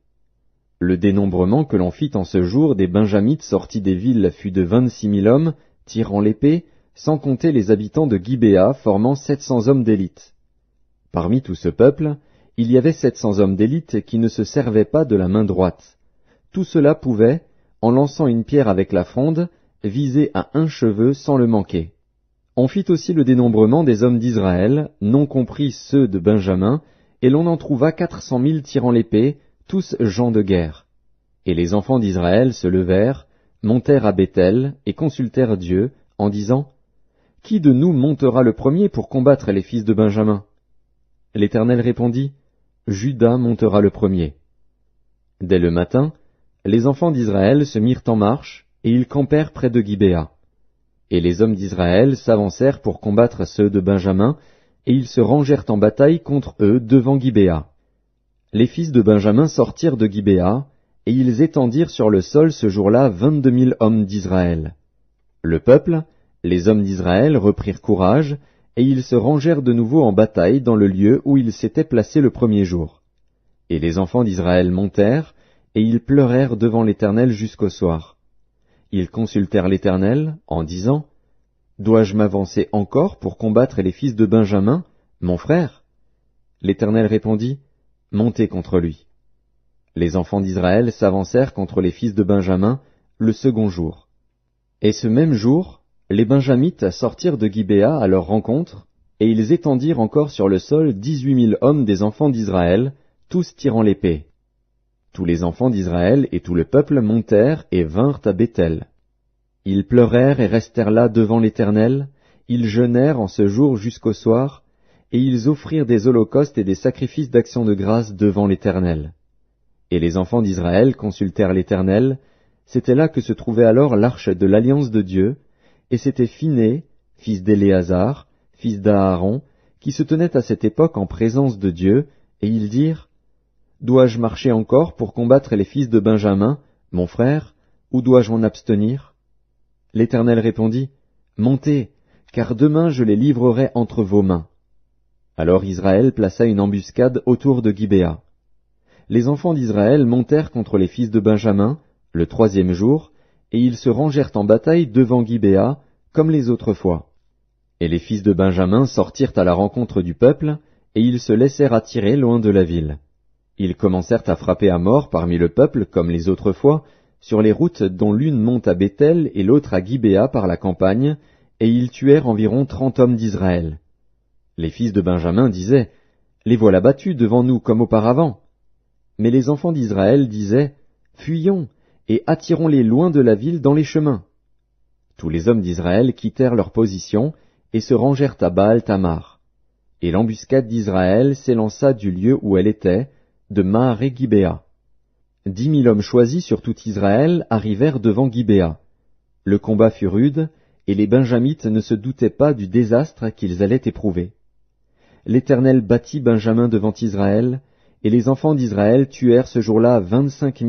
Le dénombrement que l'on fit en ce jour des Benjamites sortis des villes fut de 26 000 hommes, tirant l'épée, sans compter les habitants de Gibéa formant 700 hommes d'élite. Parmi tout ce peuple, il y avait 700 hommes d'élite qui ne se servaient pas de la main droite. Tout cela pouvait, en lançant une pierre avec la fronde, viser à un cheveu sans le manquer. On fit aussi le dénombrement des hommes d'Israël, non compris ceux de Benjamin, et l'on en trouva 400 000 tirant l'épée, tous gens de guerre. Et les enfants d'Israël se levèrent, montèrent à Béthel, et consultèrent Dieu, en disant « Qui de nous montera le premier pour combattre les fils de Benjamin ?» L'Éternel répondit « Juda montera le premier. » Dès le matin, les enfants d'Israël se mirent en marche, et ils campèrent près de Gibéa. Et les hommes d'Israël s'avancèrent pour combattre ceux de Benjamin, et ils se rangèrent en bataille contre eux devant Gibéa. Les fils de Benjamin sortirent de Gibéa, et ils étendirent sur le sol ce jour-là 22 000 hommes d'Israël. Le peuple, les hommes d'Israël reprirent courage, et ils se rangèrent de nouveau en bataille dans le lieu où ils s'étaient placés le premier jour. Et les enfants d'Israël montèrent, et ils pleurèrent devant l'Éternel jusqu'au soir. Ils consultèrent l'Éternel, en disant, « Dois-je m'avancer encore pour combattre les fils de Benjamin, mon frère ?» L'Éternel répondit, « Montez contre lui. » Les enfants d'Israël s'avancèrent contre les fils de Benjamin le second jour. Et ce même jour, les Benjamites sortirent de Gibéa à leur rencontre, et ils étendirent encore sur le sol 18 000 hommes des enfants d'Israël, tous tirant l'épée. Tous les enfants d'Israël et tout le peuple montèrent et vinrent à Béthel. Ils pleurèrent et restèrent là devant l'Éternel, ils jeûnèrent en ce jour jusqu'au soir, et ils offrirent des holocaustes et des sacrifices d'action de grâce devant l'Éternel. Et les enfants d'Israël consultèrent l'Éternel, c'était là que se trouvait alors l'arche de l'alliance de Dieu, et c'était Phiné, fils d'Éléazar, fils d'Aaron, qui se tenait à cette époque en présence de Dieu, et ils dirent, « Dois-je marcher encore pour combattre les fils de Benjamin, mon frère, ou dois-je m'en abstenir ?» L'Éternel répondit, « Montez, car demain je les livrerai entre vos mains. » Alors Israël plaça une embuscade autour de Gibéa. Les enfants d'Israël montèrent contre les fils de Benjamin, le troisième jour, et ils se rangèrent en bataille devant Gibéa, comme les autres fois. Et les fils de Benjamin sortirent à la rencontre du peuple, et ils se laissèrent attirer loin de la ville. Ils commencèrent à frapper à mort parmi le peuple, comme les autres fois, sur les routes dont l'une monte à Béthel et l'autre à Gibéa par la campagne, et ils tuèrent environ 30 hommes d'Israël. Les fils de Benjamin disaient, « Les voilà battus devant nous comme auparavant. » Mais les enfants d'Israël disaient, « Fuyons, et attirons-les loin de la ville dans les chemins. » Tous les hommes d'Israël quittèrent leur position, et se rangèrent à Baal-Tamar. Et l'embuscade d'Israël s'élança du lieu où elle était, de Maharé-Gibéa. 10 000 hommes choisis sur tout Israël arrivèrent devant Gibéa. Le combat fut rude, et les Benjamites ne se doutaient pas du désastre qu'ils allaient éprouver. L'Éternel battit Benjamin devant Israël, et les enfants d'Israël tuèrent ce jour-là 25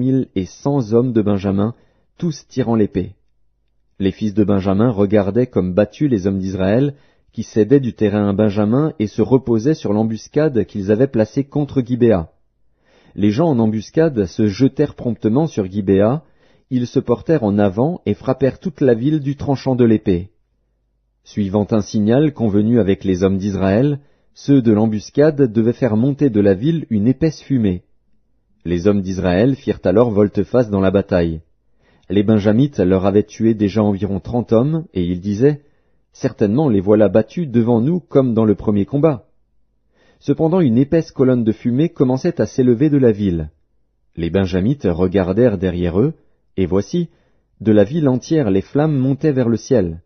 100 hommes de Benjamin, tous tirant l'épée. Les fils de Benjamin regardaient comme battus les hommes d'Israël, qui cédaient du terrain à Benjamin et se reposaient sur l'embuscade qu'ils avaient placée contre Gibéa. Les gens en embuscade se jetèrent promptement sur Gibéa, ils se portèrent en avant et frappèrent toute la ville du tranchant de l'épée. Suivant un signal convenu avec les hommes d'Israël, ceux de l'embuscade devaient faire monter de la ville une épaisse fumée. Les hommes d'Israël firent alors volte-face dans la bataille. les Benjamites leur avaient tué déjà environ 30 hommes, et ils disaient, « Certainement les voilà battus devant nous comme dans le premier combat. » Cependant une épaisse colonne de fumée commençait à s'élever de la ville. Les Benjamites regardèrent derrière eux, et voici, de la ville entière les flammes montaient vers le ciel.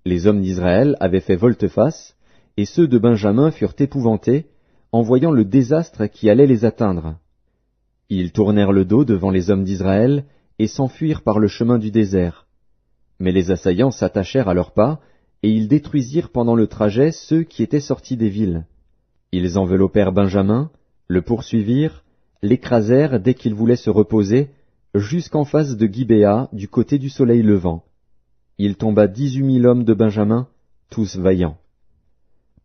Les hommes d'Israël avaient fait volte-face, et ceux de Benjamin furent épouvantés, en voyant le désastre qui allait les atteindre. Ils tournèrent le dos devant les hommes d'Israël, et s'enfuirent par le chemin du désert. Mais les assaillants s'attachèrent à leurs pas, et ils détruisirent pendant le trajet ceux qui étaient sortis des villes. Ils enveloppèrent Benjamin, le poursuivirent, l'écrasèrent dès qu'il voulait se reposer, jusqu'en face de Gibéa, du côté du soleil levant. Il tomba 18 000 hommes de Benjamin, tous vaillants.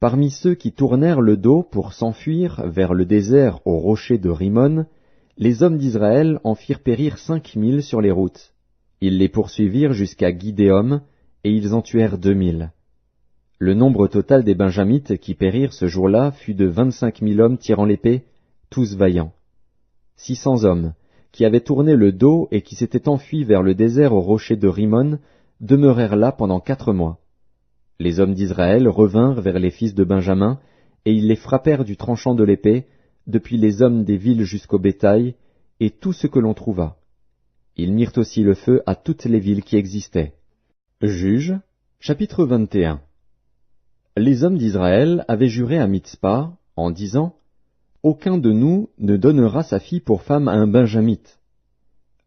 Parmi ceux qui tournèrent le dos pour s'enfuir vers le désert au rocher de Rimon, les hommes d'Israël en firent périr 5 000 sur les routes. Ils les poursuivirent jusqu'à Gidéom, et ils en tuèrent 2 000. Le nombre total des Benjamites qui périrent ce jour-là fut de 25 000 hommes tirant l'épée, tous vaillants. 600 hommes, qui avaient tourné le dos et qui s'étaient enfuis vers le désert au rocher de Rimon, demeurèrent là pendant 4 mois. Les hommes d'Israël revinrent vers les fils de Benjamin, et ils les frappèrent du tranchant de l'épée, depuis les hommes des villes jusqu'au bétail, et tout ce que l'on trouva. Ils mirent aussi le feu à toutes les villes qui existaient. Juges, chapitre 21. Les hommes d'Israël avaient juré à Mitzpa, en disant, « Aucun de nous ne donnera sa fille pour femme à un Benjamite. »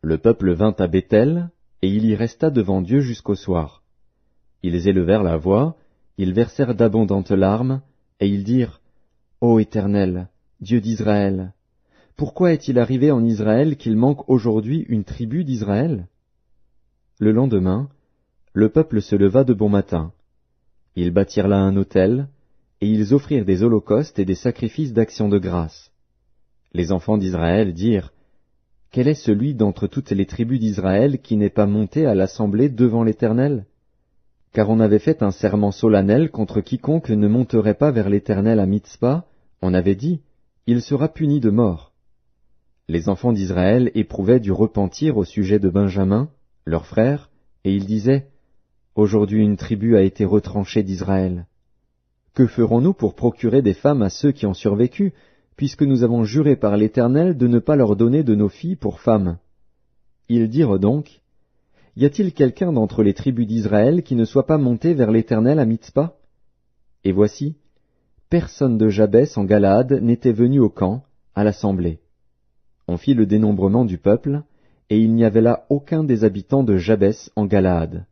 Le peuple vint à Béthel, et il y resta devant Dieu jusqu'au soir. Ils élevèrent la voix, ils versèrent d'abondantes larmes, et ils dirent, « Ô Éternel, Dieu d'Israël, pourquoi est-il arrivé en Israël qu'il manque aujourd'hui une tribu d'Israël ?» Le lendemain, le peuple se leva de bon matin. Ils bâtirent là un autel, et ils offrirent des holocaustes et des sacrifices d'action de grâce. Les enfants d'Israël dirent, « Quel est celui d'entre toutes les tribus d'Israël qui n'est pas monté à l'assemblée devant l'Éternel ? Car on avait fait un serment solennel contre quiconque ne monterait pas vers l'Éternel à Mitzpa, on avait dit, il sera puni de mort. » Les enfants d'Israël éprouvaient du repentir au sujet de Benjamin, leur frère, et ils disaient, « Aujourd'hui une tribu a été retranchée d'Israël. Que ferons-nous pour procurer des femmes à ceux qui ont survécu, puisque nous avons juré par l'Éternel de ne pas leur donner de nos filles pour femmes ?» Ils dirent donc, « Y a-t-il quelqu'un d'entre les tribus d'Israël qui ne soit pas monté vers l'Éternel à Mitzpa ?» Et voici, personne de Jabès en Galaad n'était venu au camp, à l'assemblée. On fit le dénombrement du peuple, et il n'y avait là aucun des habitants de Jabès en Galaad.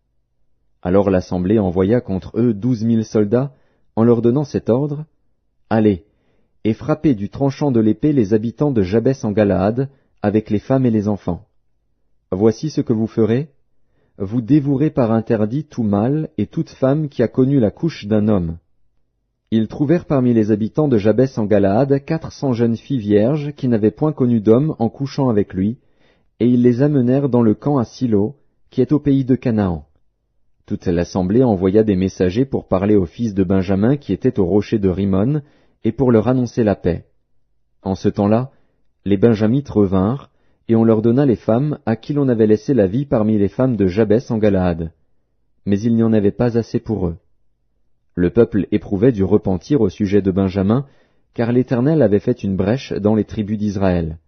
Alors l'assemblée envoya contre eux 12 000 soldats, en leur donnant cet ordre, « Allez, et frappez du tranchant de l'épée les habitants de Jabès en Galaad, avec les femmes et les enfants. Voici ce que vous ferez. Vous dévouerez par interdit tout mâle et toute femme qui a connu la couche d'un homme. » Ils trouvèrent parmi les habitants de Jabès en Galaad 400 jeunes filles vierges qui n'avaient point connu d'homme en couchant avec lui, et ils les amenèrent dans le camp à Silo, qui est au pays de Canaan. Toute l'assemblée envoya des messagers pour parler aux fils de Benjamin qui étaient au rocher de Rimon, et pour leur annoncer la paix. En ce temps-là, les Benjamites revinrent, et on leur donna les femmes à qui l'on avait laissé la vie parmi les femmes de Jabès en Galaad. Mais il n'y en avait pas assez pour eux. Le peuple éprouvait du repentir au sujet de Benjamin, car l'Éternel avait fait une brèche dans les tribus d'Israël.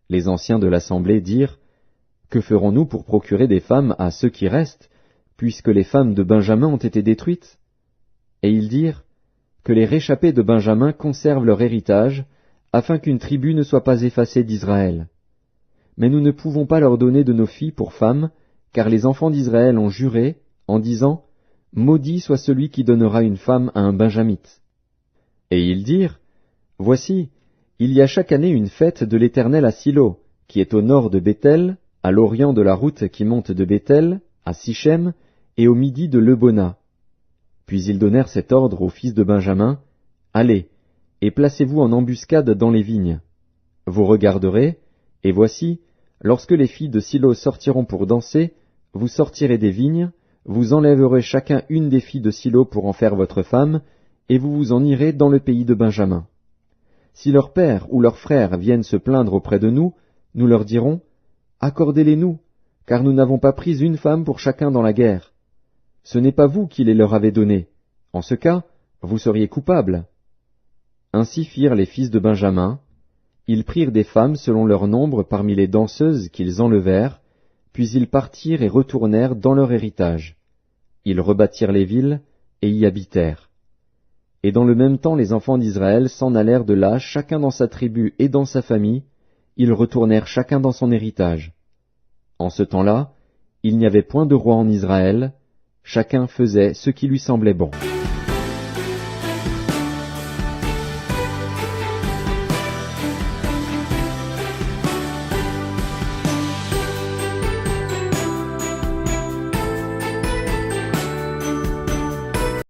Les anciens de l'assemblée dirent, « Que ferons-nous pour procurer des femmes à ceux qui restent, puisque les femmes de Benjamin ont été détruites ?» Et ils dirent, « Que les réchappés de Benjamin conservent leur héritage, afin qu'une tribu ne soit pas effacée d'Israël. Mais nous ne pouvons pas leur donner de nos filles pour femmes, car les enfants d'Israël ont juré, en disant, « Maudit soit celui qui donnera une femme à un Benjamite. » Et ils dirent, « Voici, il y a chaque année une fête de l'Éternel à Silo, qui est au nord de Béthel, à l'orient de la route qui monte de Béthel, à Sichem, et au midi de Lebona. » Puis ils donnèrent cet ordre aux fils de Benjamin, « Allez, et placez-vous en embuscade dans les vignes. Vous regarderez, et voici, lorsque les filles de Silo sortiront pour danser, vous sortirez des vignes, vous enlèverez chacun une des filles de Silo pour en faire votre femme, et vous vous en irez dans le pays de Benjamin. Si leur père ou leurs frères viennent se plaindre auprès de nous, nous leur dirons, « Accordez-les-nous, car nous n'avons pas pris une femme pour chacun dans la guerre. Ce n'est pas vous qui les leur avez donnés. En ce cas, vous seriez coupables. » Ainsi firent les fils de Benjamin. Ils prirent des femmes selon leur nombre parmi les danseuses qu'ils enlevèrent, puis ils partirent et retournèrent dans leur héritage. Ils rebâtirent les villes et y habitèrent. Et dans le même temps les enfants d'Israël s'en allèrent de là, chacun dans sa tribu et dans sa famille, ils retournèrent chacun dans son héritage. En ce temps-là, il n'y avait point de roi en Israël, chacun faisait ce qui lui semblait bon.